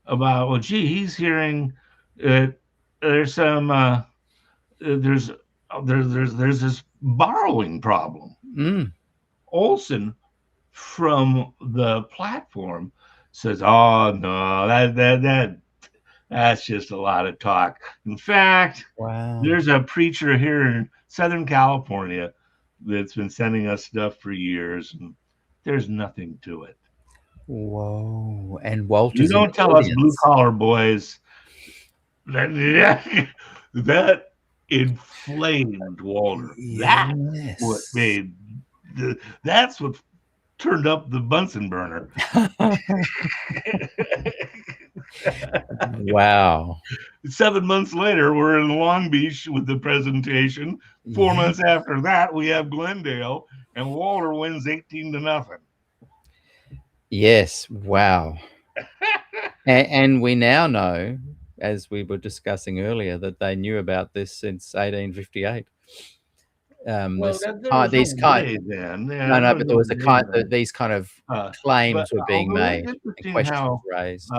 about, well, gee, he's hearing there's some there's this borrowing problem. Olson from the platform says, "Oh no, that's just a lot of talk. In fact, there's a preacher here in Southern California that's been sending us stuff for years, and there's nothing to it." Whoa! And Walter's you don't tell us blue collar boys that inflamed Walter. Yes. That's what turned up the Bunsen burner. Wow. 7 months later, we're in Long Beach with the presentation. 4 months after that, we have Glendale, and Walter wins 18-0. Yes. Wow. and we now know, as we were discussing earlier, that they knew about this since 1858. But there was these kind of claims were being made and questions raised.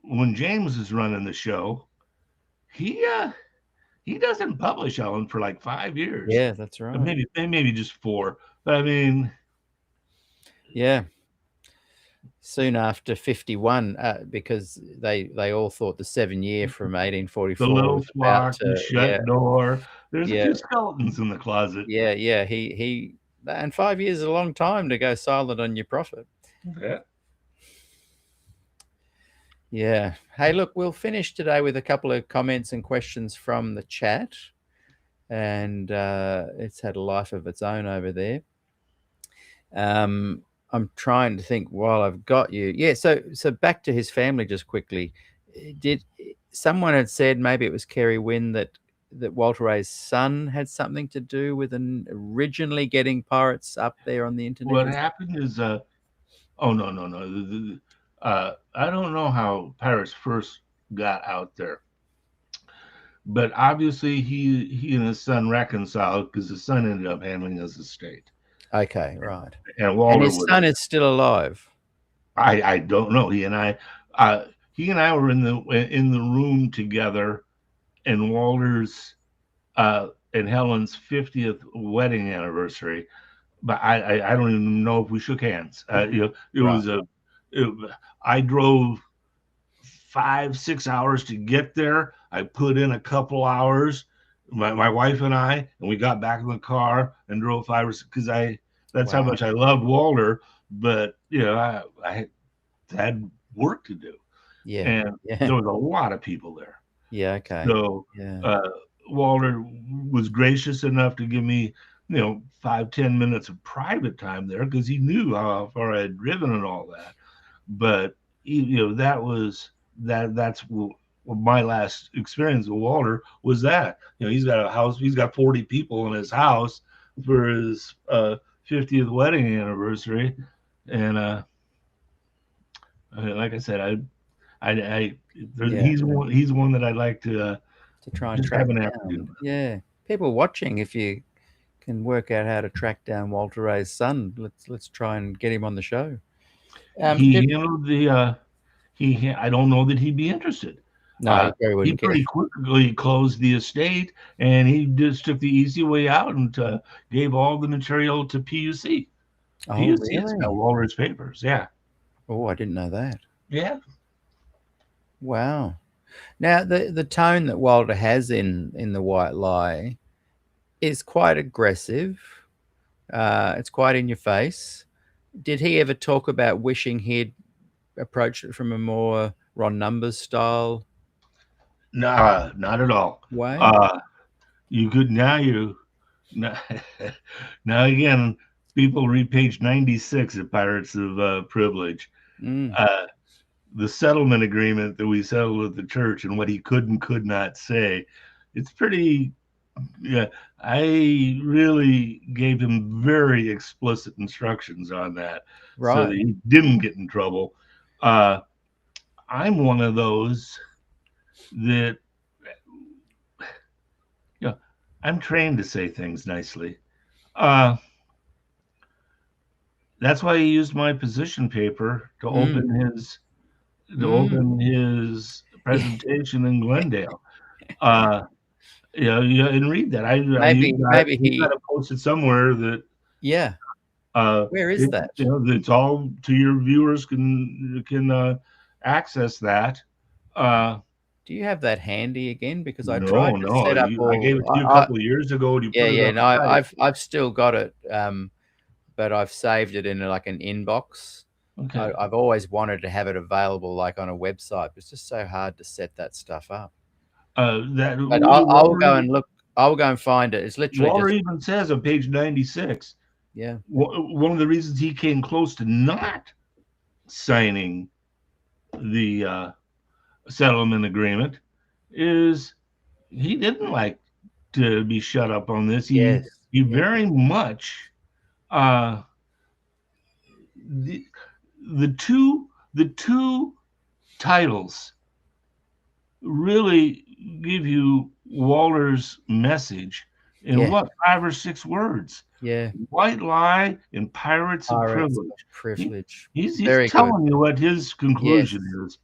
When James is running the show, he doesn't publish Ellen for like 5 years. Yeah, that's right. Maybe just 4. But I mean, yeah. Soon after 51, because they all thought the 7 year from 1844. The little flock, the shut door. There's a few skeletons in the closet. Yeah. He and 5 years is a long time to go silent on your prophet. Yeah. Yeah. Hey, look, we'll finish today with a couple of comments and questions from the chat, and it's had a life of its own over there. I'm trying to think while I've got you. Yeah, so back to his family just quickly. Did someone had said, maybe it was Kerry Wynn, that Walter Ray's son had something to do with originally getting pirates up there on the internet? What happened is, no. I don't know how pirates first got out there, but obviously he and his son reconciled because his son ended up handling his estate. Okay, right. And his son is still alive. I don't know. He and I were in the room together, and Walter's and Helen's 50th wedding anniversary, but I don't even know if we shook hands. It Right. was I drove 5-6 hours to get there. I put in a couple hours, my wife and I, and we got back in the car and drove 5 or 6 because that's how Wow. much I loved Walter. But I had work to do, Yeah. and Yeah. there was a lot of people there. Yeah. Okay. So Yeah. Walter was gracious enough to give me 5-10 minutes of private time there because he knew how far I had driven and all that. But that's my last experience with Walter was that. He's got a house, he's got 40 people in his house for his 50th wedding anniversary, and like I said, Yeah. he's one that I'd like to try and just track have an down. afternoon. Yeah. People watching, if you can work out how to track down Walter Ray's son, let's try and get him on the show. He handled the I don't know that he'd be interested. No, he very He wouldn't care. pretty quickly closed the estate, and he just took the easy way out and gave all the material to PUC. Oh, PUC has got really? Walter's papers. Yeah. Oh, I didn't know that. Yeah. Wow. Now, the tone that Walter has in The White Lie is quite aggressive. It's quite in your face. Did he ever talk about wishing he'd approached it from a more Ron Numbers style Nah, not at all. way? You could now again, people read page 96 of Pirates of Privilege. Mm. The settlement agreement that we settled with the church and what he could and could not say. It's pretty. Yeah, I really gave him very explicit instructions on that, so that he didn't get in trouble. I'm one of those that, I'm trained to say things nicely. That's why he used my position paper to open his presentation in Glendale. And read that. Maybe he got it posted somewhere that. Yeah. Where is that? It's all to your viewers can access that. Do you have that handy again? Because I No, tried to set up I gave it to you a couple of years ago. And you put it on no, the site. I've still got it, but I've saved it in like an inbox. Okay. I've always wanted to have it available like on a website, but it's just so hard to set that stuff up. But I'll go and look. I'll go and find it. It's literally Walter even says on page 96. Yeah. One of the reasons he came close to not signing the settlement agreement is he didn't like to be shut up on this. He very much the two titles really give you Walter's message in 5 or 6 words. Yeah. White Lie and Pirates of Privilege. He's telling you what his conclusion is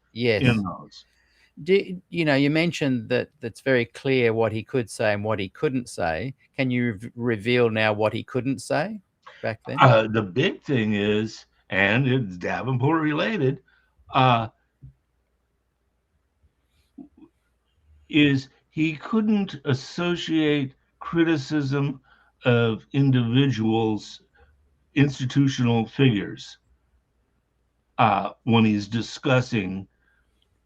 in those. You mentioned that that's very clear what he could say and what he couldn't say. Can you reveal now what he couldn't say back then? The big thing is, and it's Davenport related, is he couldn't associate criticism of individuals, institutional figures, when he's discussing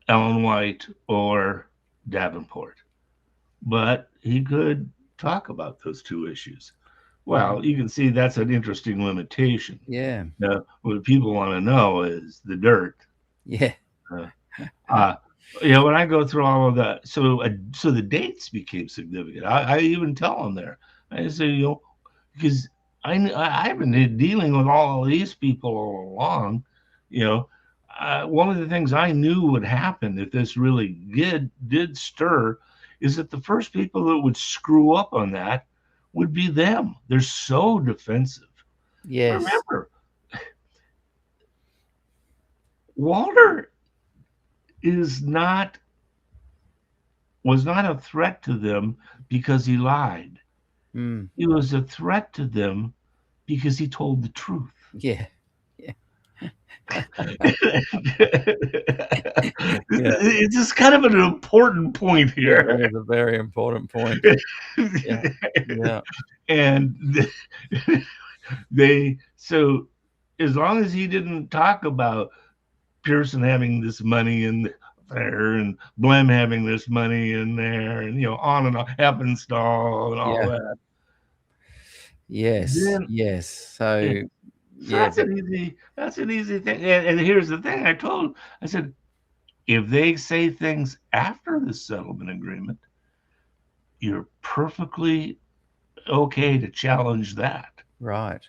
Ellen White or Davenport. But he could talk about those two issues. Well, you can see that's an interesting limitation. Yeah. Now, what people want to know is the dirt. Yeah. When I go through all of that, so the dates became significant. I even tell them there. I say, because I've been dealing with all of these people all along. One of the things I knew would happen if this really did stir is that the first people that would screw up on that would be them. They're so defensive. Yes. Remember, Walter was not a threat to them because he lied. Mm. It was a threat to them because he told the truth. Yeah. Yeah. Yeah. It's just kind of an important point Yeah. here. That is a very important point. Yeah. Yeah. And they, so as long as he didn't talk about Pearson having this money in there and Blem having this money in there and, on and on, Heppenstall and all Yeah. that, Yes. then Yes. yeah, So, so yeah, but that's an easy thing. And here's the thing I said, if they say things after the settlement agreement, you're perfectly okay to challenge that. right.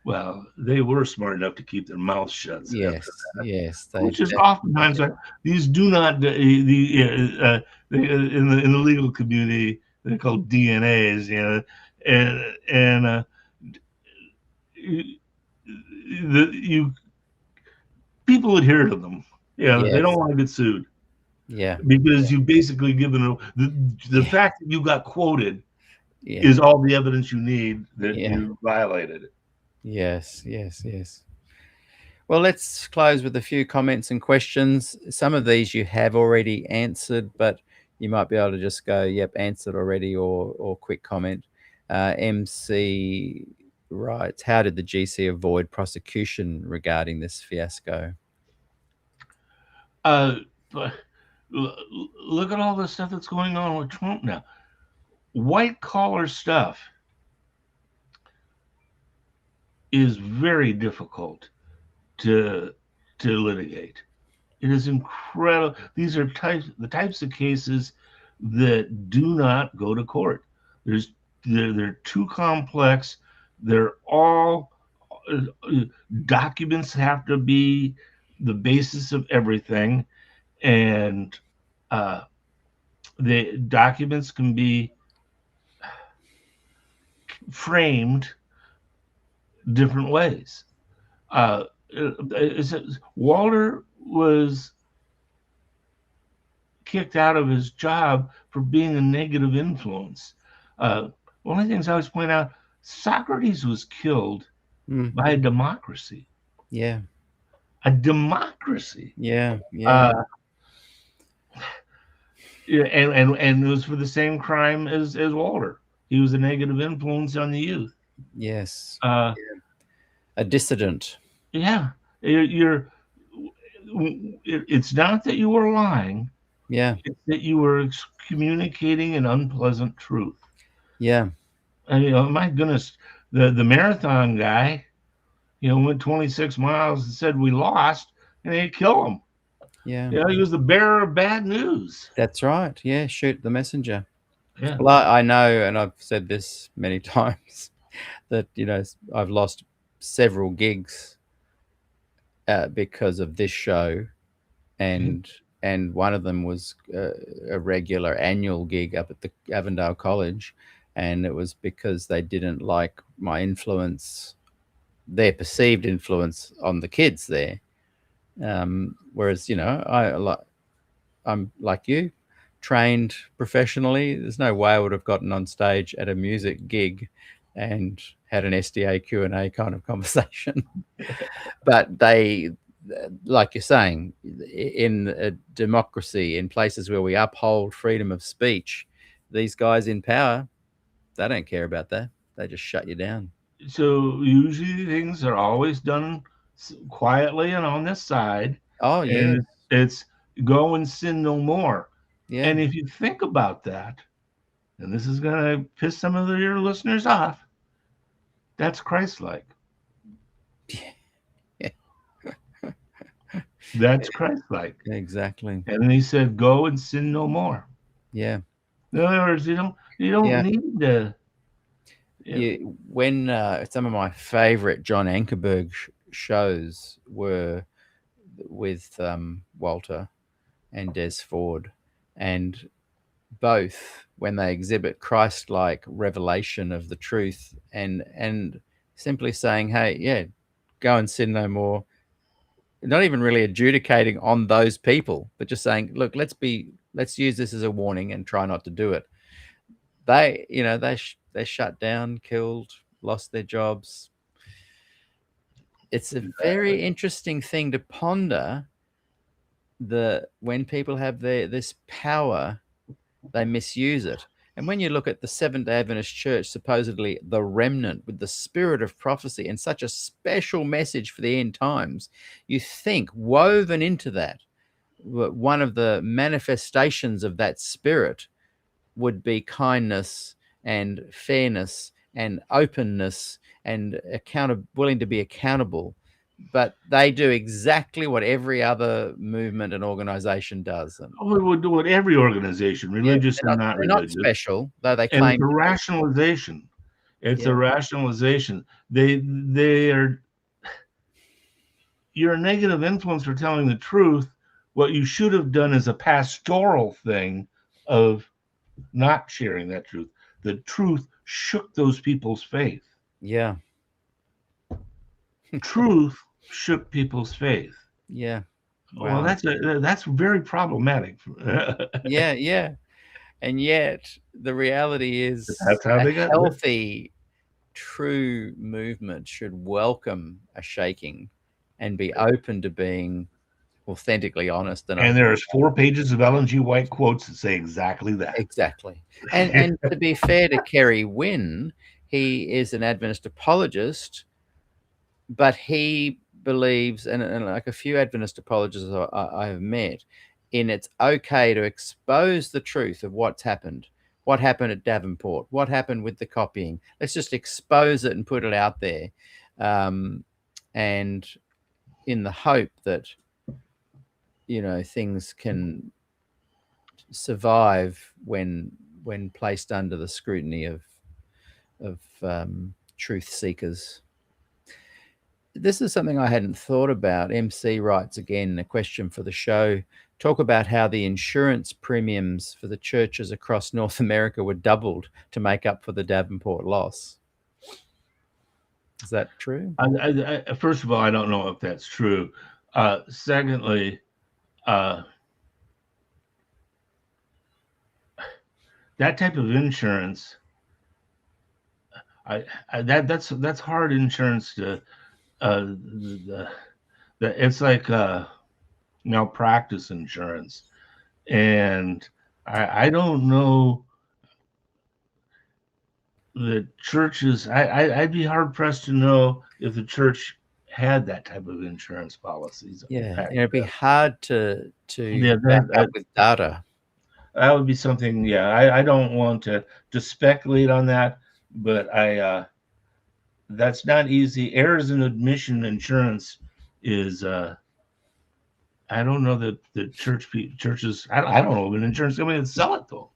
Well, they were smart enough to keep their mouths shut after Yes. that, Yes. They which is definitely oftentimes did. these do not in the legal community they're called DNAs, and you people adhere to them. Yeah, they don't Yes. want to get sued Yeah. because you basically given the Yeah. fact that you got quoted Yeah. is all the evidence you need that Yeah. you violated it. Yes. Yes. Yes. Well, let's close with a few comments and questions. Some of these you have already answered, but you might be able to just go, yep, answered already, or quick comment. MC writes, how did the GC avoid prosecution regarding this fiasco? But look at all the stuff that's going on with Trump now. White collar stuff is very difficult to litigate. It is incredible. These are the types of cases that do not go to court. They're too complex. They're all documents have to be the basis of everything, and the documents can be framed different ways. Walter was kicked out of his job for being a negative influence. One of the things I always point out, Socrates was killed by a democracy. Yeah. A democracy. Yeah. Yeah. And it was for the same crime as Walter. He was a negative influence on the youth. Yes. Uh, A dissident. yeah, it's not that you were lying. Yeah. It's that you were communicating an unpleasant truth. Yeah. I mean, my goodness, the marathon guy, went 26 miles and said we lost, and they kill him. Yeah. He was the bearer of bad news. That's right. Yeah. Shoot the messenger. Yeah. Well, I know, and I've said this many times, that, I've lost several gigs because of this show. And one of them was a regular annual gig up at the Avondale College. And it was because they didn't like my influence, their perceived influence on the kids there. Whereas, I'm like you, trained professionally. There's no way I would have gotten on stage at a music gig and had an SDAQ&A kind of conversation. But they, like you're saying, in a democracy, in places where we uphold freedom of speech, these guys in power, they don't care about that. They just shut you down. So usually things are always done quietly and on this side. Oh, yeah. And it's go and sin no more. Yeah. And if you think about that, and this is going to piss some of your listeners off, that's Christ-like. Yeah. That's Christ-like. Exactly. And he said, "Go and sin no more." Yeah. In other words, you don't need to. When some of my favorite John Ankerberg shows were with Walter and Des Ford, and both, when they exhibit Christ-like revelation of the truth and simply saying, hey, yeah, go and sin no more, not even really adjudicating on those people, but just saying, look, let's use this as a warning and try not to do it. They they're shut down, killed, lost their jobs. It's a very interesting thing to ponder, when people have this power, they misuse it. And when you look at the Seventh-day Adventist Church, supposedly the remnant with the spirit of prophecy and such a special message for the end times, you think woven into that, one of the manifestations of that spirit would be kindness and fairness and openness and willing to be accountable. But they do exactly what every other movement and organization does. And We would do what every organization, religious and not they're not religious. special, though they And it's claim a to be. rationalization. It's Yeah. a rationalization. They are. You're a negative influence for telling the truth. What you should have done is a pastoral thing of not sharing that truth. The truth shook those people's faith. Yeah. Truth shook people's faith. Yeah. Well, Wow. that's very problematic. Yeah, yeah. And yet the reality is That's how a they got healthy, true movement should welcome a shaking and be open to being authentically honest. And there's 4 pages of Ellen G. White quotes that say exactly that. Exactly. And to be fair to Kerry Wynn, he is an Adventist apologist, but he believes, and like a few Adventist apologists I have met, in it's okay to expose the truth of what happened at Davenport, what happened with the copying. Let's just expose it and put it out there, and in the hope that things can survive when placed under the scrutiny of truth seekers. This is something I hadn't thought about. MC writes again, a question for the show. Talk about how the insurance premiums for the churches across North America were doubled to make up for the Davenport loss. Is that true? First of all, I don't know if that's true. Secondly, that type of insurance, that's hard insurance to. It's like malpractice insurance, and I don't know the churches. I'd be hard pressed to know if the church had that type of insurance policies. Yeah, it'd be hard to Yeah, back up with data. That would be something. Yeah, I don't want to speculate on that, but that's not easy. Errors in admission insurance is I don't know that the churches. I don't know of an insurance company that sell it though.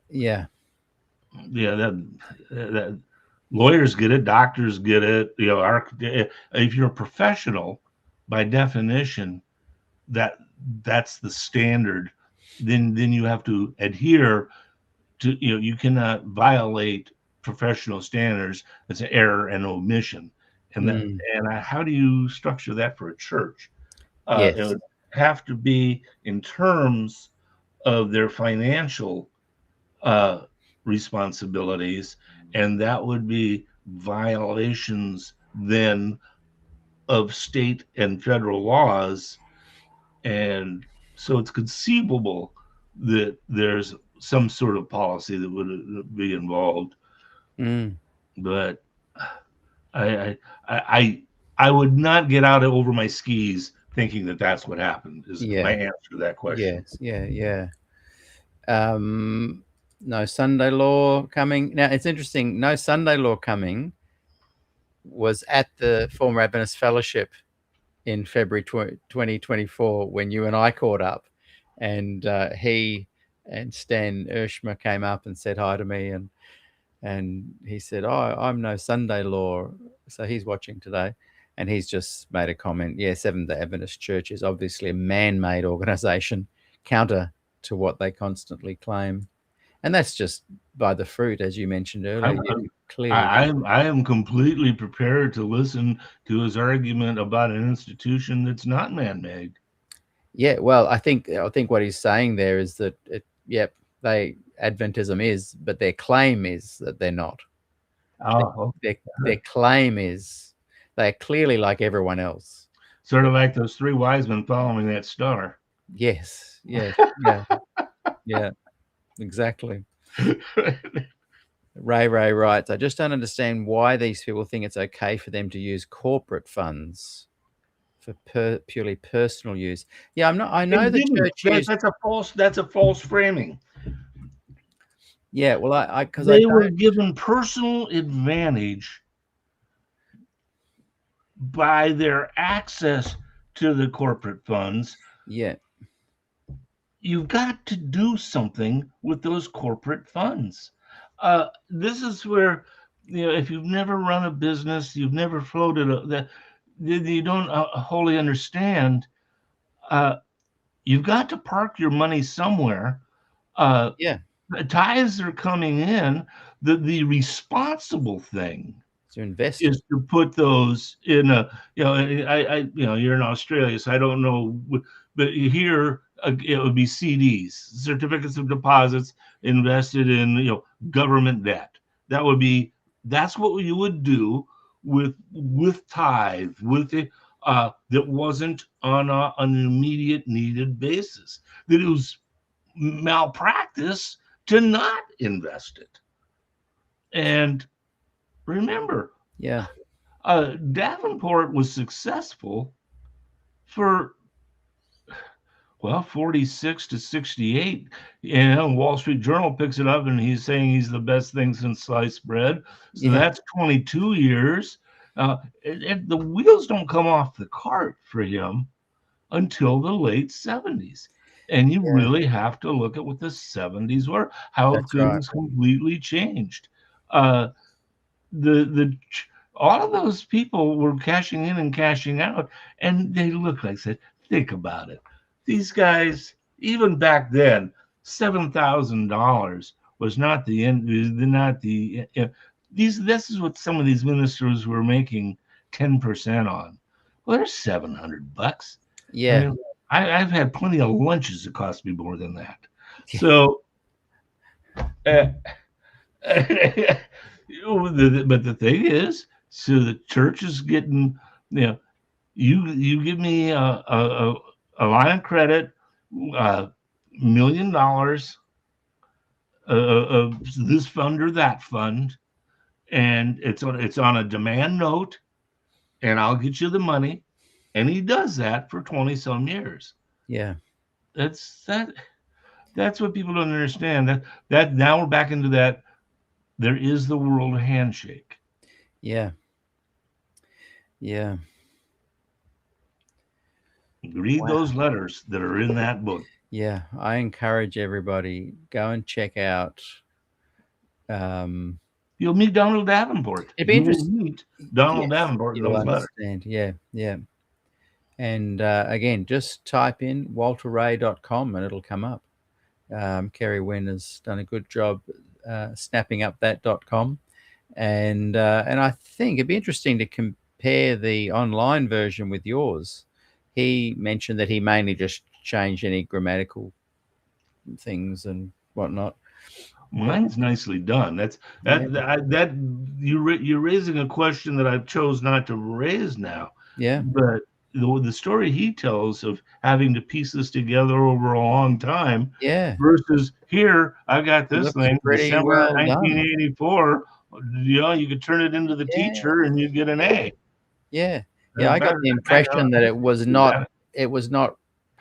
Yeah. That lawyers get it, doctors get it. If you're a professional, by definition, that's the standard. Then you have to adhere to. You cannot violate professional standards. It's an error and omission. And how do you structure that for a church? Yes. It would have to be in terms of their financial responsibilities, and that would be violations then of state and federal laws. And so it's conceivable that there's some sort of policy that would be involved. But I would not get out over my skis thinking that that's what happened. Is my answer to that question? Yes, yeah. No Sunday Law coming. Now it's interesting. No Sunday Law coming was at the former Adventist Fellowship in February 2024 when you and I caught up, and he and Stan Ershma came up and said hi to me, and he said, "Oh, I'm No Sunday Law," so he's watching today, and he's just made a comment. Yeah, Seventh-day Adventist Church is obviously a man-made organization, counter to what they constantly claim, and that's just by the fruit, as you mentioned earlier. Clearly, I am completely prepared to listen to his argument about an institution that's not man-made. Yeah, well, I think what he's saying there is that Adventism is, but their claim is that they're not. Oh, Their claim is they're clearly like everyone else. sort of like those three wise men following that star. Yes. Yes. Yeah. Yeah. Exactly. Ray writes, I just don't understand why these people think it's okay for them to use corporate funds for purely personal use. Yeah, I know the church used. That's a false framing. Yeah, well, because they were given personal advantage by their access to the corporate funds. Yeah. You've got to do something with those corporate funds. This is where, if you've never run a business, you've never floated you don't wholly understand. You've got to park your money somewhere. Yeah. Tithes are coming in. The responsible thing to invest is to put those in a, you're in Australia, so I don't know, but here it would be CDs, certificates of deposits invested in, government debt. That's what you would do with tithe, with it, that wasn't on an immediate needed basis. That it was malpractice to not invest it. And remember, Davenport was successful for 46 to 68. Wall Street Journal picks it up and he's saying he's the best thing since sliced bread. So that's 22 years. The wheels don't come off the cart for him until the late 70s. And you really have to look at what the 70s were, how things completely changed. All of those people were cashing in and cashing out, and they look like, think about it. These guys, even back then, $7,000 was not the end. This is what some of these ministers were making 10% on. Well, there's $700. Yeah. I've had plenty of lunches that cost me more than that. So, but the thing is, so the church is getting, you give me a line of credit, $1 million of this fund or that fund, and it's on a demand note, and I'll get you the money. And he does that for 20 some years. Yeah. That's what people don't understand. That now we're back into that. There is the world handshake. Yeah. Yeah. Read those letters that are in that book. Yeah. I encourage everybody, go and check out. You'll meet Donald Davenport. It'd be interesting. Meet Donald Davenport in those letters. Yeah. Yeah. And again, just type in walterray.com and it'll come up. Kerry Wynn has done a good job snapping up that .com. And I think it'd be interesting to compare the online version with yours. He mentioned that he mainly just changed any grammatical things and whatnot. Mine's nicely done. You're raising a question that I chose not to raise now. Yeah. But the story he tells of having to piece this together over a long time, versus here, I got this thing, December 1984. You could turn it into the teacher and you get an A. Yeah. I got the impression that it was not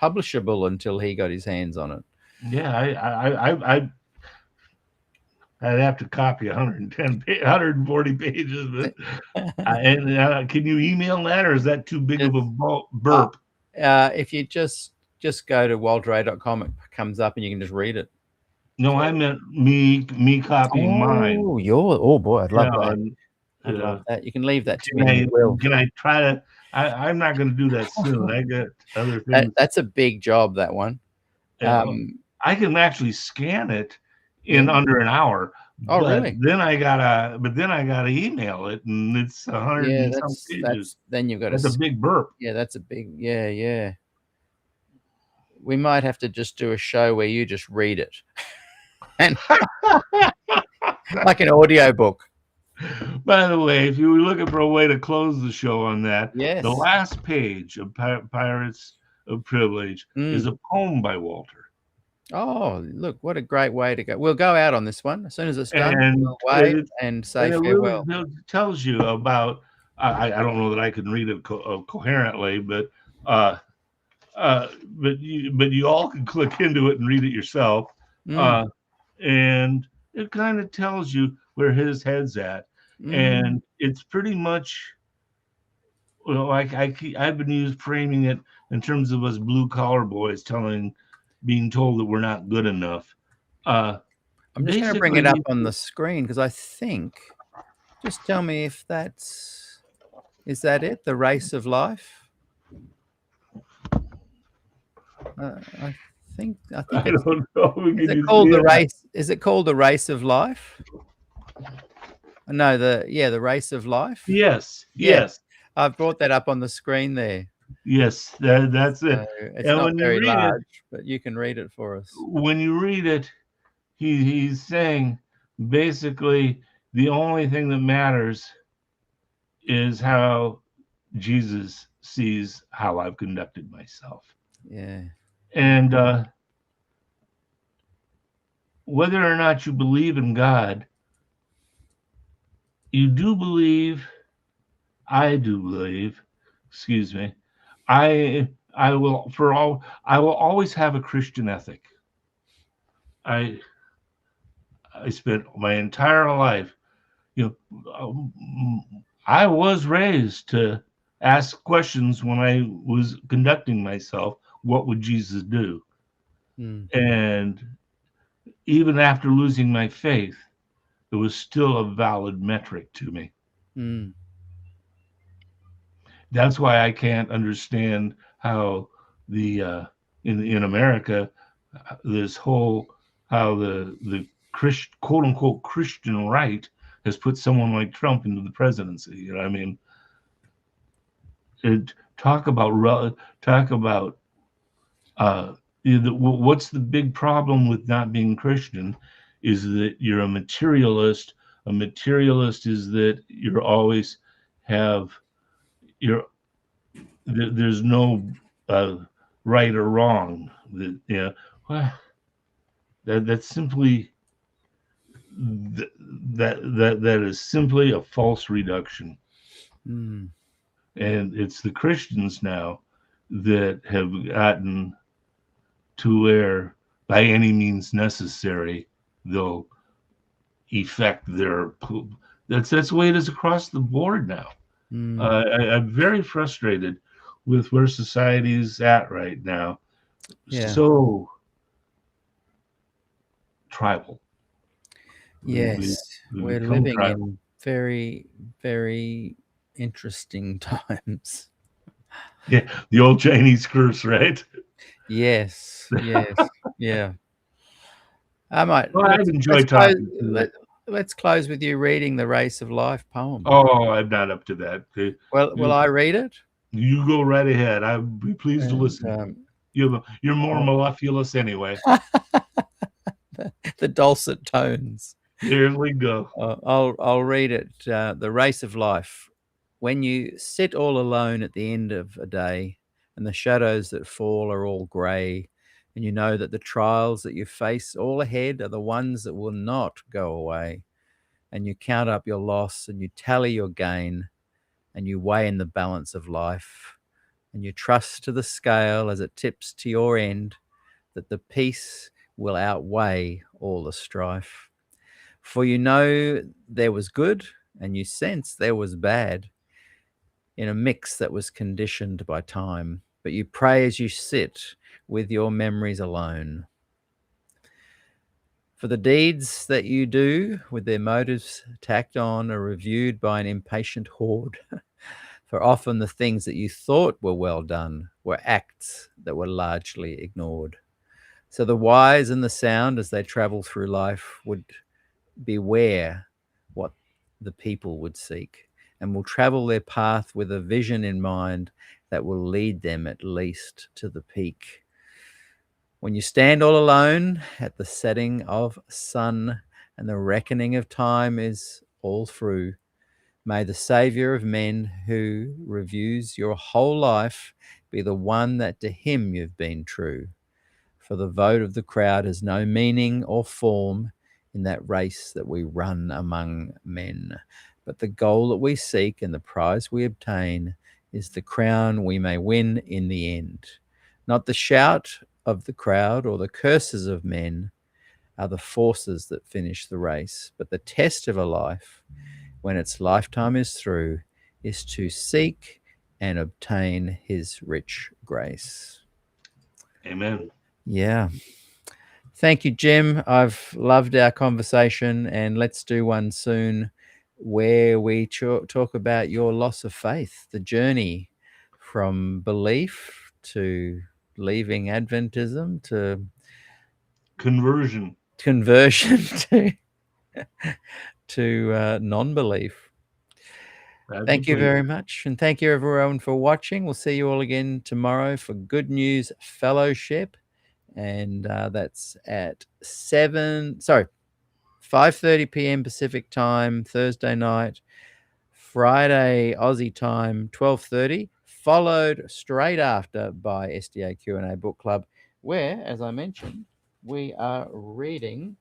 publishable until he got his hands on it. Yeah, I'd have to copy 140 pages. But can you email that, or is that too big of a burp? If you just go to walterray.com, it comes up and you can just read it. No, I meant me copying mine. Oh boy, I'd love that. I'd love that. You can leave that to me. Can I try to? I'm not going to do that soon. I got other things. That's a big job, that one. I can actually scan it in under an hour. Really? Then I gotta email it, and it's 100 and some pages. Then you've got a big burp. Yeah, that's a big. Yeah. We might have to just do a show where you just read it. and like an audio book. By the way, if you were looking for a way to close the show on that, Yes. the last page of Pirates of Privilege is a poem by Walter. Oh, look, what a great way to go. We'll go out on this one. As soon as it's done, And we'll wave and say it farewell. really tells you about, I don't know that I can read it coherently, but you all can click into it and read it yourself. And it kind of tells you where his head's at. And it's pretty much, well, like I've been framing it in terms of us blue collar boys being told that we're not good enough. I'm just going to bring it up on the screen because I think, just tell me if is that it? The Race of Life? I think I don't know. Is it called the race? Is it called the Race of Life? No, the Race of Life. Yes. I've brought that up on the screen there. Yes, that's it. It's not very large, but you can read it for us. When you read it, he's saying basically the only thing that matters is how Jesus sees how I've conducted myself. Yeah. And whether or not you believe in God, you do believe, I do believe, excuse me, I will always have a Christian ethic. I spent my entire life, I was raised to ask questions when I was conducting myself. What would Jesus do? And even after losing my faith, it was still a valid metric to me. That's why I can't understand how the in America this whole how the quote unquote Christian right has put someone like Trump into the presidency. You know what I mean? Talk about what's the big problem with not being Christian is that you're a materialist. A materialist is that you're always there's no right or wrong. That's simply that is simply a false reduction. And it's the Christians now that have gotten to where by any means necessary they'll effect their that's the way it is across the board now. I'm very frustrated with where society's at right now. So tribal. Yes, we're living in very, very interesting times. Yeah, the old Chinese curse, right? Yes, yeah. I might. Well, I've enjoyed talking. Let's close with you reading the Race of Life poem. Oh, I'm not up to that. Well, will I read it? You go right ahead. I'd be pleased to listen. You're more mellifluous anyway. The dulcet tones. Here we go. I'll read it. The Race of Life. When you sit all alone at the end of a day, and the shadows that fall are all grey, and you know that the trials that you face all ahead are the ones that will not go away, and you count up your loss and you tally your gain, and you weigh in the balance of life, and you trust to the scale as it tips to your end that the peace will outweigh all the strife. For you know there was good, and you sense there was bad, in a mix that was conditioned by time, but you pray as you sit with your memories alone. For the deeds that you do with their motives tacked on are reviewed by an impatient horde. For often the things that you thought were well done were acts that were largely ignored. So the wise and the sound as they travel through life would beware what the people would seek, and will travel their path with a vision in mind that will lead them at least to the peak. When you stand all alone at the setting of sun and the reckoning of time is all through, may the Saviour of men who reviews your whole life be the one that to him you've been true. For the vote of the crowd has no meaning or form in that race that we run among men. But the goal that we seek and the prize we obtain is the crown we may win in the end. Not the shout of the crowd or the curses of men are the forces that finish the race, but the test of a life, when its lifetime is through, is to seek and obtain his rich grace. Amen. Yeah. Thank you, Jim. I've loved our conversation, and let's do one soon where we talk about your loss of faith, the journey from belief to leaving Adventism to Conversion. conversion to non-belief. Thank you very much. And thank you, everyone, for watching. We'll see you all again tomorrow for Good News Fellowship. And that's at 5:30 p.m. Pacific time, Thursday night, Friday Aussie time, 12:30, followed straight after by SDAQ&A Book Club, where, as I mentioned, we are reading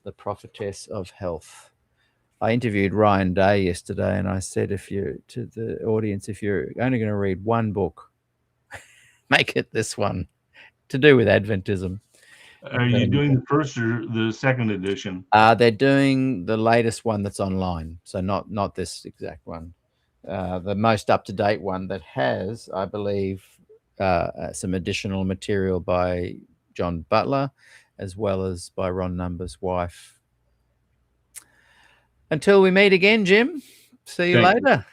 The Prophetess of Health. I interviewed Ryan Day yesterday, and I said, to the audience, if you're only going to read one book, make it this one, to do with Adventism. Are you doing the first or the second edition? They're doing the latest one that's online, so not this exact one. The most up-to-date one that has, I believe, some additional material by John Butler, as well as by Ron Number's wife. Until we meet again, Jim, see you later.